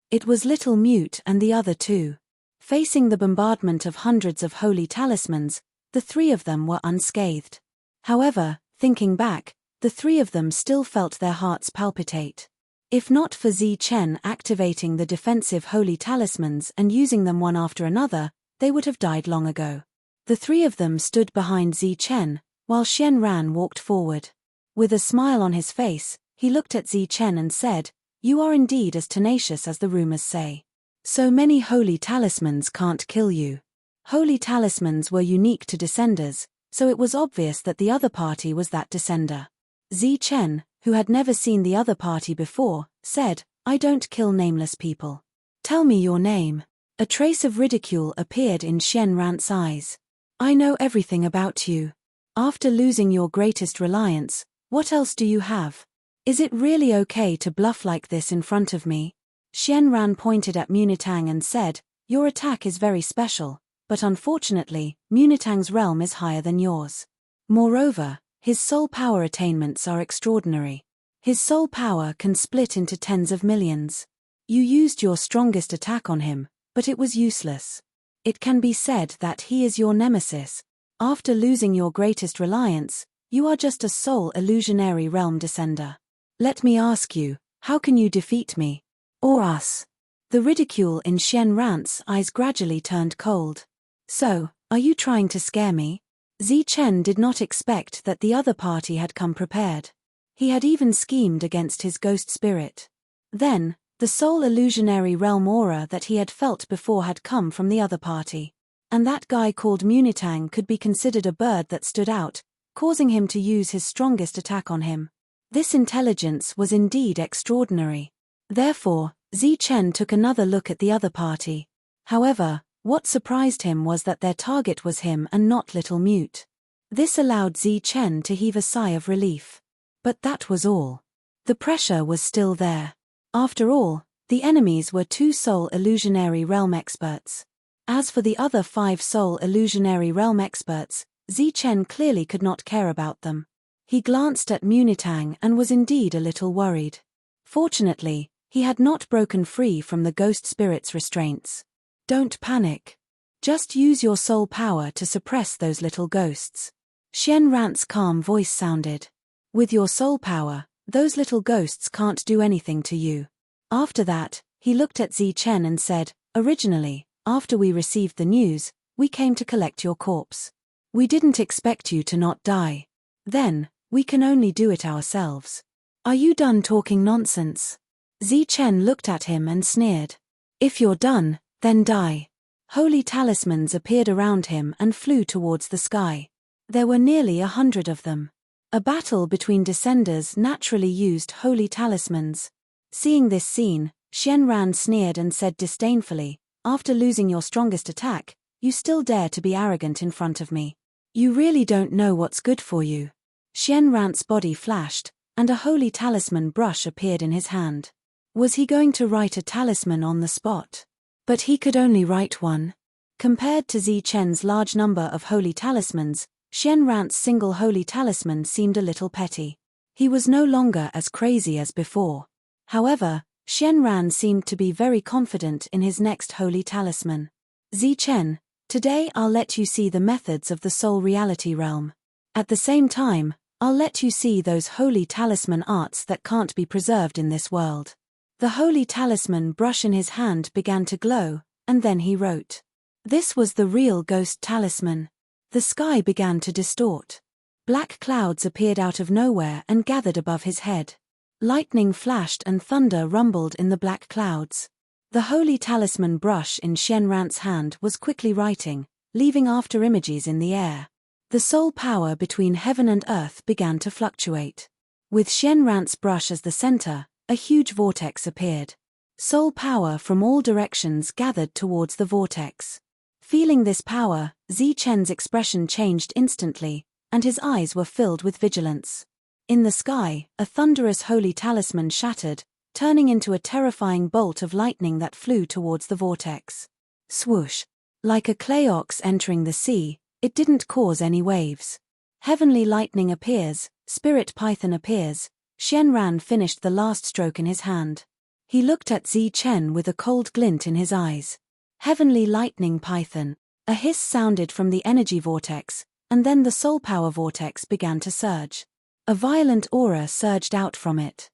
It was Little Mute and the other 2. Facing the bombardment of hundreds of holy talismans, the 3 of them were unscathed. However, thinking back, the 3 of them still felt their hearts palpitate. If not for Zi Chen activating the defensive holy talismans and using them one after another, they would have died long ago. The 3 of them stood behind Zi Chen, while Xian Ran walked forward. With a smile on his face, he looked at Zi Chen and said, You are indeed as tenacious as the rumors say. So many holy talismans can't kill you. Holy talismans were unique to descenders, so it was obvious that the other party was that descender. Zichen, who had never seen the other party before, said, I don't kill nameless people. Tell me your name. A trace of ridicule appeared in Shenran's eyes. I know everything about you. After losing your greatest reliance, what else do you have? Is it really okay to bluff like this in front of me? Shenran pointed at Munitang and said, Your attack is very special, but unfortunately, Munitang's realm is higher than yours. Moreover, his soul power attainments are extraordinary. His soul power can split into tens of millions. You used your strongest attack on him, but it was useless. It can be said that he is your nemesis. After losing your greatest reliance, you are just a soul illusionary realm descender. Let me ask you, how can you defeat me? Or us? The ridicule in Shenran's eyes gradually turned cold. So, are you trying to scare me? Zichen did not expect that the other party had come prepared. He had even schemed against his ghost spirit. Then, the soul illusionary realm aura that he had felt before had come from the other party. And that guy called Munitang could be considered a bird that stood out, causing him to use his strongest attack on him. This intelligence was indeed extraordinary. Therefore, Zichen took another look at the other party. However, what surprised him was that their target was him and not Little Mute. This allowed Zichen to heave a sigh of relief. But that was all. The pressure was still there. After all, the enemies were 2 soul illusionary realm experts. As for the other 5 soul illusionary realm experts, Zichen clearly could not care about them. He glanced at Munitang and was indeed a little worried. Fortunately, he had not broken free from the ghost spirit's restraints. Don't panic. Just use your soul power to suppress those little ghosts. Shenran's calm voice sounded. With your soul power, those little ghosts can't do anything to you. After that, he looked at Zichen and said, Originally, after we received the news, we came to collect your corpse. We didn't expect you to not die. Then, we can only do it ourselves. Are you done talking nonsense? Zichen looked at him and sneered. If you're done, then die. Holy talismans appeared around him and flew towards the sky. There were nearly 100 of them. A battle between descenders naturally used holy talismans. Seeing this scene, Shenran sneered and said disdainfully, After losing your strongest attack, you still dare to be arrogant in front of me. You really don't know what's good for you. Shenran's body flashed, and a holy talisman brush appeared in his hand. Was he going to write a talisman on the spot? But he could only write one. Compared to Zichen's large number of holy talismans, Shenran's single holy talisman seemed a little petty. He was no longer as crazy as before. However, Shenran seemed to be very confident in his next holy talisman. Zichen, today I'll let you see the methods of the soul reality realm. At the same time, I'll let you see those holy talisman arts that can't be preserved in this world. The holy talisman brush in his hand began to glow, and then he wrote. This was the real ghost talisman. The sky began to distort. Black clouds appeared out of nowhere and gathered above his head. Lightning flashed and thunder rumbled in the black clouds. The holy talisman brush in Shenran's hand was quickly writing, leaving after images in the air. The soul power between heaven and earth began to fluctuate. With Shenran's brush as the center, a huge vortex appeared. Soul power from all directions gathered towards the vortex. Feeling this power, Zichen's expression changed instantly, and his eyes were filled with vigilance. In the sky, a thunderous holy talisman shattered, turning into a terrifying bolt of lightning that flew towards the vortex. Swoosh! Like a clay ox entering the sea, it didn't cause any waves. Heavenly lightning appears, spirit python appears. Shenran finished the last stroke in his hand. He looked at Zichen with a cold glint in his eyes. Heavenly lightning python. A hiss sounded from the energy vortex, and then the soul power vortex began to surge. A violent aura surged out from it.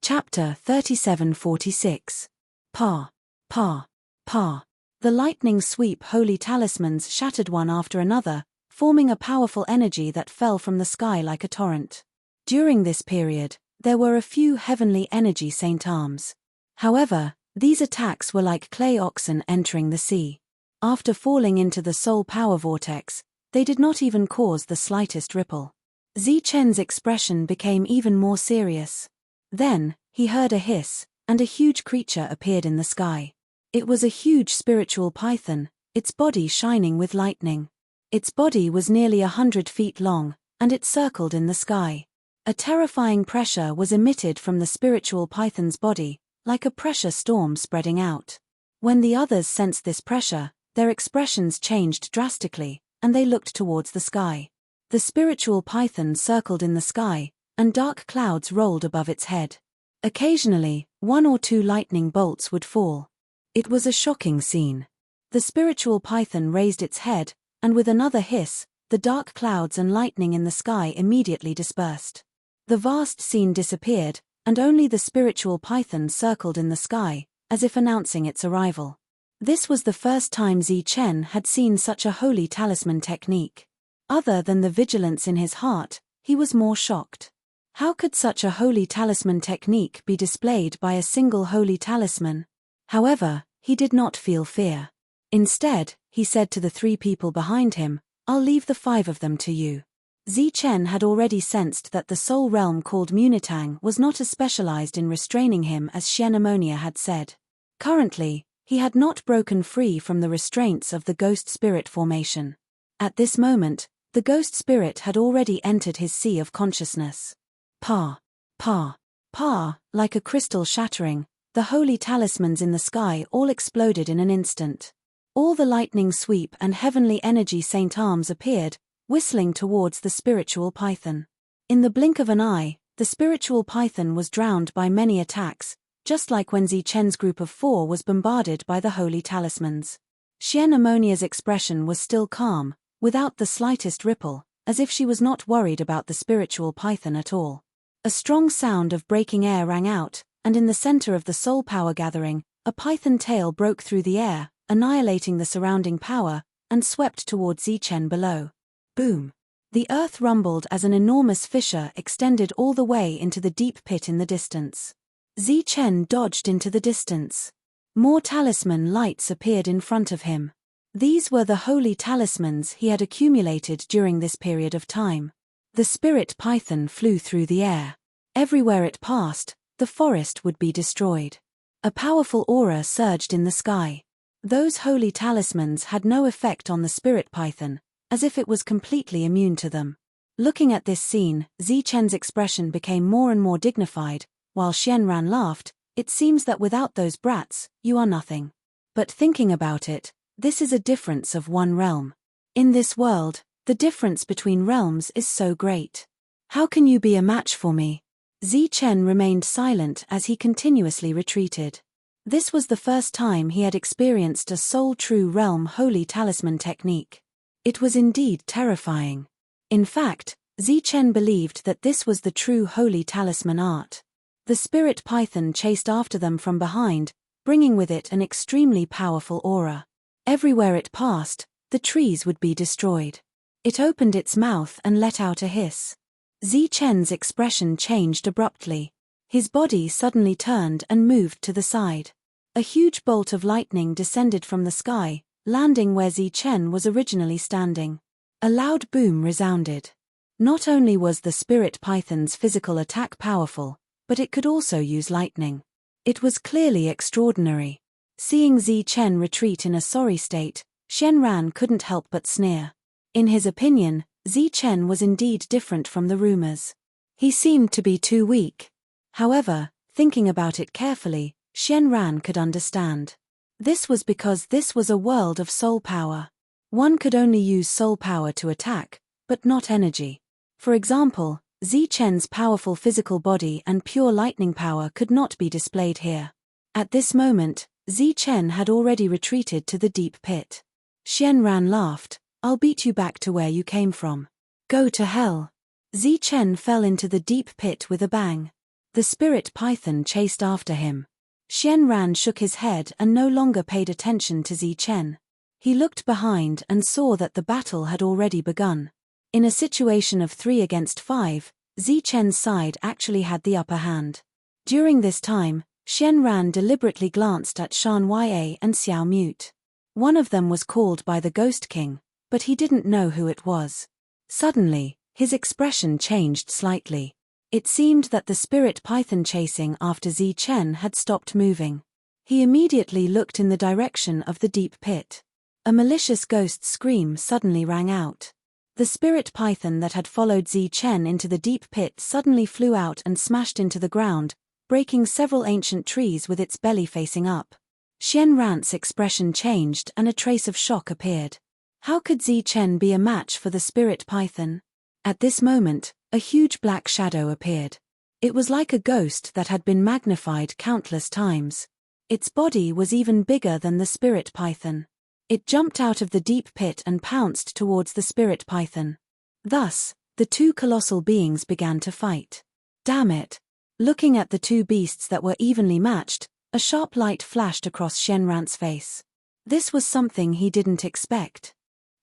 Chapter 3746. Pa. Pa. Pa. The lightning sweep holy talismans shattered one after another, forming a powerful energy that fell from the sky like a torrent. During this period, There were a few heavenly energy saint arms. However, these attacks were like clay oxen entering the sea. After falling into the soul power vortex, they did not even cause the slightest ripple. Zichen's expression became even more serious. Then, he heard a hiss, and a huge creature appeared in the sky. It was a huge spiritual python, its body shining with lightning. Its body was nearly 100 feet long, and it circled in the sky. A terrifying pressure was emitted from the spiritual python's body, like a pressure storm spreading out. When the others sensed this pressure, their expressions changed drastically, and they looked towards the sky. The spiritual python circled in the sky, and dark clouds rolled above its head. Occasionally, 1 or 2 lightning bolts would fall. It was a shocking scene. The spiritual python raised its head, and with another hiss, the dark clouds and lightning in the sky immediately dispersed. The vast scene disappeared, and only the spiritual python circled in the sky, as if announcing its arrival. This was the first time Zichen had seen such a holy talisman technique. Other than the vigilance in his heart, he was more shocked. How could such a holy talisman technique be displayed by a single holy talisman? However, he did not feel fear. Instead, he said to the 3 people behind him, "I'll leave the 5 of them to you." Zichen had already sensed that the soul realm called Munitang was not as specialized in restraining him as Xian had said. Currently, he had not broken free from the restraints of the ghost spirit formation. At this moment, the ghost spirit had already entered his sea of consciousness. Pa, pa, pa, like a crystal shattering, the holy talismans in the sky all exploded in an instant. All the lightning sweep and heavenly energy saint arms appeared, whistling towards the spiritual python. In the blink of an eye, the spiritual python was drowned by many attacks, just like when Zichen's group of 4 was bombarded by the holy talismans. Xian expression was still calm, without the slightest ripple, as if she was not worried about the spiritual python at all. A strong sound of breaking air rang out, and in the center of the soul power gathering, a python tail broke through the air, annihilating the surrounding power, and swept towards Zichen below. Boom! The earth rumbled as an enormous fissure extended all the way into the deep pit in the distance. Zichen dodged into the distance. More talisman lights appeared in front of him. These were the holy talismans he had accumulated during this period of time. The spirit python flew through the air. Everywhere it passed, the forest would be destroyed. A powerful aura surged in the sky. Those holy talismans had no effect on the spirit python, as if it was completely immune to them. Looking at this scene, Zichen's expression became more and more dignified, while Xianran laughed. "It seems that without those brats, you are nothing. But thinking about it, this is a difference of 1 realm. In this world, the difference between realms is so great. How can you be a match for me?" Zichen remained silent as he continuously retreated. This was the first time he had experienced a soul true realm holy talisman technique. It was indeed terrifying. In fact, Zichen believed that this was the true holy talisman art. The spirit python chased after them from behind, bringing with it an extremely powerful aura. Everywhere it passed, the trees would be destroyed. It opened its mouth and let out a hiss. Zichen's expression changed abruptly. His body suddenly turned and moved to the side. A huge bolt of lightning descended from the sky, landing where Zichen was originally standing. A loud boom resounded. Not only was the spirit python's physical attack powerful, but it could also use lightning. It was clearly extraordinary. Seeing Zichen retreat in a sorry state, Xianran couldn't help but sneer. In his opinion, Zichen was indeed different from the rumors. He seemed to be too weak. However, thinking about it carefully, Xianran could understand. This was because this was a world of soul power. One could only use soul power to attack, but not energy. For example, Zichen's powerful physical body and pure lightning power could not be displayed here. At this moment, Zichen had already retreated to the deep pit. Xianran laughed. "I'll beat you back to where you came from. Go to hell." Zichen fell into the deep pit with a bang. The spirit python chased after him. Xianran shook his head and no longer paid attention to Zichen. He looked behind and saw that the battle had already begun. In a situation of 3 against 5, Zichen's side actually had the upper hand. During this time, Xian Ran deliberately glanced at Shan Ya and Xiao Mute. One of them was called by the Ghost King, but he didn't know who it was. Suddenly, his expression changed slightly. It seemed that the spirit python chasing after Zichen had stopped moving. He immediately looked in the direction of the deep pit. A malicious ghost scream suddenly rang out. The spirit python that had followed Zichen into the deep pit suddenly flew out and smashed into the ground, breaking several ancient trees with its belly facing up. Xian Ran's expression changed and a trace of shock appeared. How could Zichen be a match for the spirit python? At this moment, a huge black shadow appeared. It was like a ghost that had been magnified countless times. Its body was even bigger than the spirit python. It jumped out of the deep pit and pounced towards the spirit python. Thus, the two colossal beings began to fight. Damn it! Looking at the two beasts that were evenly matched, a sharp light flashed across Xian Ran's face. This was something he didn't expect.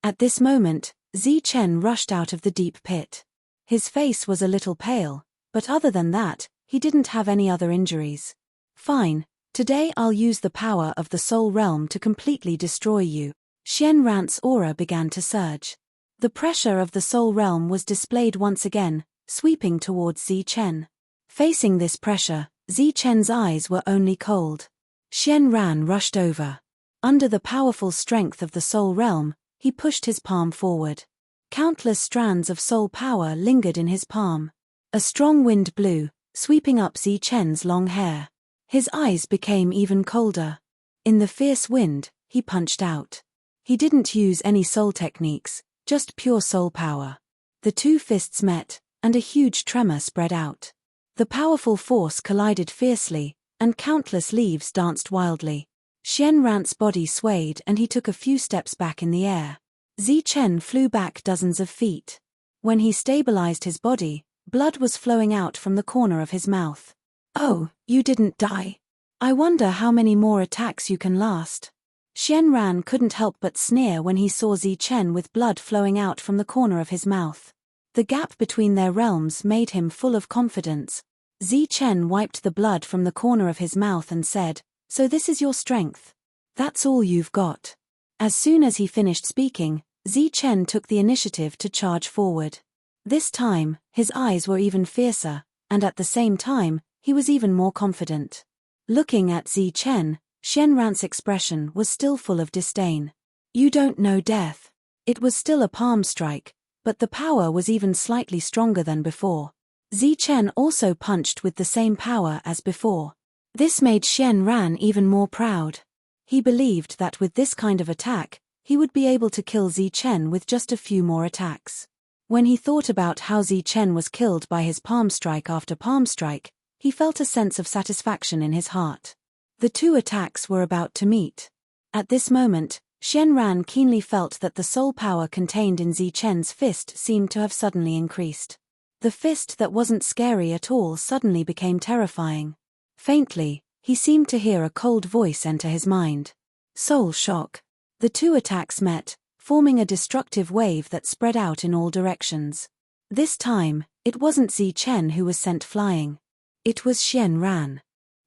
At this moment, Zichen rushed out of the deep pit. His face was a little pale, but other than that, he didn't have any other injuries. Fine, today I'll use the power of the Soul Realm to completely destroy you. Xian Ran's aura began to surge. The pressure of the Soul Realm was displayed once again, sweeping towards Zichen. Facing this pressure, Zichen's eyes were only cold. Xian Ran rushed over. Under the powerful strength of the Soul Realm, he pushed his palm forward. Countless strands of soul power lingered in his palm. A strong wind blew, sweeping up Zichen's long hair. His eyes became even colder. In the fierce wind, he punched out. He didn't use any soul techniques, just pure soul power. The two fists met, and a huge tremor spread out. The powerful force collided fiercely, and countless leaves danced wildly. Xian Ran's body swayed and he took a few steps back in the air. Zichen flew back dozens of feet. When he stabilized his body, blood was flowing out from the corner of his mouth. Oh, you didn't die. I wonder how many more attacks you can last. Xian Ran couldn't help but sneer when he saw Zichen with blood flowing out from the corner of his mouth. The gap between their realms made him full of confidence. Zichen wiped the blood from the corner of his mouth and said, "So this is your strength? That's all you've got?" As soon as he finished speaking, Zichen took the initiative to charge forward. This time, his eyes were even fiercer, and at the same time, he was even more confident. Looking at Zichen, Xian Ran's expression was still full of disdain. You don't know death. It was still a palm strike, but the power was even slightly stronger than before. Zichen also punched with the same power as before. This made Xian Ran even more proud. He believed that with this kind of attack, he would be able to kill Zichen with just a few more attacks. When he thought about how Zichen was killed by his palm strike after palm strike, he felt a sense of satisfaction in his heart. The two attacks were about to meet. At this moment, Xian Ran keenly felt that the soul power contained in Zichen's fist seemed to have suddenly increased. The fist that wasn't scary at all suddenly became terrifying. Faintly, he seemed to hear a cold voice enter his mind. Soul shock. The two attacks met, forming a destructive wave that spread out in all directions. This time, it wasn't Zichen who was sent flying. It was Xian Ran.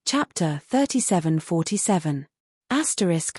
Chapter 3747.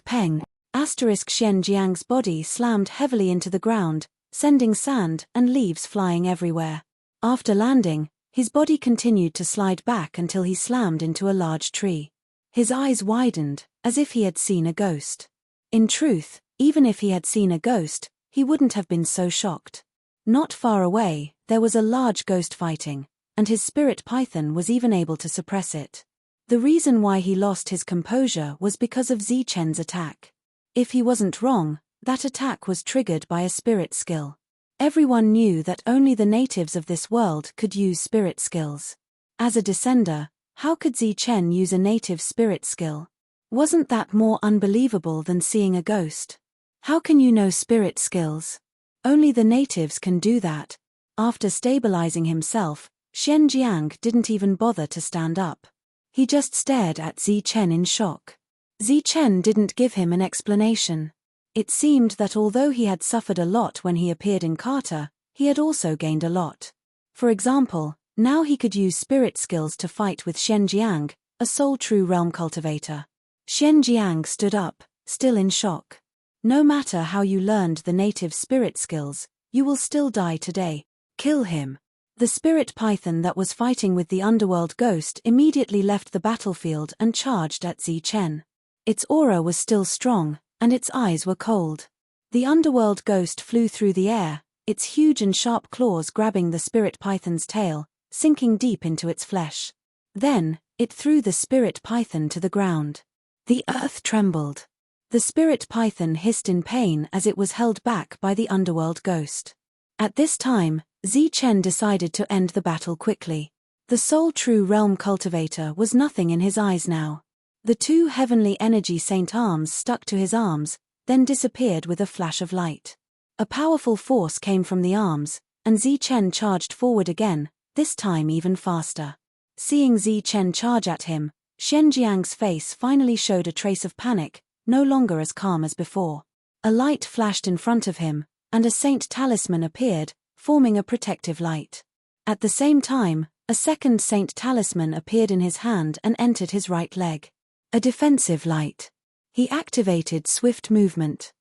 Peng. Xian Jiang's body slammed heavily into the ground, sending sand and leaves flying everywhere. After landing, his body continued to slide back until he slammed into a large tree. His eyes widened, as if he had seen a ghost. In truth, even if he had seen a ghost, he wouldn't have been so shocked. Not far away, there was a large ghost fighting, and his spirit python was even able to suppress it. The reason why he lost his composure was because of Zichen's attack. If he wasn't wrong, that attack was triggered by a spirit skill. Everyone knew that only the natives of this world could use spirit skills. As a descender, how could Zichen use a native spirit skill? Wasn't that more unbelievable than seeing a ghost? How can you know spirit skills? Only the natives can do that. After stabilizing himself, Xian Jiang didn't even bother to stand up. He just stared at Zichen in shock. Zichen didn't give him an explanation. It seemed that although he had suffered a lot when he appeared in Carter, he had also gained a lot. For example, now he could use spirit skills to fight with Xian Jiang, a Soul True Realm cultivator. Xian Jiang stood up, still in shock. No matter how you learned the native spirit skills, you will still die today. Kill him. The spirit python that was fighting with the underworld ghost immediately left the battlefield and charged at Zi Chen. Its aura was still strong, and its eyes were cold. The underworld ghost flew through the air, its huge and sharp claws grabbing the spirit python's tail, sinking deep into its flesh. Then, it threw the spirit python to the ground. The earth trembled. The spirit python hissed in pain as it was held back by the underworld ghost. At this time, Zi Chen decided to end the battle quickly. The Soul True Realm cultivator was nothing in his eyes now. The two heavenly energy saint arms stuck to his arms, then disappeared with a flash of light. A powerful force came from the arms, and Zi Chen charged forward again, this time even faster. Seeing Zi Chen charge at him, Xian Jiang's face finally showed a trace of panic, no longer as calm as before. A light flashed in front of him, and a saint talisman appeared, forming a protective light. At the same time, a second saint talisman appeared in his hand and entered his right leg. A defensive light. He activated swift movement.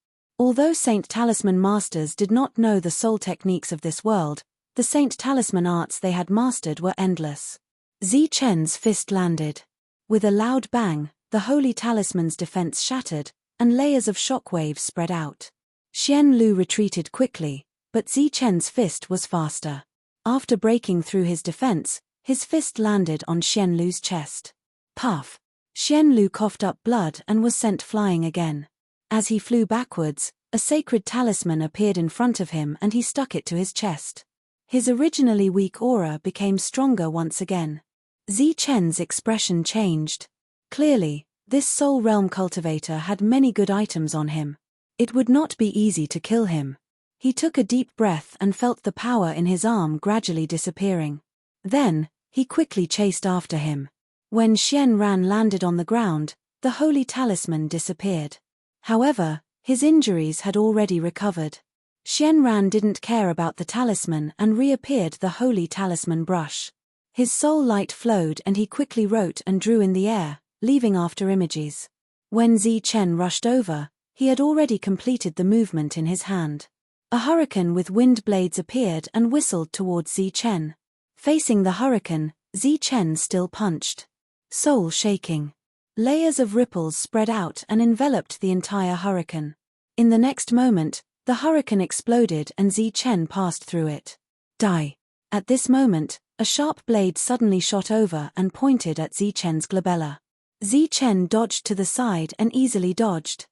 Although Saint Talisman masters did not know the soul techniques of this world, the Saint Talisman arts they had mastered were endless. Zi Chen's fist landed. With a loud bang, the holy talisman's defense shattered, and layers of shockwaves spread out. Xian Lu retreated quickly, but Zi Chen's fist was faster. After breaking through his defense, his fist landed on Xian Lu's chest. Puff! Xian Lu coughed up blood and was sent flying again. As he flew backwards, a sacred talisman appeared in front of him and he stuck it to his chest. His originally weak aura became stronger once again. Zi Chen's expression changed. Clearly, this soul realm cultivator had many good items on him. It would not be easy to kill him. He took a deep breath and felt the power in his arm gradually disappearing. Then, he quickly chased after him. When Xian Ran landed on the ground, the holy talisman disappeared. However, his injuries had already recovered. Xian Ran didn't care about the talisman and reappeared the holy talisman brush. His soul light flowed and he quickly wrote and drew in the air, leaving after images. When Zi Chen rushed over, he had already completed the movement in his hand. A hurricane with wind blades appeared and whistled towards Zi Chen. Facing the hurricane, Zi Chen still punched. Soul shaking. Layers of ripples spread out and enveloped the entire hurricane. In the next moment, the hurricane exploded and Zi Chen passed through it. Die. At this moment, a sharp blade suddenly shot over and pointed at Zi Chen's glabella. Zi Chen dodged to the side and easily dodged.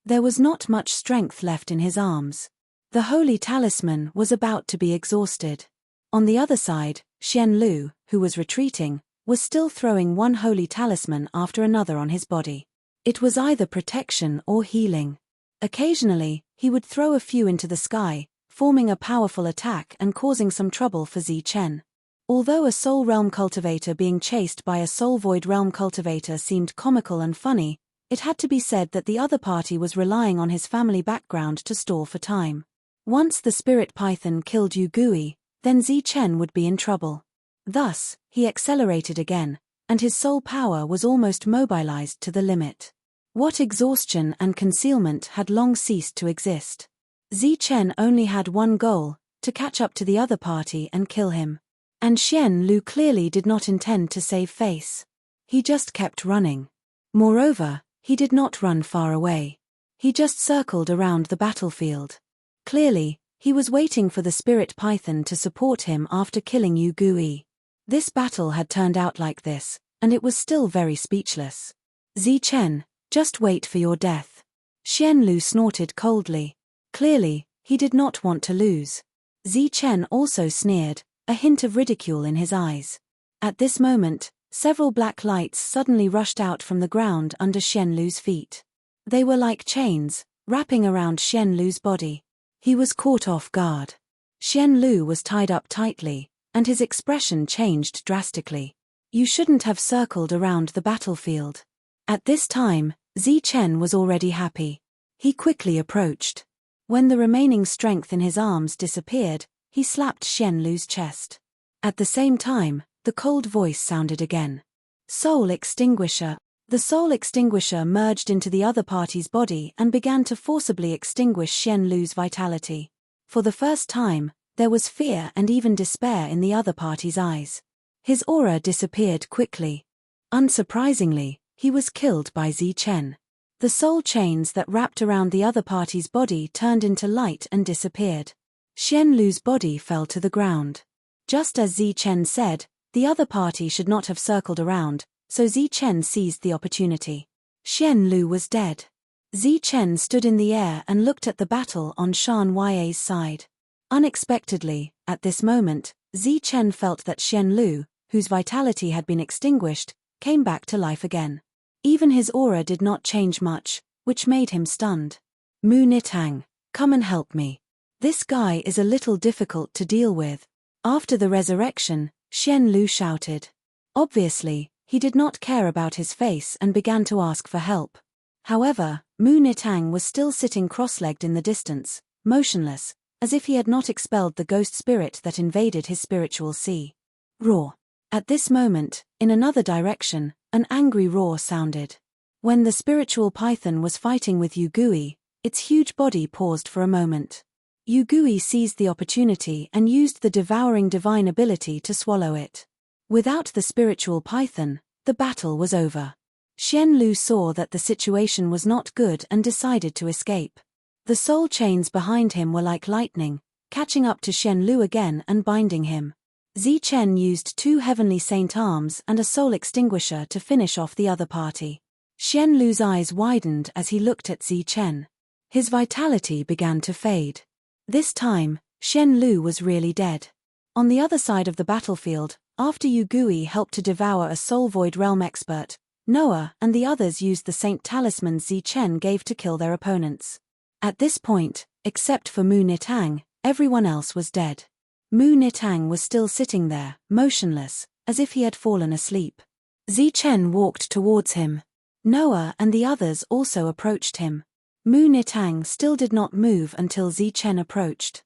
There was not much strength left in his arms. The holy talisman was about to be exhausted. On the other side, Xian Lu, who was retreating, was still throwing one holy talisman after another on his body. It was either protection or healing. Occasionally, he would throw a few into the sky, forming a powerful attack and causing some trouble for Zi Chen. Although a soul realm cultivator being chased by a soul void realm cultivator seemed comical and funny, it had to be said that the other party was relying on his family background to stall for time. Once the spirit python killed Yu Gui, then Zi Chen would be in trouble. Thus, he accelerated again, and his soul power was almost mobilized to the limit. What exhaustion and concealment had long ceased to exist. Zi Chen only had one goal, to catch up to the other party and kill him. And Xian Lu clearly did not intend to save face. He just kept running. Moreover, he did not run far away. He just circled around the battlefield. Clearly, he was waiting for the spirit python to support him after killing Yu Gui. This battle had turned out like this, and it was still very speechless. Zi Chen, just wait for your death. Xian Lu snorted coldly. Clearly, he did not want to lose. Zi Chen also sneered, a hint of ridicule in his eyes. At this moment, several black lights suddenly rushed out from the ground under Xian Lu's feet. They were like chains, wrapping around Xian Lu's body. He was caught off guard. Xian Lu was tied up tightly, and his expression changed drastically. You shouldn't have circled around the battlefield. At this time, Zi Chen was already happy. He quickly approached. When the remaining strength in his arms disappeared, he slapped Xian Lu's chest. At the same time, the cold voice sounded again. Soul extinguisher. The soul extinguisher merged into the other party's body and began to forcibly extinguish Xian Lu's vitality. For the first time, there was fear and even despair in the other party's eyes. His aura disappeared quickly. Unsurprisingly, he was killed by Zi Chen. The soul chains that wrapped around the other party's body turned into light and disappeared. Xian Lu's body fell to the ground. Just as Zi Chen said, the other party should not have circled around, so Zi Chen seized the opportunity. Xian Lu was dead. Zi Chen stood in the air and looked at the battle on Shan Ya's side. Unexpectedly, at this moment, Zi Chen felt that Xian Lu, whose vitality had been extinguished, came back to life again. Even his aura did not change much, which made him stunned. Mu Nitang, come and help me. This guy is a little difficult to deal with. After the resurrection, Xian Lu shouted. Obviously, he did not care about his face and began to ask for help. However, Mu Nitang was still sitting cross-legged in the distance, motionless, as if he had not expelled the ghost spirit that invaded his spiritual sea. Roar. At this moment, in another direction, an angry roar sounded. When the spiritual python was fighting with Yugui, its huge body paused for a moment. Yugui seized the opportunity and used the devouring divine ability to swallow it. Without the spiritual python, the battle was over. Xian Lu saw that the situation was not good and decided to escape. The soul chains behind him were like lightning, catching up to Xian Lu again and binding him. Zi Chen used 2 heavenly saint arms and a soul extinguisher to finish off the other party. Xian Lu's eyes widened as he looked at Zi Chen. His vitality began to fade. This time, Xian Lu was really dead. On the other side of the battlefield, after Yugui helped to devour a soul void realm expert, Noah and the others used the saint talisman Zi Chen gave to kill their opponents. At this point, except for Mu Nitang, everyone else was dead. Mu Nitang was still sitting there, motionless, as if he had fallen asleep. Zi Chen walked towards him. Noah and the others also approached him. Mu Nitang still did not move until Zi Chen approached.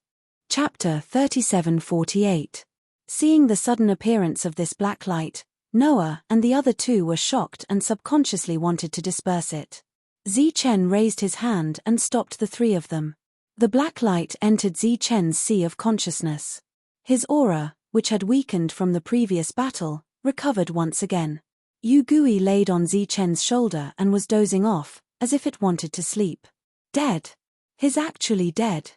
Chapter 37:48. Seeing the sudden appearance of this black light, Noah and the other 2 were shocked and subconsciously wanted to disperse it. Zi Chen raised his hand and stopped the 3 of them. The black light entered Zi Chen's sea of consciousness. His aura, which had weakened from the previous battle, recovered once again. Yugui laid on Zi Chen's shoulder and was dozing off, as if it wanted to sleep. Dead. He's actually dead.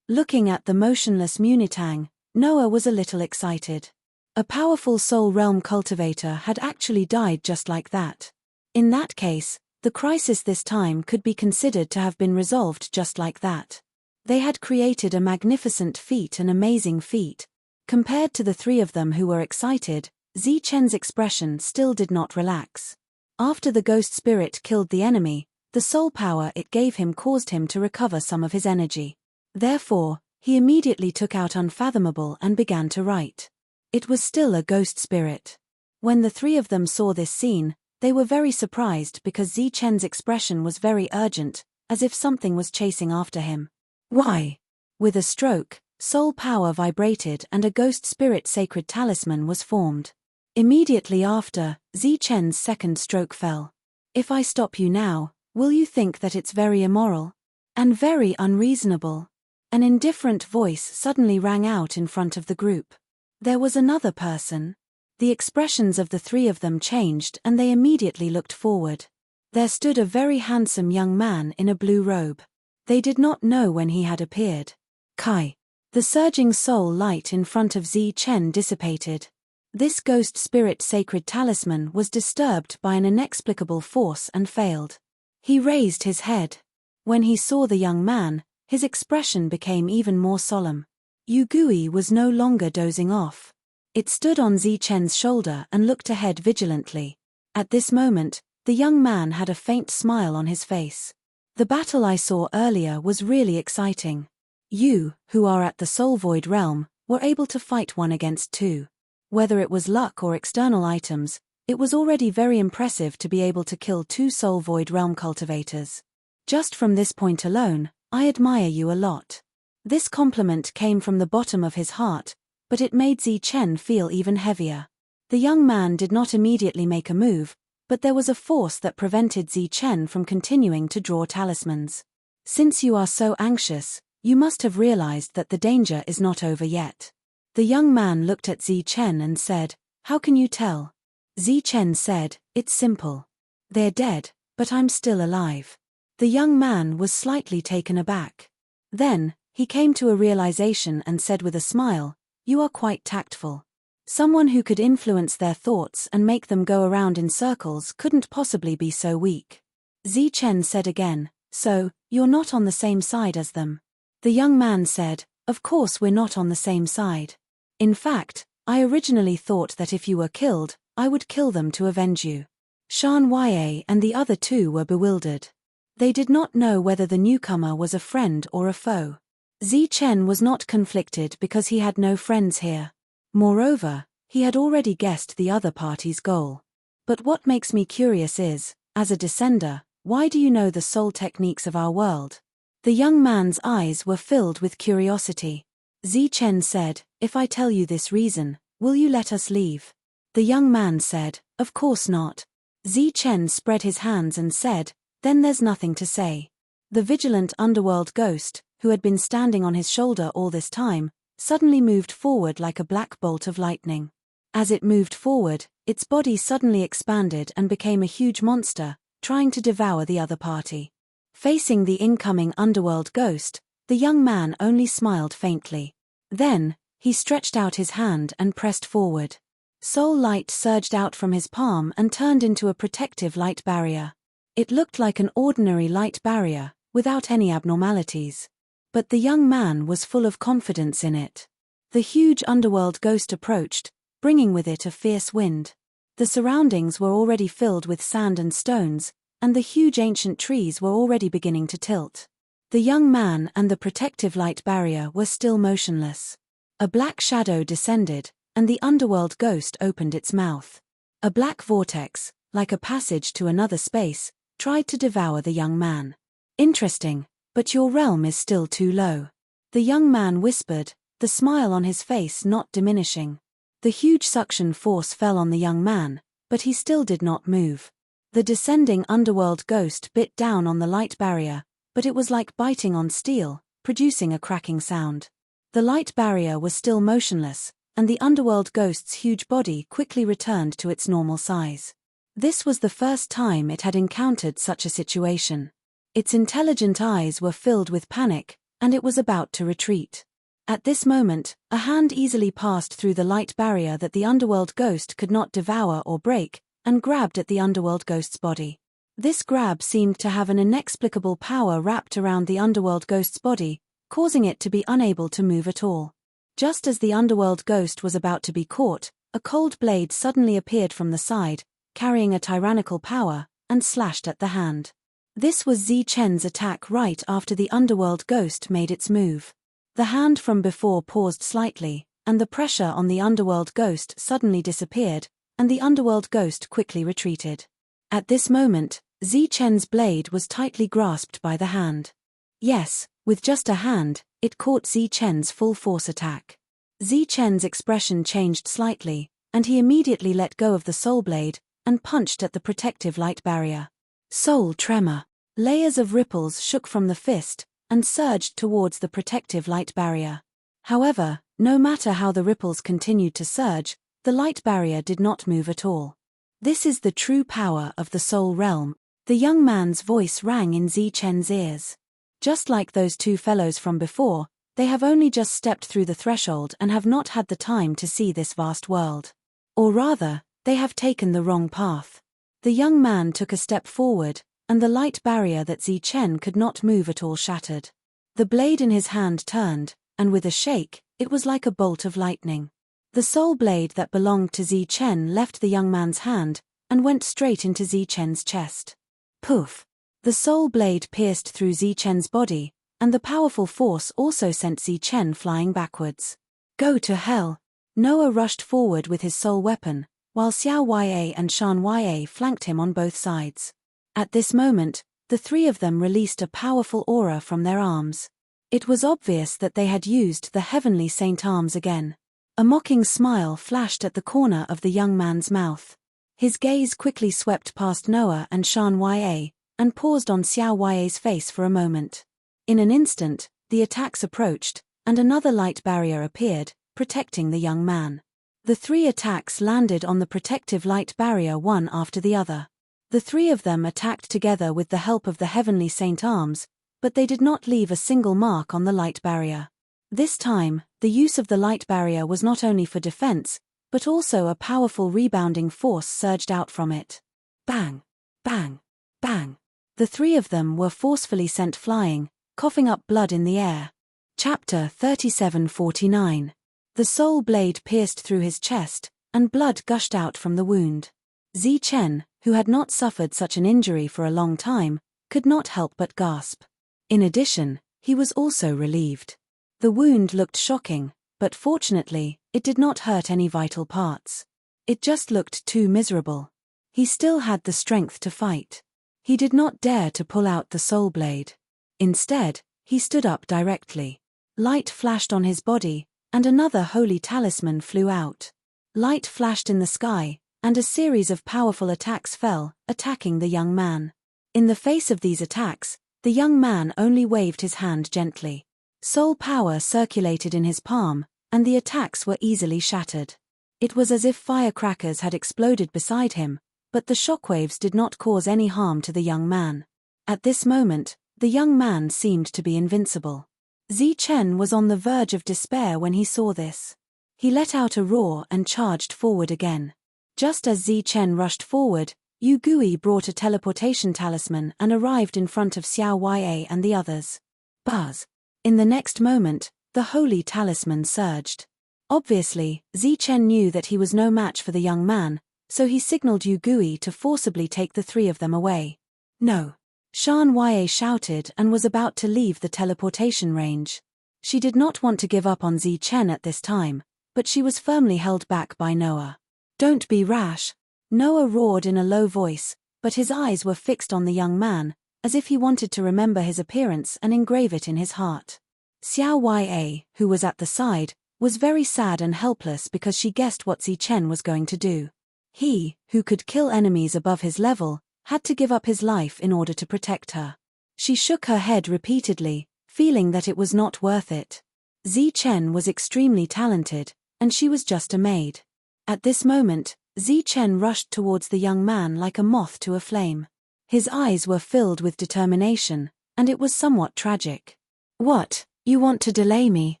Looking at the motionless Mu Nitang, Noah was a little excited. A powerful soul realm cultivator had actually died just like that. In that case, the crisis this time could be considered to have been resolved just like that. They had created a magnificent feat, an amazing feat. Compared to the 3 of them who were excited, Zi Chen's expression still did not relax. After the ghost spirit killed the enemy, the soul power it gave him caused him to recover some of his energy. Therefore, he immediately took out Unfathomable and began to write. It was still a ghost spirit. When the 3 of them saw this scene, they were very surprised because Zi Chen's expression was very urgent, as if something was chasing after him. Why? With a stroke, soul power vibrated and a ghost spirit sacred talisman was formed. Immediately after, Zi Chen's second stroke fell. If I stop you now, will you think that it's very immoral? And very unreasonable? An indifferent voice suddenly rang out in front of the group. There was another person. The expressions of the 3 of them changed and they immediately looked forward. There stood a very handsome young man in a blue robe. They did not know when he had appeared. Kai. The surging soul light in front of Zi Chen dissipated. This ghost spirit sacred talisman was disturbed by an inexplicable force and failed. He raised his head. When he saw the young man, his expression became even more solemn. Yugui was no longer dozing off. It stood on Zi Chen's shoulder and looked ahead vigilantly. At this moment, the young man had a faint smile on his face. The battle I saw earlier was really exciting. You, who are at the Soul Void realm, were able to fight 1 against 2. Whether it was luck or external items, it was already very impressive to be able to kill 2 Soul Void realm cultivators. Just from this point alone, I admire you a lot. This compliment came from the bottom of his heart, but it made Zi Chen feel even heavier. The young man did not immediately make a move, but there was a force that prevented Zi Chen from continuing to draw talismans. Since you are so anxious, you must have realized that the danger is not over yet. The young man looked at Zi Chen and said, "How can you tell?" Zi Chen said, "It's simple. They're dead, but I'm still alive." The young man was slightly taken aback. Then, he came to a realization and said with a smile, "You are quite tactful. Someone who could influence their thoughts and make them go around in circles couldn't possibly be so weak." Zi Chen said again, "So, you're not on the same side as them?" The young man said, "Of course we're not on the same side. In fact, I originally thought that if you were killed, I would kill them to avenge you." Shan Yue and the other two were bewildered. They did not know whether the newcomer was a friend or a foe. Zi Chen was not conflicted because he had no friends here. Moreover, he had already guessed the other party's goal. But what makes me curious is, as a descender, why do you know the soul techniques of our world? The young man's eyes were filled with curiosity. Zi Chen said, "If I tell you this reason, will you let us leave?" The young man said, "Of course not." Zi Chen spread his hands and said, "Then there's nothing to say." The vigilant underworld ghost, who had been standing on his shoulder all this time, suddenly moved forward like a black bolt of lightning. As it moved forward, its body suddenly expanded and became a huge monster, trying to devour the other party. Facing the incoming underworld ghost, the young man only smiled faintly. Then, he stretched out his hand and pressed forward. Soul light surged out from his palm and turned into a protective light barrier. It looked like an ordinary light barrier, without any abnormalities. But the young man was full of confidence in it. The huge underworld ghost approached, bringing with it a fierce wind. The surroundings were already filled with sand and stones, and the huge ancient trees were already beginning to tilt. The young man and the protective light barrier were still motionless. A black shadow descended, and the underworld ghost opened its mouth. A black vortex, like a passage to another space, tried to devour the young man. "Interesting, but your realm is still too low," the young man whispered, the smile on his face not diminishing. The huge suction force fell on the young man, but he still did not move. The descending underworld ghost bit down on the light barrier, but it was like biting on steel, producing a cracking sound. The light barrier was still motionless, and the underworld ghost's huge body quickly returned to its normal size. This was the first time it had encountered such a situation. Its intelligent eyes were filled with panic, and it was about to retreat. At this moment, a hand easily passed through the light barrier that the underworld ghost could not devour or break, and grabbed at the underworld ghost's body. This grab seemed to have an inexplicable power wrapped around the underworld ghost's body, causing it to be unable to move at all. Just as the underworld ghost was about to be caught, a cold blade suddenly appeared from the side, carrying a tyrannical power, and slashed at the hand. This was Zi Chen's attack right after the underworld ghost made its move. The hand from before paused slightly, and the pressure on the underworld ghost suddenly disappeared, and the underworld ghost quickly retreated. At this moment, Zi Chen's blade was tightly grasped by the hand. Yes, with just a hand, it caught Zi Chen's full force attack. Zi Chen's expression changed slightly, and he immediately let go of the soul blade, and punched at the protective light barrier. Soul tremor. Layers of ripples shook from the fist, and surged towards the protective light barrier. However, no matter how the ripples continued to surge, the light barrier did not move at all. This is the true power of the soul realm. The young man's voice rang in Zi Chen's ears. Just like those two fellows from before, they have only just stepped through the threshold and have not had the time to see this vast world. Or rather, they have taken the wrong path. The young man took a step forward, and the light barrier that Zi Chen could not move at all shattered. The blade in his hand turned, and with a shake, it was like a bolt of lightning. The soul blade that belonged to Zi Chen left the young man's hand, and went straight into Zi Chen's chest. Poof! The soul blade pierced through Zi Chen's body, and the powerful force also sent Zi Chen flying backwards. Go to hell! Noah rushed forward with his soul weapon, while Xiao Yue and Shan Yue flanked him on both sides. At this moment, the three of them released a powerful aura from their arms. It was obvious that they had used the heavenly saint arms again. A mocking smile flashed at the corner of the young man's mouth. His gaze quickly swept past Noah and Shan Ya, and paused on Xiao Ya's face for a moment. In an instant, the attacks approached, and another light barrier appeared, protecting the young man. The 3 attacks landed on the protective light barrier one after the other. The 3 of them attacked together with the help of the heavenly saint arms, but they did not leave a single mark on the light barrier. This time, the use of the light barrier was not only for defense, but also a powerful rebounding force surged out from it. Bang! Bang! Bang! The 3 of them were forcefully sent flying, coughing up blood in the air. Chapter 37:49. The soul blade pierced through his chest, and blood gushed out from the wound. Zichen, who had not suffered such an injury for a long time, could not help but gasp. In addition, he was also relieved. The wound looked shocking, but fortunately, it did not hurt any vital parts. It just looked too miserable. He still had the strength to fight. He did not dare to pull out the soul blade. Instead, he stood up directly. Light flashed on his body, and another holy talisman flew out. Light flashed in the sky, and a series of powerful attacks fell, attacking the young man. In the face of these attacks, the young man only waved his hand gently. Soul power circulated in his palm, and the attacks were easily shattered. It was as if firecrackers had exploded beside him, but the shockwaves did not cause any harm to the young man. At this moment, the young man seemed to be invincible. Zichen was on the verge of despair when he saw this. He let out a roar and charged forward again. Just as Zichen rushed forward, Yu Gui brought a teleportation talisman and arrived in front of Xiao Ya and the others. Buzz! In the next moment, the holy talisman surged. Obviously, Zichen knew that he was no match for the young man, so he signaled Yu Gui to forcibly take the 3 of them away. No! Shan Ya shouted and was about to leave the teleportation range. She did not want to give up on Zichen at this time, but she was firmly held back by Noah. Don't be rash! Noah roared in a low voice, but his eyes were fixed on the young man, as if he wanted to remember his appearance and engrave it in his heart. Xiao Ya, who was at the side, was very sad and helpless because she guessed what Zichen was going to do. He, who could kill enemies above his level, had to give up his life in order to protect her. She shook her head repeatedly, feeling that it was not worth it. Zichen was extremely talented, and she was just a maid. At this moment, Zichen rushed towards the young man like a moth to a flame. His eyes were filled with determination, and it was somewhat tragic. What, you want to delay me?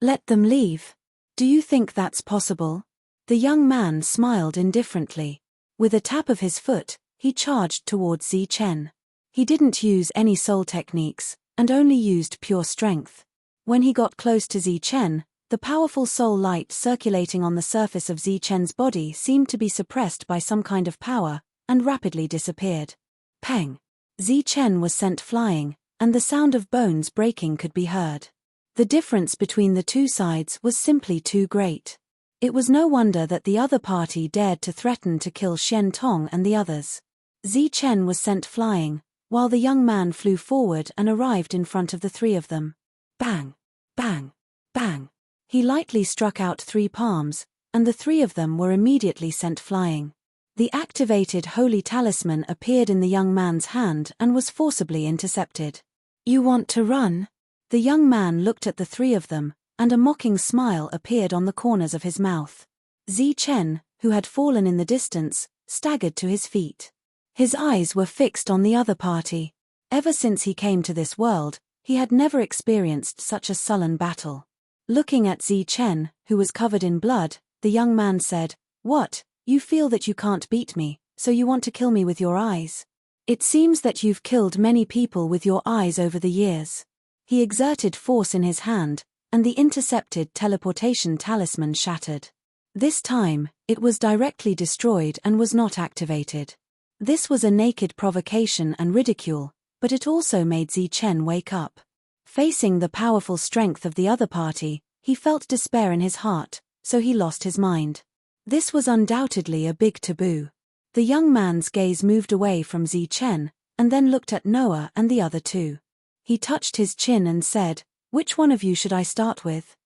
Let them leave. Do you think that's possible? The young man smiled indifferently. With a tap of his foot, he charged towards Zichen. He didn't use any soul techniques, and only used pure strength. When he got close to Zichen, the powerful soul light circulating on the surface of Zichen's body seemed to be suppressed by some kind of power, and rapidly disappeared. Peng! Zichen was sent flying, and the sound of bones breaking could be heard. The difference between the 2 sides was simply too great. It was no wonder that the other party dared to threaten to kill Shen Tong and the others. Zichen was sent flying, while the young man flew forward and arrived in front of the 3 of them. Bang! Bang! Bang! He lightly struck out 3 palms, and the 3 of them were immediately sent flying. The activated holy talisman appeared in the young man's hand and was forcibly intercepted. You want to run? The young man looked at the 3 of them, and a mocking smile appeared on the corners of his mouth. Zichen, who had fallen in the distance, staggered to his feet. His eyes were fixed on the other party. Ever since he came to this world, he had never experienced such a sullen battle. Looking at Zichen, who was covered in blood, the young man said, "What, you feel that you can't beat me, so you want to kill me with your eyes? It seems that you've killed many people with your eyes over the years." He exerted force in his hand, and the intercepted teleportation talisman shattered. This time, it was directly destroyed and was not activated. This was a naked provocation and ridicule, but it also made Zichen wake up. Facing the powerful strength of the other party, he felt despair in his heart, so he lost his mind. This was undoubtedly a big taboo. The young man's gaze moved away from Zichen, and then looked at Noah and the other 2. He touched his chin and said, "Which one of you should I start with?"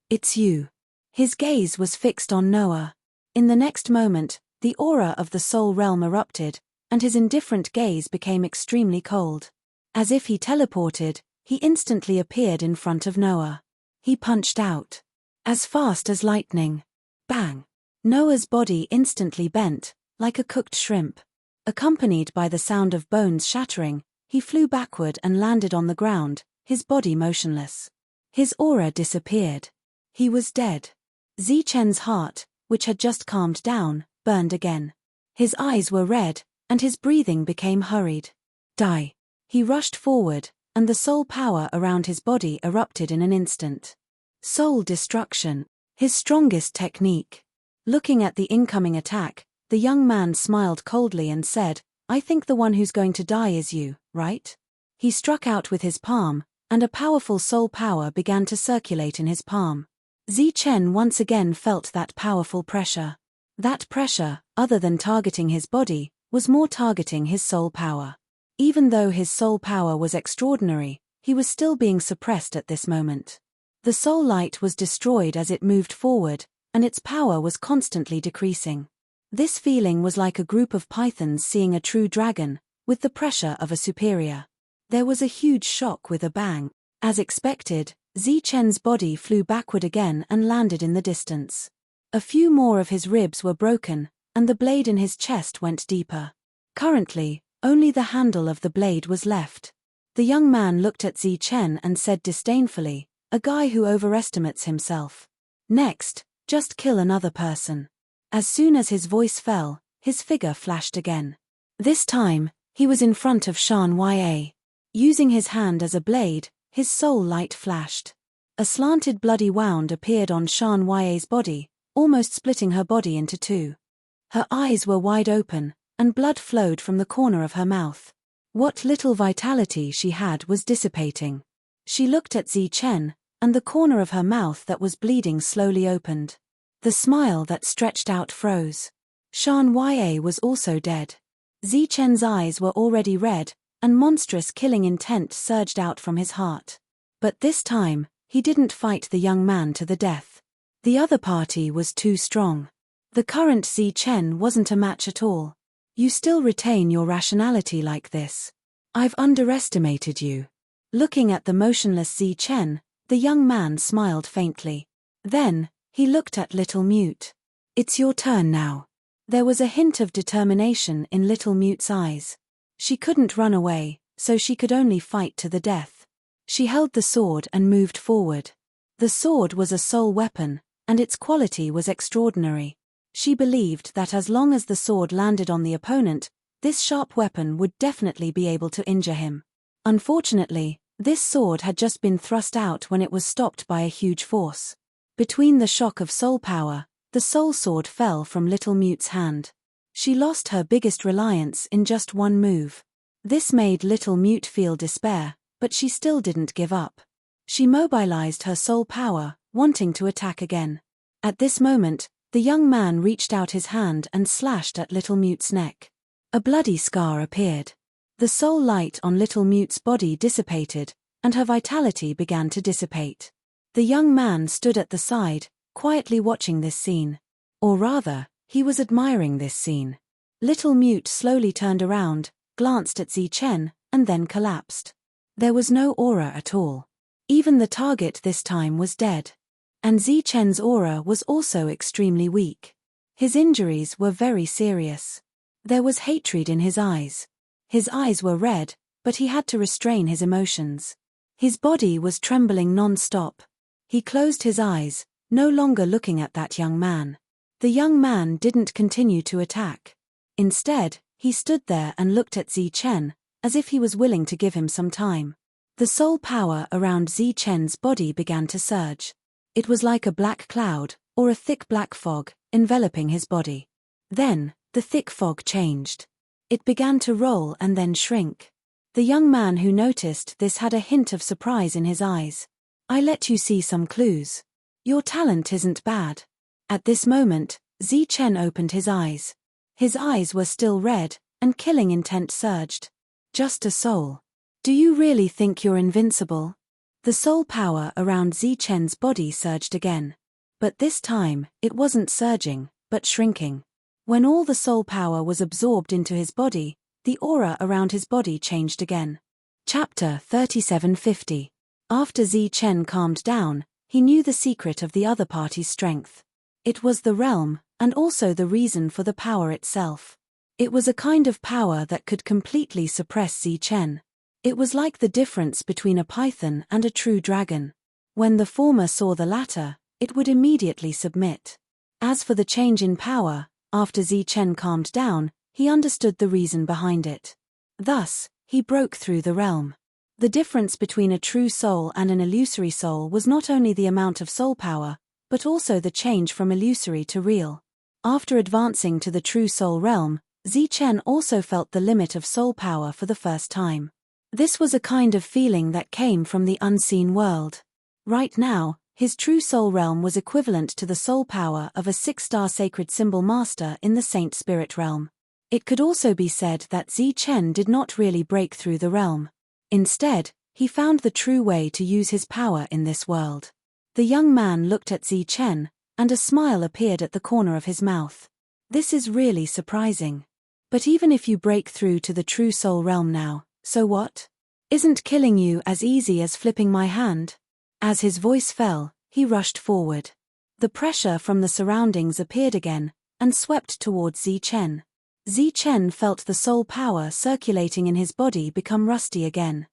It's you." His gaze was fixed on Noah. In the next moment, the aura of the soul realm erupted, and his indifferent gaze became extremely cold. As if he teleported, he instantly appeared in front of Noah. He punched out. As fast as lightning. Bang! Noah's body instantly bent, like a cooked shrimp. Accompanied by the sound of bones shattering, he flew backward and landed on the ground, his body motionless. His aura disappeared. He was dead. Zichen's heart, which had just calmed down, burned again. His eyes were red, and his breathing became hurried. Die! He rushed forward, and the soul power around his body erupted in an instant. Soul destruction, his strongest technique. Looking at the incoming attack, the young man smiled coldly and said, "I think the one who's going to die is you, right?" He struck out with his palm, and a powerful soul power began to circulate in his palm. Zichen once again felt that powerful pressure. That pressure, other than targeting his body, was more targeting his soul power. Even though his soul power was extraordinary, he was still being suppressed at this moment. The soul light was destroyed as it moved forward, and its power was constantly decreasing. This feeling was like a group of pythons seeing a true dragon, with the pressure of a superior. There was a huge shock with a bang. As expected, Zichen's body flew backward again and landed in the distance. A few more of his ribs were broken, and the blade in his chest went deeper. Currently, only the handle of the blade was left. The young man looked at Zichen and said disdainfully, "A guy who overestimates himself. Next, just kill another person." As soon as his voice fell, his figure flashed again. This time, he was in front of Shan Ya. Using his hand as a blade, his soul light flashed. A slanted bloody wound appeared on Shan Ya's body, almost splitting her body into two. Her eyes were wide open, and blood flowed from the corner of her mouth. What little vitality she had was dissipating. She looked at Zichen, and the corner of her mouth that was bleeding slowly opened. The smile that stretched out froze. Shan Ya was also dead. Zichen's eyes were already red, and monstrous killing intent surged out from his heart. But this time, he didn't fight the young man to the death. The other party was too strong. The current Zichen wasn't a match at all. "You still retain your rationality like this. I've underestimated you." Looking at the motionless Zichen, the young man smiled faintly. Then, he looked at Little Mute. "It's your turn now." There was a hint of determination in Little Mute's eyes. She couldn't run away, so she could only fight to the death. She held the sword and moved forward. The sword was a soul weapon, and its quality was extraordinary. She believed that as long as the sword landed on the opponent, this sharp weapon would definitely be able to injure him. Unfortunately, this sword had just been thrust out when it was stopped by a huge force. Between the shock of soul power, the soul sword fell from Little Mute's hand. She lost her biggest reliance in just one move. This made Little Mute feel despair, but she still didn't give up. She mobilized her soul power, wanting to attack again. At this moment, the young man reached out his hand and slashed at Little Mute's neck. A bloody scar appeared. The soul light on Little Mute's body dissipated, and her vitality began to dissipate. The young man stood at the side, quietly watching this scene. Or rather, he was admiring this scene. Little Mute slowly turned around, glanced at Zichen, and then collapsed. There was no aura at all. Even the target this time was dead. And Zichen's aura was also extremely weak. His injuries were very serious. There was hatred in his eyes. His eyes were red, but he had to restrain his emotions. His body was trembling non-stop. He closed his eyes, no longer looking at that young man. The young man didn't continue to attack. Instead, he stood there and looked at Zichen, as if he was willing to give him some time. The soul power around Zichen's body began to surge. It was like a black cloud, or a thick black fog, enveloping his body. Then, the thick fog changed. It began to roll and then shrink. The young man who noticed this had a hint of surprise in his eyes. "I let you see some clues. Your talent isn't bad." At this moment, Zichen opened his eyes. His eyes were still red, and killing intent surged. "Just a soul. Do you really think you're invincible?" The soul power around Zichen's body surged again. But this time, it wasn't surging, but shrinking. When all the soul power was absorbed into his body, the aura around his body changed again. Chapter 3750. After Zi Chen calmed down, he knew the secret of the other party's strength. It was the realm, and also the reason for the power itself. It was a kind of power that could completely suppress Zi Chen. It was like the difference between a python and a true dragon. When the former saw the latter, it would immediately submit. As for the change in power, after Zi Chen calmed down, he understood the reason behind it. Thus, he broke through the realm. The difference between a true soul and an illusory soul was not only the amount of soul power, but also the change from illusory to real. After advancing to the true soul realm, Zi Chen also felt the limit of soul power for the first time. This was a kind of feeling that came from the unseen world. Right now, his true soul realm was equivalent to the soul power of a 6-star sacred symbol master in the saint spirit realm. It could also be said that Zi Chen did not really break through the realm. Instead, he found the true way to use his power in this world. The young man looked at Zi Chen, and a smile appeared at the corner of his mouth. This is really surprising. But even if you break through to the true soul realm now, so what? Isn't killing you as easy as flipping my hand? As his voice fell, he rushed forward. The pressure from the surroundings appeared again, and swept towards Zi Chen. Zi Chen felt the soul power circulating in his body become rusty again.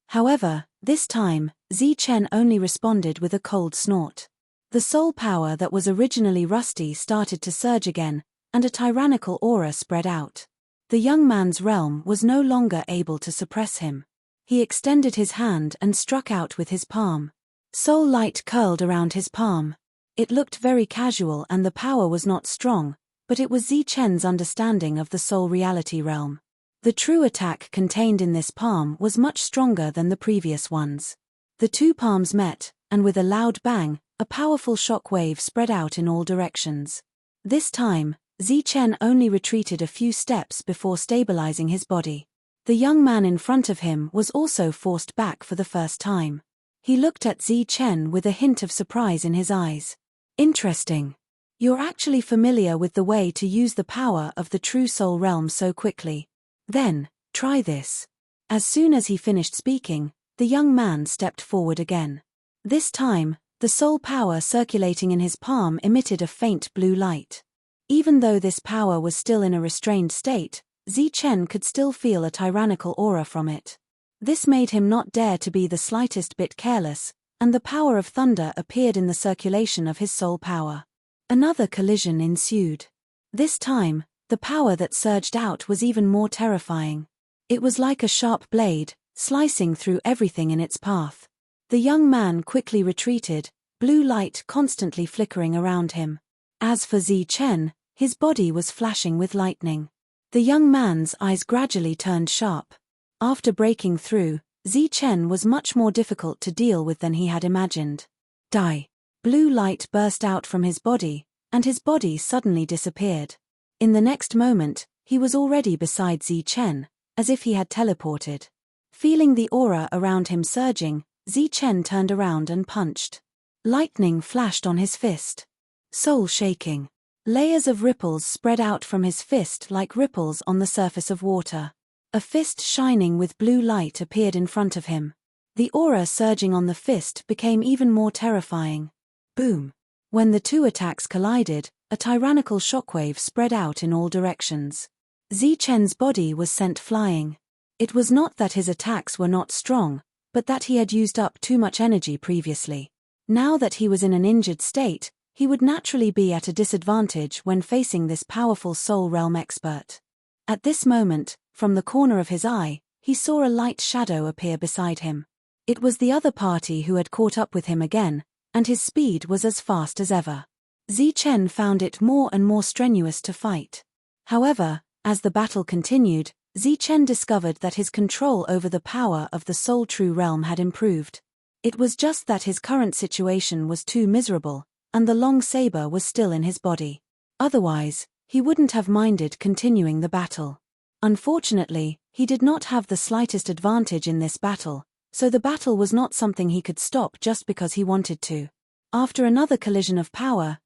However, this time, Zi Chen only responded with a cold snort. The soul power that was originally rusty started to surge again, and a tyrannical aura spread out. The young man's realm was no longer able to suppress him. He extended his hand and struck out with his palm. Soul light curled around his palm. It looked very casual and the power was not strong, but it was Zi Chen's understanding of the soul reality realm. The true attack contained in this palm was much stronger than the previous ones. The two palms met, and with a loud bang, a powerful shock wave spread out in all directions. This time, Zi Chen only retreated a few steps before stabilizing his body. The young man in front of him was also forced back for the first time. He looked at Zi Chen with a hint of surprise in his eyes. Interesting. You're actually familiar with the way to use the power of the true soul realm so quickly. Then, try this. As soon as he finished speaking, the young man stepped forward again. This time, the soul power circulating in his palm emitted a faint blue light. Even though this power was still in a restrained state, Zi Chen could still feel a tyrannical aura from it. This made him not dare to be the slightest bit careless, and the power of thunder appeared in the circulation of his soul power. Another collision ensued. This time, the power that surged out was even more terrifying. It was like a sharp blade, slicing through everything in its path. The young man quickly retreated, blue light constantly flickering around him. As for Zi Chen, his body was flashing with lightning. The young man's eyes gradually turned sharp. After breaking through, Zi Chen was much more difficult to deal with than he had imagined. Die. Blue light burst out from his body, and his body suddenly disappeared. In the next moment, he was already beside Zi Chen, as if he had teleported. Feeling the aura around him surging, Zi Chen turned around and punched. Lightning flashed on his fist. Soul shaking. Layers of ripples spread out from his fist like ripples on the surface of water. A fist shining with blue light appeared in front of him. The aura surging on the fist became even more terrifying. Boom. When the two attacks collided, a tyrannical shockwave spread out in all directions. Zi Chen's body was sent flying. It was not that his attacks were not strong, but that he had used up too much energy previously. Now that he was in an injured state, he would naturally be at a disadvantage when facing this powerful soul realm expert. At this moment, from the corner of his eye, he saw a light shadow appear beside him. It was the other party who had caught up with him again, and his speed was as fast as ever. Zi Chen found it more and more strenuous to fight. However, as the battle continued, Zi Chen discovered that his control over the power of the soul true realm had improved. It was just that his current situation was too miserable, and the long saber was still in his body. Otherwise, he wouldn't have minded continuing the battle. Unfortunately, he did not have the slightest advantage in this battle, so the battle was not something he could stop just because he wanted to. After another collision of power,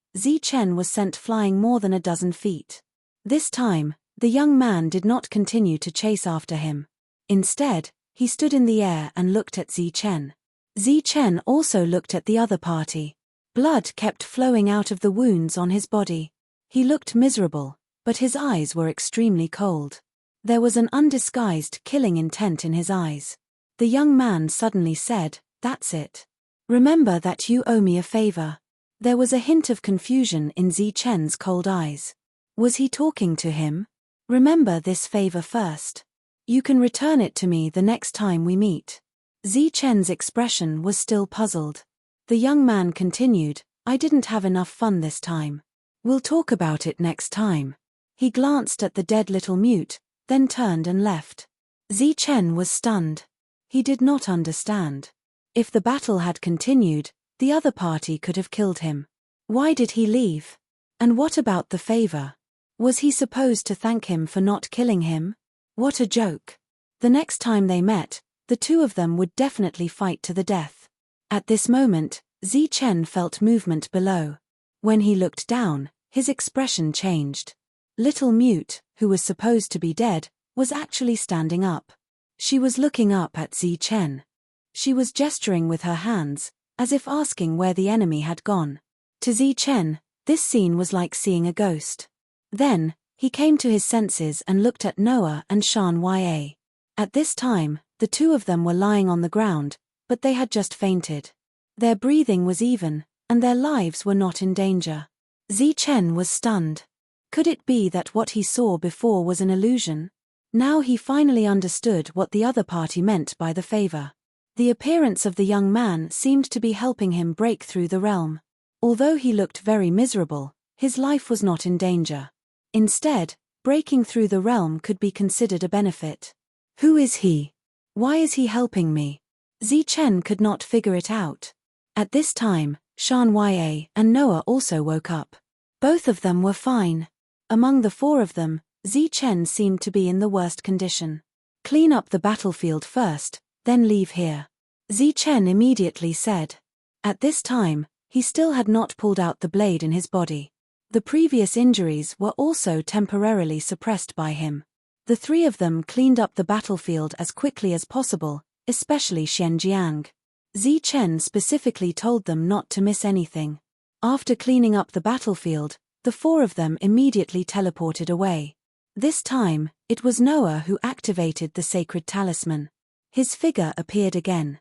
Chen was sent flying more than a dozen feet. This time, the young man did not continue to chase after him. Instead, he stood in the air and looked at Chen. Chen also looked at the other party. Blood kept flowing out of the wounds on his body. He looked miserable, but his eyes were extremely cold. There was an undisguised killing intent in his eyes. The young man suddenly said, "That's it. Remember that you owe me a favor." There was a hint of confusion in Chen's cold eyes. Was he talking to him? "Remember this favor first. You can return it to me the next time we meet." Chen's expression was still puzzled. The young man continued, "I didn't have enough fun this time. We'll talk about it next time." He glanced at the dead little mute, then turned and left. Chen was stunned. He did not understand. If the battle had continued, the other party could have killed him. Why did he leave? And what about the favor? Was he supposed to thank him for not killing him? What a joke. The next time they met, the two of them would definitely fight to the death. At this moment, Chen felt movement below. When he looked down, his expression changed. Little Mute, who was supposed to be dead, was actually standing up. She was looking up at Chen. She was gesturing with her hands, as if asking where the enemy had gone. To Chen, this scene was like seeing a ghost. Then, he came to his senses and looked at Noah and Shan Ya. At this time, the two of them were lying on the ground, but they had just fainted. Their breathing was even, and their lives were not in danger. Chen was stunned. Could it be that what he saw before was an illusion? Now he finally understood what the other party meant by the favor. The appearance of the young man seemed to be helping him break through the realm. Although he looked very miserable, his life was not in danger. Instead, breaking through the realm could be considered a benefit. Who is he? Why is he helping me? Chen could not figure it out. At this time, Shan Ya and Noah also woke up. Both of them were fine. Among the four of them, Chen seemed to be in the worst condition. "Clean up the battlefield first, then leave here," Chen immediately said. At this time, he still had not pulled out the blade in his body. The previous injuries were also temporarily suppressed by him. The three of them cleaned up the battlefield as quickly as possible, especially Jiang. Chen specifically told them not to miss anything. After cleaning up the battlefield, the four of them immediately teleported away. This time, it was Noah who activated the sacred talisman. His figure appeared again.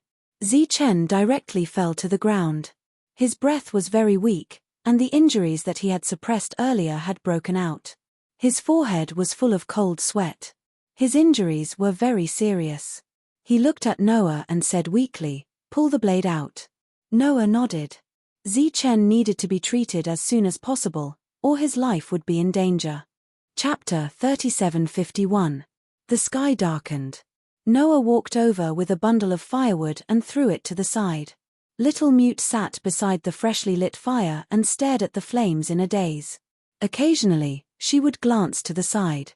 Chen directly fell to the ground. His breath was very weak, and the injuries that he had suppressed earlier had broken out. His forehead was full of cold sweat. His injuries were very serious. He looked at Noah and said weakly, "Pull the blade out." Noah nodded. Chen needed to be treated as soon as possible, or his life would be in danger. Chapter 37:51. The sky darkened. Noah walked over with a bundle of firewood and threw it to the side. Little Mute sat beside the freshly lit fire and stared at the flames in a daze. Occasionally, she would glance to the side.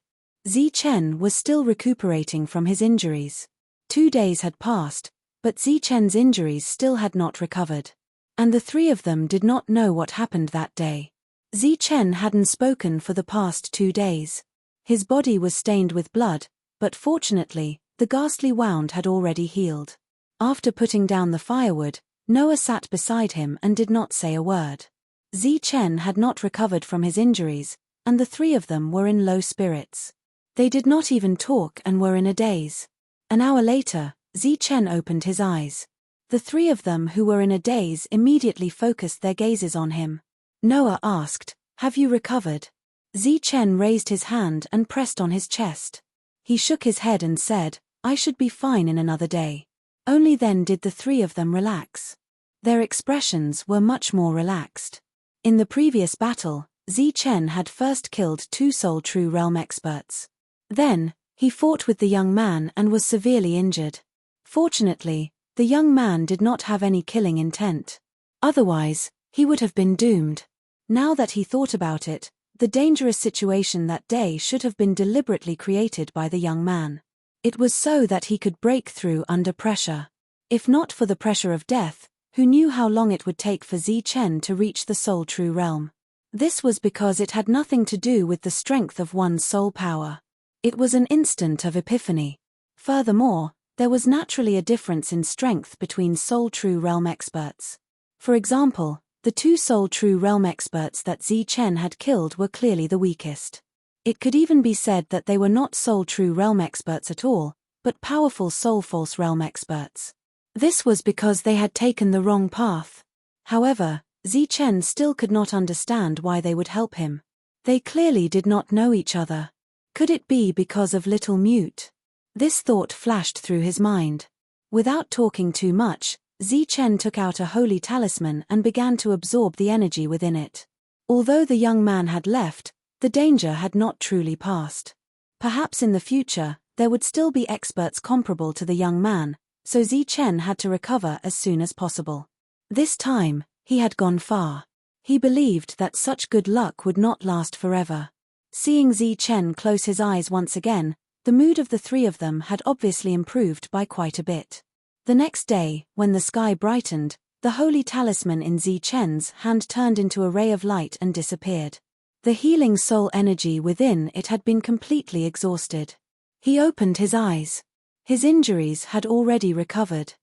Chen was still recuperating from his injuries. 2 days had passed, but Chen's injuries still had not recovered. And the three of them did not know what happened that day. Chen hadn't spoken for the past 2 days. His body was stained with blood, but fortunately, the ghastly wound had already healed. After putting down the firewood, Noah sat beside him and did not say a word. Chen had not recovered from his injuries, and the three of them were in low spirits. They did not even talk and were in a daze. An hour later, Chen opened his eyes. The three of them who were in a daze immediately focused their gazes on him. Noah asked, "Have you recovered?" Chen raised his hand and pressed on his chest. He shook his head and said, "I should be fine in another day." Only then did the three of them relax. Their expressions were much more relaxed. In the previous battle, Chen had first killed 2 Soul True Realm experts. Then, he fought with the young man and was severely injured. Fortunately, the young man did not have any killing intent. Otherwise, he would have been doomed. Now that he thought about it, the dangerous situation that day should have been deliberately created by the young man. It was so that he could break through under pressure. If not for the pressure of death, who knew how long it would take for Zichen to reach the soul true realm. This was because it had nothing to do with the strength of one's soul power. It was an instant of epiphany. Furthermore, there was naturally a difference in strength between soul true realm experts. For example, the two soul true realm experts that Zichen had killed were clearly the weakest. It could even be said that they were not soul true realm experts at all, but powerful soul false realm experts. This was because they had taken the wrong path. However, Zichen still could not understand why they would help him. They clearly did not know each other. Could it be because of Little Mute? This thought flashed through his mind. Without talking too much, Zichen took out a holy talisman and began to absorb the energy within it. Although the young man had left, the danger had not truly passed. Perhaps in the future, there would still be experts comparable to the young man, so Zichen had to recover as soon as possible. This time, he had gone far. He believed that such good luck would not last forever. Seeing Zichen close his eyes once again, the mood of the three of them had obviously improved by quite a bit. The next day, when the sky brightened, the holy talisman in Zichen's hand turned into a ray of light and disappeared. The healing soul energy within it had been completely exhausted. He opened his eyes. His injuries had already recovered.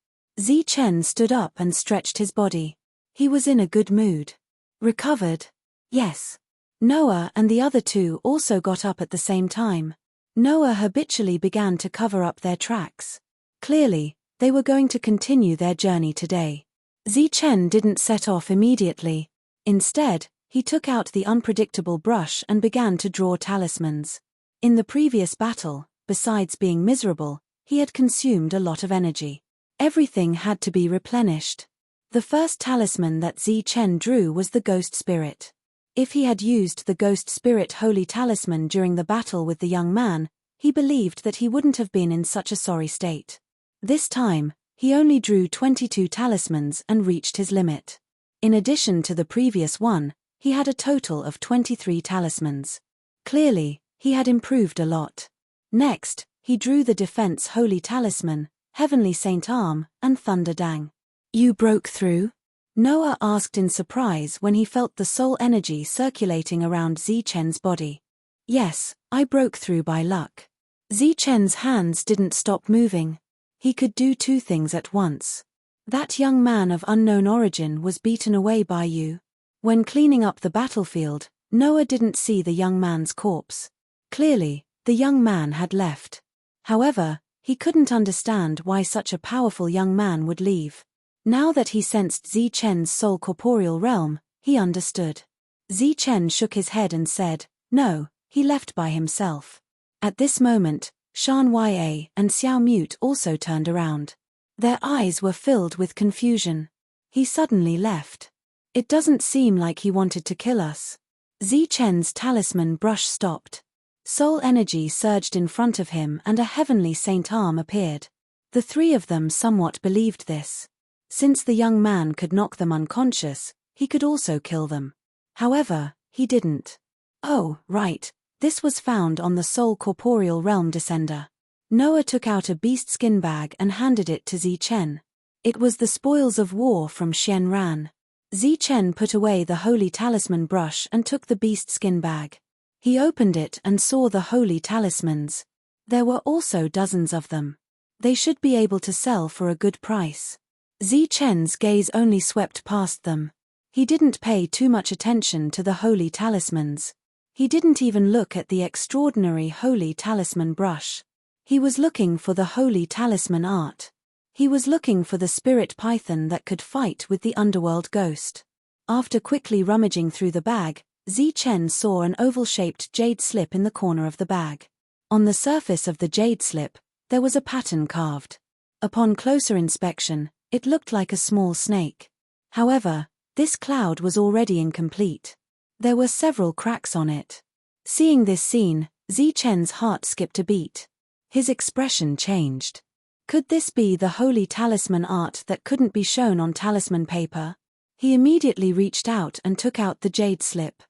Zichen stood up and stretched his body. He was in a good mood. Recovered? Yes. Noah and the other two also got up at the same time. Noah habitually began to cover up their tracks. Clearly, they were going to continue their journey today. Zichen didn't set off immediately. Instead, he took out the unpredictable brush and began to draw talismans. In the previous battle, besides being miserable, he had consumed a lot of energy. Everything had to be replenished. The first talisman that Zichen drew was the ghost spirit. If he had used the ghost spirit holy talisman during the battle with the young man, he believed that he wouldn't have been in such a sorry state. This time, he only drew 22 talismans and reached his limit. In addition to the previous one, he had a total of 23 talismans. Clearly, he had improved a lot. Next, he drew the defense holy talisman, heavenly saint arm, and thunder dang. You broke through? Noah asked in surprise when he felt the soul energy circulating around Zichen's body. Yes, I broke through by luck. Zichen's hands didn't stop moving. He could do two things at once. That young man of unknown origin was beaten away by you. When cleaning up the battlefield, Noah didn't see the young man's corpse. Clearly, the young man had left. However, he couldn't understand why such a powerful young man would leave. Now that he sensed Zichen's soul corporeal realm, he understood. Zichen shook his head and said, "No, he left by himself." At this moment, Shan Ya and Xiao Mute also turned around. Their eyes were filled with confusion. He suddenly left. It doesn't seem like he wanted to kill us. Zichen's talisman brush stopped. Soul energy surged in front of him and a heavenly saint arm appeared. The three of them somewhat believed this. Since the young man could knock them unconscious, he could also kill them. However, he didn't. Oh, right, this was found on the soul corporeal realm descender. Noah took out a beast skin bag and handed it to Zichen. It was the spoils of war from Xianran. Zichen put away the holy talisman brush and took the beast skin bag. He opened it and saw the holy talismans. There were also dozens of them. They should be able to sell for a good price. Zichen's gaze only swept past them. He didn't pay too much attention to the holy talismans. He didn't even look at the extraordinary holy talisman brush. He was looking for the holy talisman art. He was looking for the spirit python that could fight with the underworld ghost. After quickly rummaging through the bag, Zichen saw an oval-shaped jade slip in the corner of the bag. On the surface of the jade slip, there was a pattern carved. Upon closer inspection, it looked like a small snake. However, this cloud was already incomplete. There were several cracks on it. Seeing this scene, Zichen's heart skipped a beat. His expression changed. Could this be the holy talisman art that couldn't be shown on talisman paper? He immediately reached out and took out the jade slip.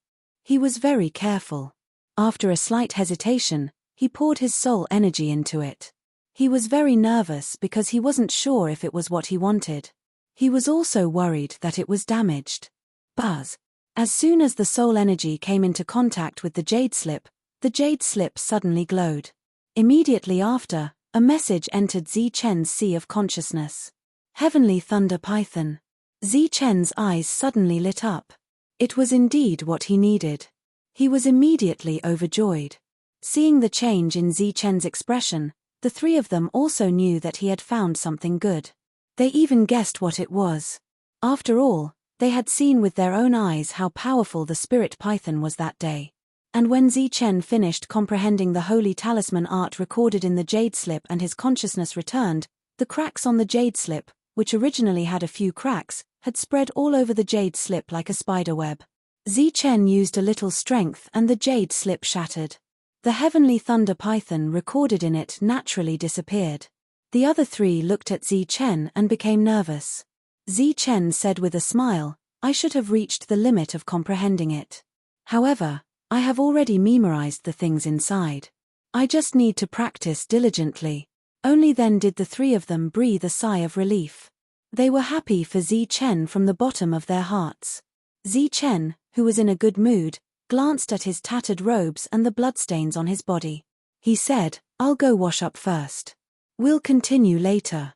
He was very careful. After a slight hesitation, he poured his soul energy into it. He was very nervous because he wasn't sure if it was what he wanted. He was also worried that it was damaged. Buzz. As soon as the soul energy came into contact with the jade slip suddenly glowed. Immediately after, a message entered Zi-Chen's sea of consciousness. Heavenly Thunder Python. Zi-Chen's eyes suddenly lit up. It was indeed what he needed. He was immediately overjoyed. Seeing the change in Zi-Chen's expression, the three of them also knew that he had found something good. They even guessed what it was. After all, they had seen with their own eyes how powerful the spirit python was that day. And when Zi-Chen finished comprehending the holy talisman art recorded in the jade slip and his consciousness returned, the cracks on the jade slip, which originally had a few cracks, had spread all over the jade slip like a spider web. Zi-Chen used a little strength and the jade slip shattered. The heavenly thunder python recorded in it naturally disappeared. The other three looked at Zi-Chen and became nervous. Zi-Chen said with a smile, "I should have reached the limit of comprehending it. However, I have already memorized the things inside. I just need to practice diligently." Only then did the three of them breathe a sigh of relief. They were happy for Zi-Chen from the bottom of their hearts. Zi-Chen, who was in a good mood, glanced at his tattered robes and the bloodstains on his body. He said, "I'll go wash up first. We'll continue later."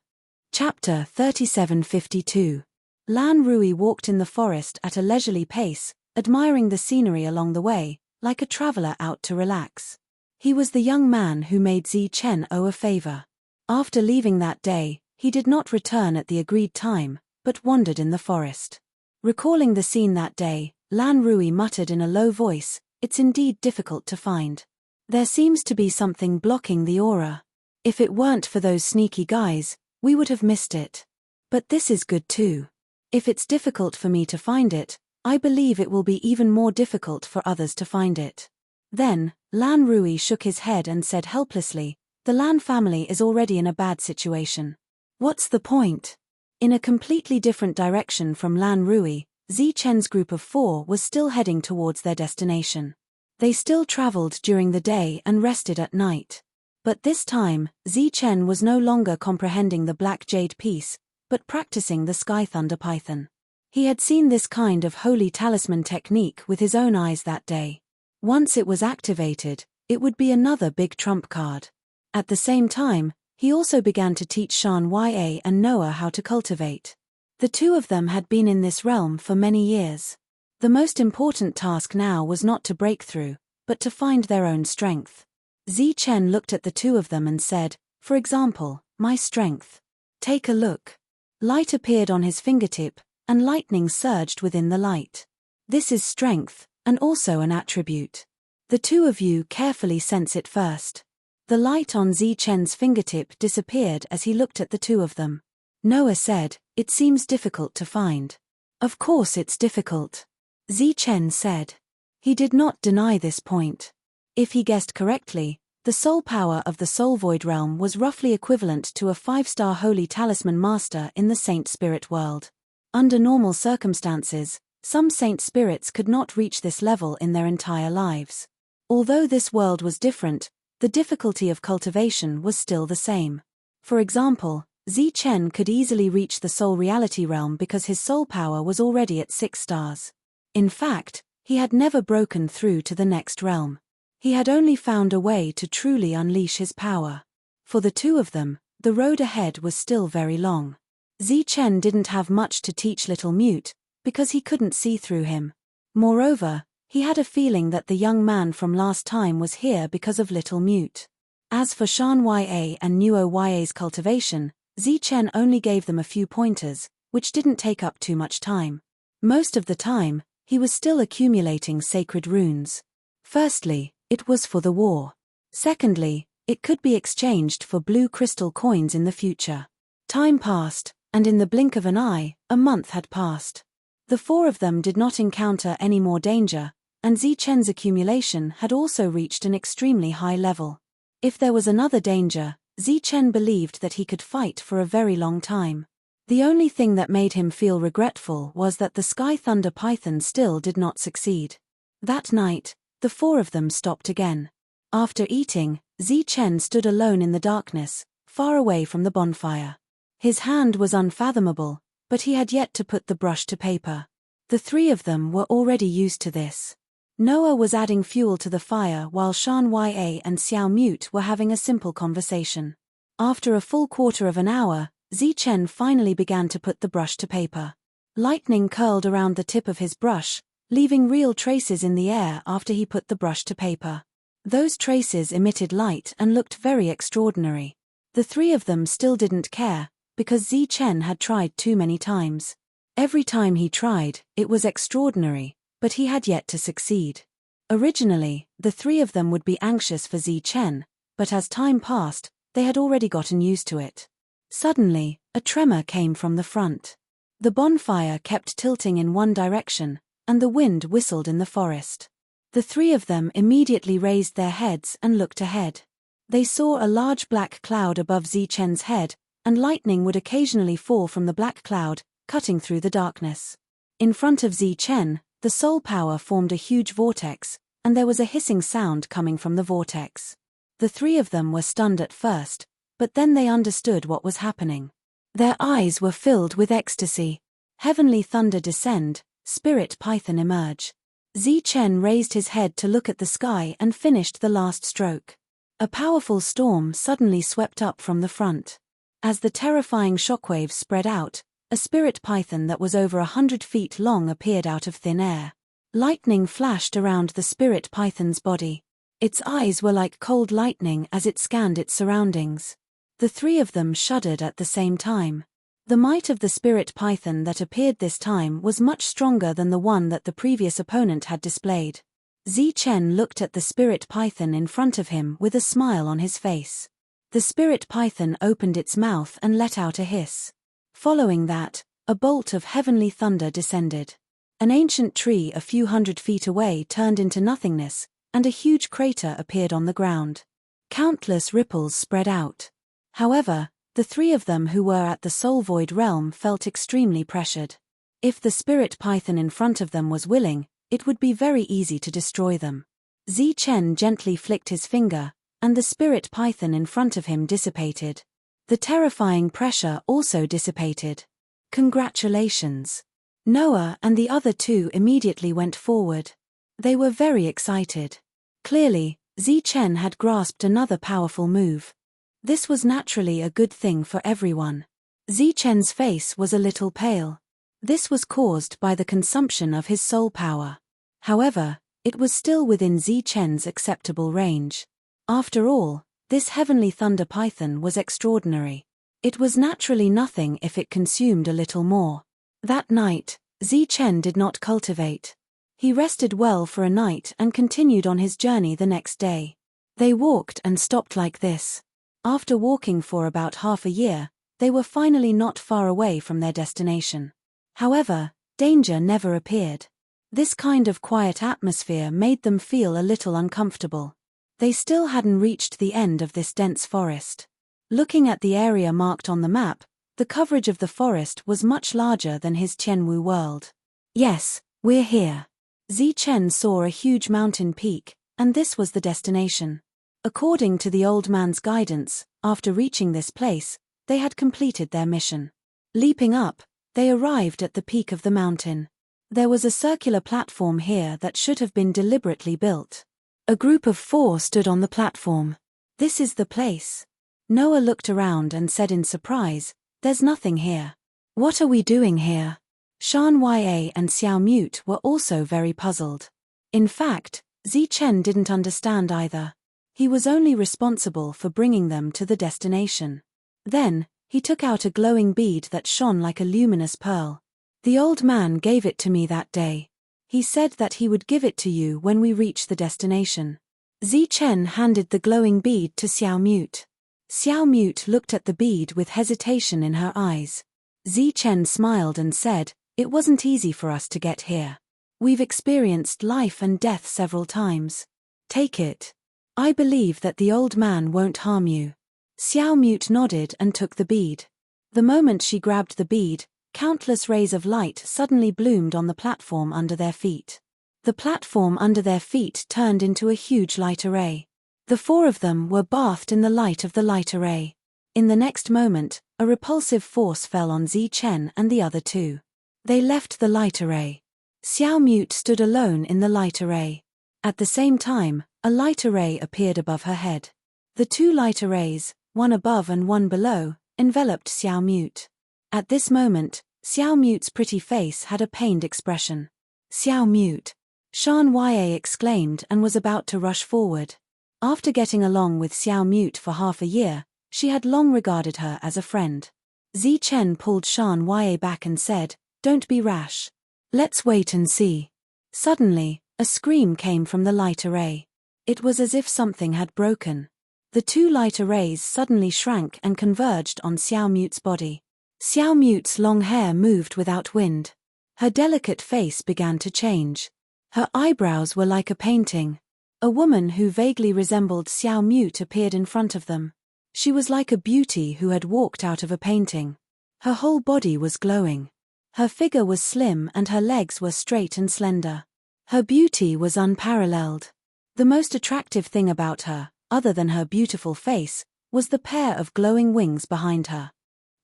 Chapter 3752. Lan Rui walked in the forest at a leisurely pace, admiring the scenery along the way, like a traveler out to relax. He was the young man who made Zi-Chen owe a favor. After leaving that day, he did not return at the agreed time, but wandered in the forest. Recalling the scene that day, Lan Rui muttered in a low voice, "It's indeed difficult to find. There seems to be something blocking the aura. If it weren't for those sneaky guys, we would have missed it. But this is good too. If it's difficult for me to find it, I believe it will be even more difficult for others to find it." Then, Lan Rui shook his head and said helplessly, "The Lan family is already in a bad situation. What's the point?" In a completely different direction from Lan Rui, Zi-Chen's group of 4 was still heading towards their destination. They still traveled during the day and rested at night. But this time, Zi-Chen was no longer comprehending the black jade piece, but practicing the sky thunder python. He had seen this kind of holy talisman technique with his own eyes that day. Once it was activated, it would be another big trump card. At the same time, he also began to teach Shan Ya and Noah how to cultivate. The two of them had been in this realm for many years. The most important task now was not to break through, but to find their own strength. Zi-Chen looked at the two of them and said, "For example, my strength. Take a look." Light appeared on his fingertip, and lightning surged within the light. This is strength, and also an attribute. The two of you carefully sense it first. The light on Zi-Chen's fingertip disappeared as he looked at the two of them. Noah said, "It seems difficult to find." "Of course it's difficult," Zi-Chen said. He did not deny this point. If he guessed correctly, the soul power of the soul void realm was roughly equivalent to a 5-star holy talisman master in the saint spirit world. Under normal circumstances, some saint spirits could not reach this level in their entire lives. Although this world was different, the difficulty of cultivation was still the same. For example, Zi-Chen could easily reach the soul reality realm because his soul power was already at 6 stars. In fact, he had never broken through to the next realm. He had only found a way to truly unleash his power. For the two of them, the road ahead was still very long. Zi-Chen didn't have much to teach Little Mute, because he couldn't see through him. Moreover, he had a feeling that the young man from last time was here because of Little Mute. As for Shan Ya and Nuo Ya's cultivation, Zi-Chen only gave them a few pointers, which didn't take up too much time. Most of the time, he was still accumulating sacred runes. Firstly, it was for the war. Secondly, it could be exchanged for blue crystal coins in the future. Time passed, and in the blink of an eye, a month had passed. The 4 of them did not encounter any more danger, and Zi-Chen's accumulation had also reached an extremely high level. If there was another danger, Zi-Chen believed that he could fight for a very long time. The only thing that made him feel regretful was that the Sky Thunder Python still did not succeed. That night, the 4 of them stopped again. After eating, Zi-Chen stood alone in the darkness, far away from the bonfire. His hand was unfathomable, but he had yet to put the brush to paper. The three of them were already used to this. Noah was adding fuel to the fire while Shan Ya and Xiao Mute were having a simple conversation. After a full quarter of an hour, Zichen finally began to put the brush to paper. Lightning curled around the tip of his brush, leaving real traces in the air after he put the brush to paper. Those traces emitted light and looked very extraordinary. The three of them still didn't care, because Zichen had tried too many times. Every time he tried, it was extraordinary, but he had yet to succeed. Originally, the three of them would be anxious for Zichen, but as time passed, they had already gotten used to it. Suddenly, a tremor came from the front. The bonfire kept tilting in one direction, and the wind whistled in the forest. The three of them immediately raised their heads and looked ahead. They saw a large black cloud above Zichen's head, and lightning would occasionally fall from the black cloud, cutting through the darkness. In front of Zichen, the soul power formed a huge vortex, and there was a hissing sound coming from the vortex. The three of them were stunned at first, but then they understood what was happening. Their eyes were filled with ecstasy. Heavenly thunder descend, spirit python emerge. Zichen raised his head to look at the sky and finished the last stroke. A powerful storm suddenly swept up from the front. As the terrifying shockwaves spread out, a spirit python that was over 100 feet long appeared out of thin air. Lightning flashed around the spirit python's body. Its eyes were like cold lightning as it scanned its surroundings. The three of them shuddered at the same time. The might of the spirit python that appeared this time was much stronger than the one that the previous opponent had displayed. Zichen looked at the spirit python in front of him with a smile on his face. The spirit python opened its mouth and let out a hiss. Following that, a bolt of heavenly thunder descended. An ancient tree a few hundred feet away turned into nothingness, and a huge crater appeared on the ground. Countless ripples spread out. However, the three of them who were at the Soul Void realm felt extremely pressured. If the spirit python in front of them was willing, it would be very easy to destroy them. Zichen gently flicked his finger, and the spirit python in front of him dissipated. The terrifying pressure also dissipated. Congratulations! Noah and the other two immediately went forward. They were very excited. Clearly, Zichen had grasped another powerful move. This was naturally a good thing for everyone. Zichen's face was a little pale. This was caused by the consumption of his soul power. However, it was still within Zichen's acceptable range. After all, this heavenly thunder python was extraordinary. It was naturally nothing if it consumed a little more. That night, Zichen did not cultivate. He rested well for a night and continued on his journey the next day. They walked and stopped like this. After walking for about half a year, they were finally not far away from their destination. However, danger never appeared. This kind of quiet atmosphere made them feel a little uncomfortable. They still hadn't reached the end of this dense forest. Looking at the area marked on the map, the coverage of the forest was much larger than his Tianwu world. Yes, we're here. Zichen saw a huge mountain peak, and this was the destination. According to the old man's guidance, after reaching this place, they had completed their mission. Leaping up, they arrived at the peak of the mountain. There was a circular platform here that should have been deliberately built. A group of 4 stood on the platform. This is the place. Noah looked around and said in surprise, "There's nothing here. What are we doing here?" Shan Ya and Xiao Mute were also very puzzled. In fact, Zichen didn't understand either. He was only responsible for bringing them to the destination. Then, he took out a glowing bead that shone like a luminous pearl. "The old man gave it to me that day. He said that he would give it to you when we reach the destination." Zichen handed the glowing bead to Xiao Mute. Xiao Mute looked at the bead with hesitation in her eyes. Zichen smiled and said, "It wasn't easy for us to get here. We've experienced life and death several times. Take it. I believe that the old man won't harm you." Xiao Mute nodded and took the bead. The moment she grabbed the bead, countless rays of light suddenly bloomed on the platform under their feet. The platform under their feet turned into a huge light array. The 4 of them were bathed in the light of the light array. In the next moment, a repulsive force fell on Zi Chen and the other two. They left the light array. Xiao Mute stood alone in the light array. At the same time, a light array appeared above her head. The two light arrays, one above and one below, enveloped Xiao Mute. At this moment, Xiao Mute's pretty face had a pained expression. Xiao Mute! Shan Ye exclaimed and was about to rush forward. After getting along with Xiao Mute for half a year, she had long regarded her as a friend. Zi Chen pulled Shan Ye back and said, "Don't be rash. Let's wait and see." Suddenly, a scream came from the light array. It was as if something had broken. The two light arrays suddenly shrank and converged on Xiao Mute's body. Xiao Mute's long hair moved without wind. Her delicate face began to change. Her eyebrows were like a painting. A woman who vaguely resembled Xiao Mute appeared in front of them. She was like a beauty who had walked out of a painting. Her whole body was glowing. Her figure was slim and her legs were straight and slender. Her beauty was unparalleled. The most attractive thing about her, other than her beautiful face, was the pair of glowing wings behind her.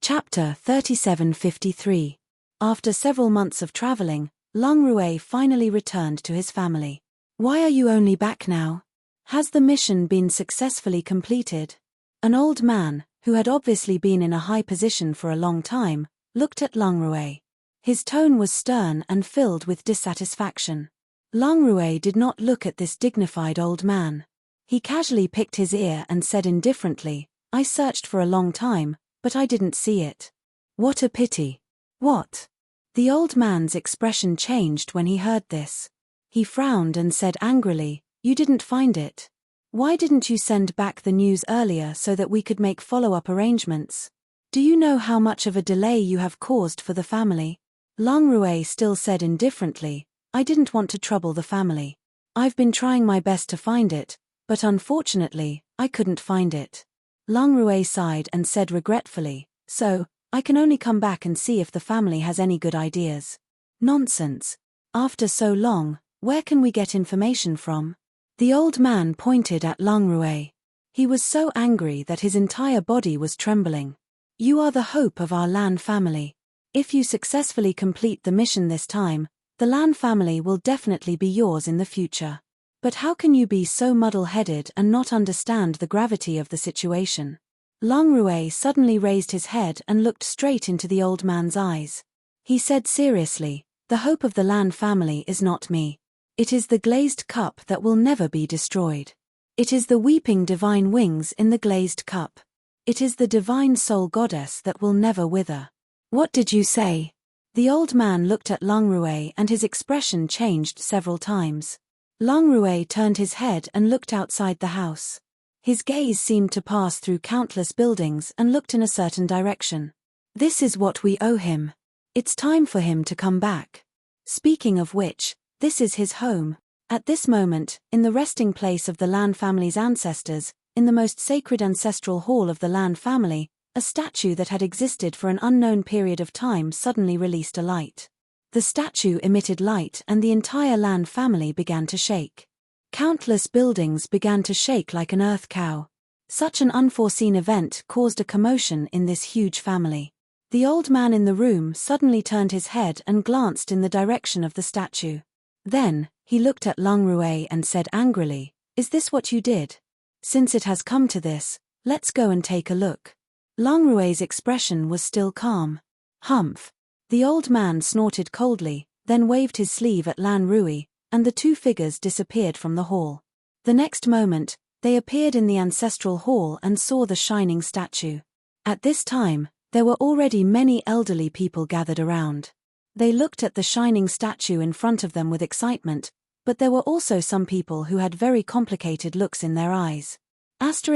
Chapter 3753. After several months of traveling, Lang Rui finally returned to his family. "Why are you only back now? Has the mission been successfully completed?" An old man, who had obviously been in a high position for a long time, looked at Lang Rui. His tone was stern and filled with dissatisfaction. Lang Rui did not look at this dignified old man. He casually picked his ear and said indifferently, "I searched for a long time, but I didn't see it." "What a pity." "What?" The old man's expression changed when he heard this. He frowned and said angrily, "You didn't find it? Why didn't you send back the news earlier so that we could make follow-up arrangements? Do you know how much of a delay you have caused for the family?" Lang Rui still said indifferently, "I didn't want to trouble the family. I've been trying my best to find it, but unfortunately, I couldn't find it." Lang Rui sighed and said regretfully, "So, I can only come back and see if the family has any good ideas." "Nonsense. After so long, where can we get information from?" The old man pointed at Lang Rui. He was so angry that his entire body was trembling. "You are the hope of our Lan family. If you successfully complete the mission this time, the Lan family will definitely be yours in the future. But how can you be so muddle-headed and not understand the gravity of the situation?" Lang Rui suddenly raised his head and looked straight into the old man's eyes. He said seriously, "The hope of the Lan family is not me. It is the glazed cup that will never be destroyed. It is the weeping divine wings in the glazed cup. It is the divine soul goddess that will never wither." "What did you say?" The old man looked at Lang Rui and his expression changed several times. Lang Rui turned his head and looked outside the house. His gaze seemed to pass through countless buildings and looked in a certain direction. "This is what we owe him. It's time for him to come back. Speaking of which, this is his home." At this moment, in the resting place of the Lan family's ancestors, in the most sacred ancestral hall of the Lan family, a statue that had existed for an unknown period of time suddenly released a light. The statue emitted light and the entire Lan family began to shake. Countless buildings began to shake like an earth cow. Such an unforeseen event caused a commotion in this huge family. The old man in the room suddenly turned his head and glanced in the direction of the statue. Then, he looked at Lang Rui and said angrily, "Is this what you did? Since it has come to this, let's go and take a look." Lang Rui's expression was still calm. "Humph." The old man snorted coldly, then waved his sleeve at Lan Rui, and the two figures disappeared from the hall. The next moment, they appeared in the ancestral hall and saw the shining statue. At this time, there were already many elderly people gathered around. They looked at the shining statue in front of them with excitement, but there were also some people who had very complicated looks in their eyes. Looking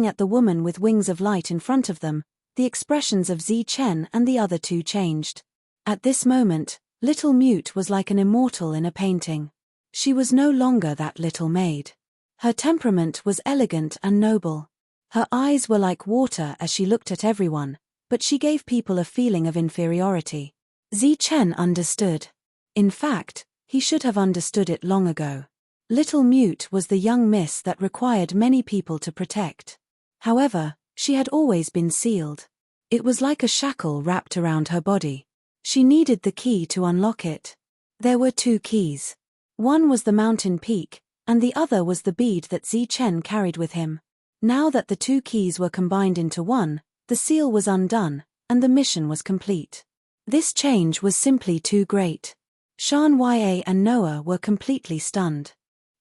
at the woman with wings of light in front of them, the expressions of Zi Chen and the other two changed. At this moment, Little Mute was like an immortal in a painting. She was no longer that little maid. Her temperament was elegant and noble. Her eyes were like water as she looked at everyone, but she gave people a feeling of inferiority. Zi Chen understood. In fact, he should have understood it long ago. Little Mute was the young miss that required many people to protect. However, she had always been sealed. It was like a shackle wrapped around her body. She needed the key to unlock it. There were 2 keys. One was the mountain peak, and the other was the bead that Chen carried with him. Now that the 2 keys were combined into one, the seal was undone, and the mission was complete. This change was simply too great. Shan Ya and Noah were completely stunned.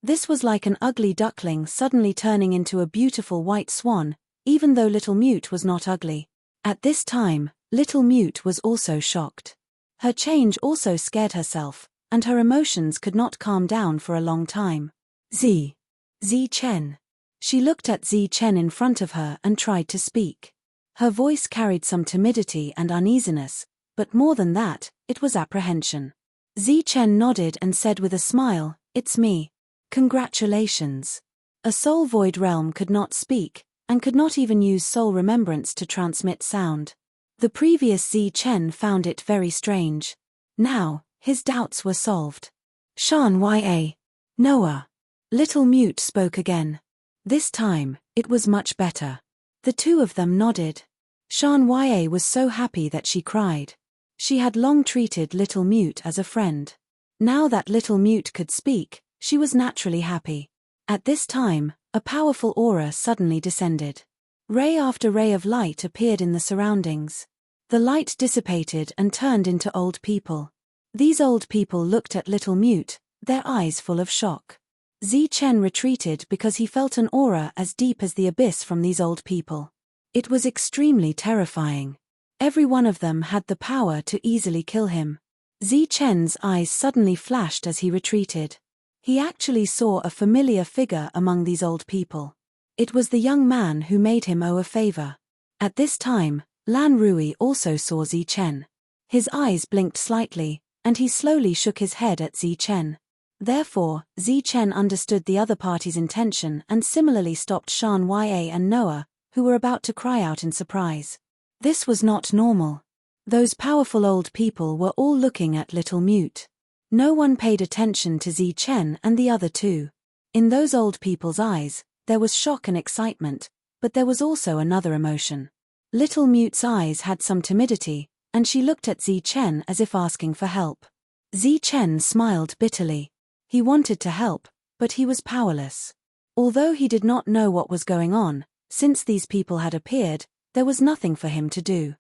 This was like an ugly duckling suddenly turning into a beautiful white swan, even though Little Mute was not ugly. At this time, Little Mute was also shocked. Her change also scared herself, and her emotions could not calm down for a long time. Chen. She looked at Chen in front of her and tried to speak. Her voice carried some timidity and uneasiness, but more than that, it was apprehension. Chen nodded and said with a smile, "It's me. Congratulations." A soul void realm could not speak, and could not even use soul remembrance to transmit sound. The previous Chen found it very strange. Now, his doubts were solved. Shan Ya. Noah. Little Mute spoke again. This time, it was much better. The 2 of them nodded. Shan Ya was so happy that she cried. She had long treated Little Mute as a friend. Now that Little Mute could speak, she was naturally happy. At this time, a powerful aura suddenly descended. Ray after ray of light appeared in the surroundings. The light dissipated and turned into old people. These old people looked at Little Mute, their eyes full of shock. Chen retreated because he felt an aura as deep as the abyss from these old people. It was extremely terrifying. Every one of them had the power to easily kill him. Chen's eyes suddenly flashed as he retreated. He actually saw a familiar figure among these old people. It was the young man who made him owe a favor. At this time, Lan Rui also saw Chen. His eyes blinked slightly, and he slowly shook his head at Chen. Therefore, Chen understood the other party's intention and similarly stopped Shan Ya and Noah, who were about to cry out in surprise. This was not normal. Those powerful old people were all looking at Little Mute. No one paid attention to Chen and the other 2. In those old people's eyes, there was shock and excitement, but there was also another emotion. Little Mute's eyes had some timidity, and she looked at Chen as if asking for help. Chen smiled bitterly. He wanted to help, but he was powerless. Although he did not know what was going on, since these people had appeared, there was nothing for him to do.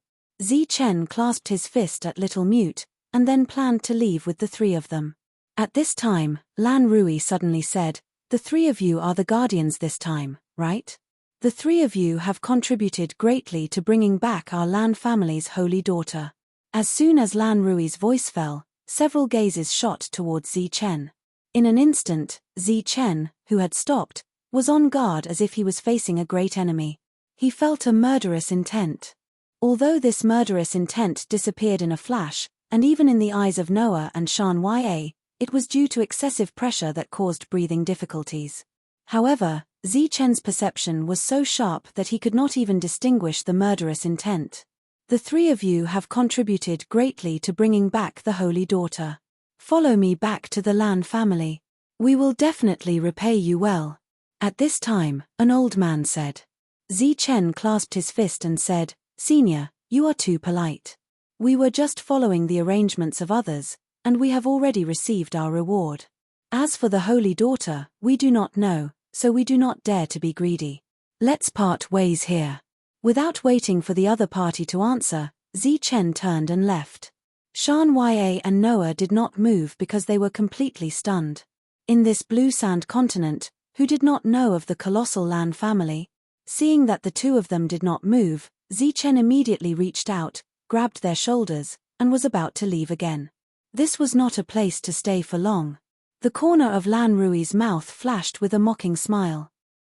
Chen clasped his fist at Little Mute, and then planned to leave with the 3 of them. At this time, Lan Rui suddenly said, "The 3 of you are the guardians this time, right? The 3 of you have contributed greatly to bringing back our Lan family's holy daughter." As soon as Lan Rui's voice fell, several gazes shot towards Chen. In an instant, Chen, who had stopped, was on guard as if he was facing a great enemy. He felt a murderous intent. Although this murderous intent disappeared in a flash, and even in the eyes of Noah and Shan Ya, it was due to excessive pressure that caused breathing difficulties. However, Chen's perception was so sharp that he could not even distinguish the murderous intent. "The 3 of you have contributed greatly to bringing back the holy daughter. Follow me back to the Lan family. We will definitely repay you well." At this time, an old man said. Chen clasped his fist and said, "Senior, you are too polite. We were just following the arrangements of others, and we have already received our reward. As for the holy daughter, we do not know, so we do not dare to be greedy. Let's part ways here." Without waiting for the other party to answer, Chen turned and left. Shan Ya and Noah did not move because they were completely stunned. In this blue sand continent, who did not know of the colossal Lan family? Seeing that the 2 of them did not move, Chen immediately reached out, grabbed their shoulders, and was about to leave again. This was not a place to stay for long. The corner of Lan Rui's mouth flashed with a mocking smile.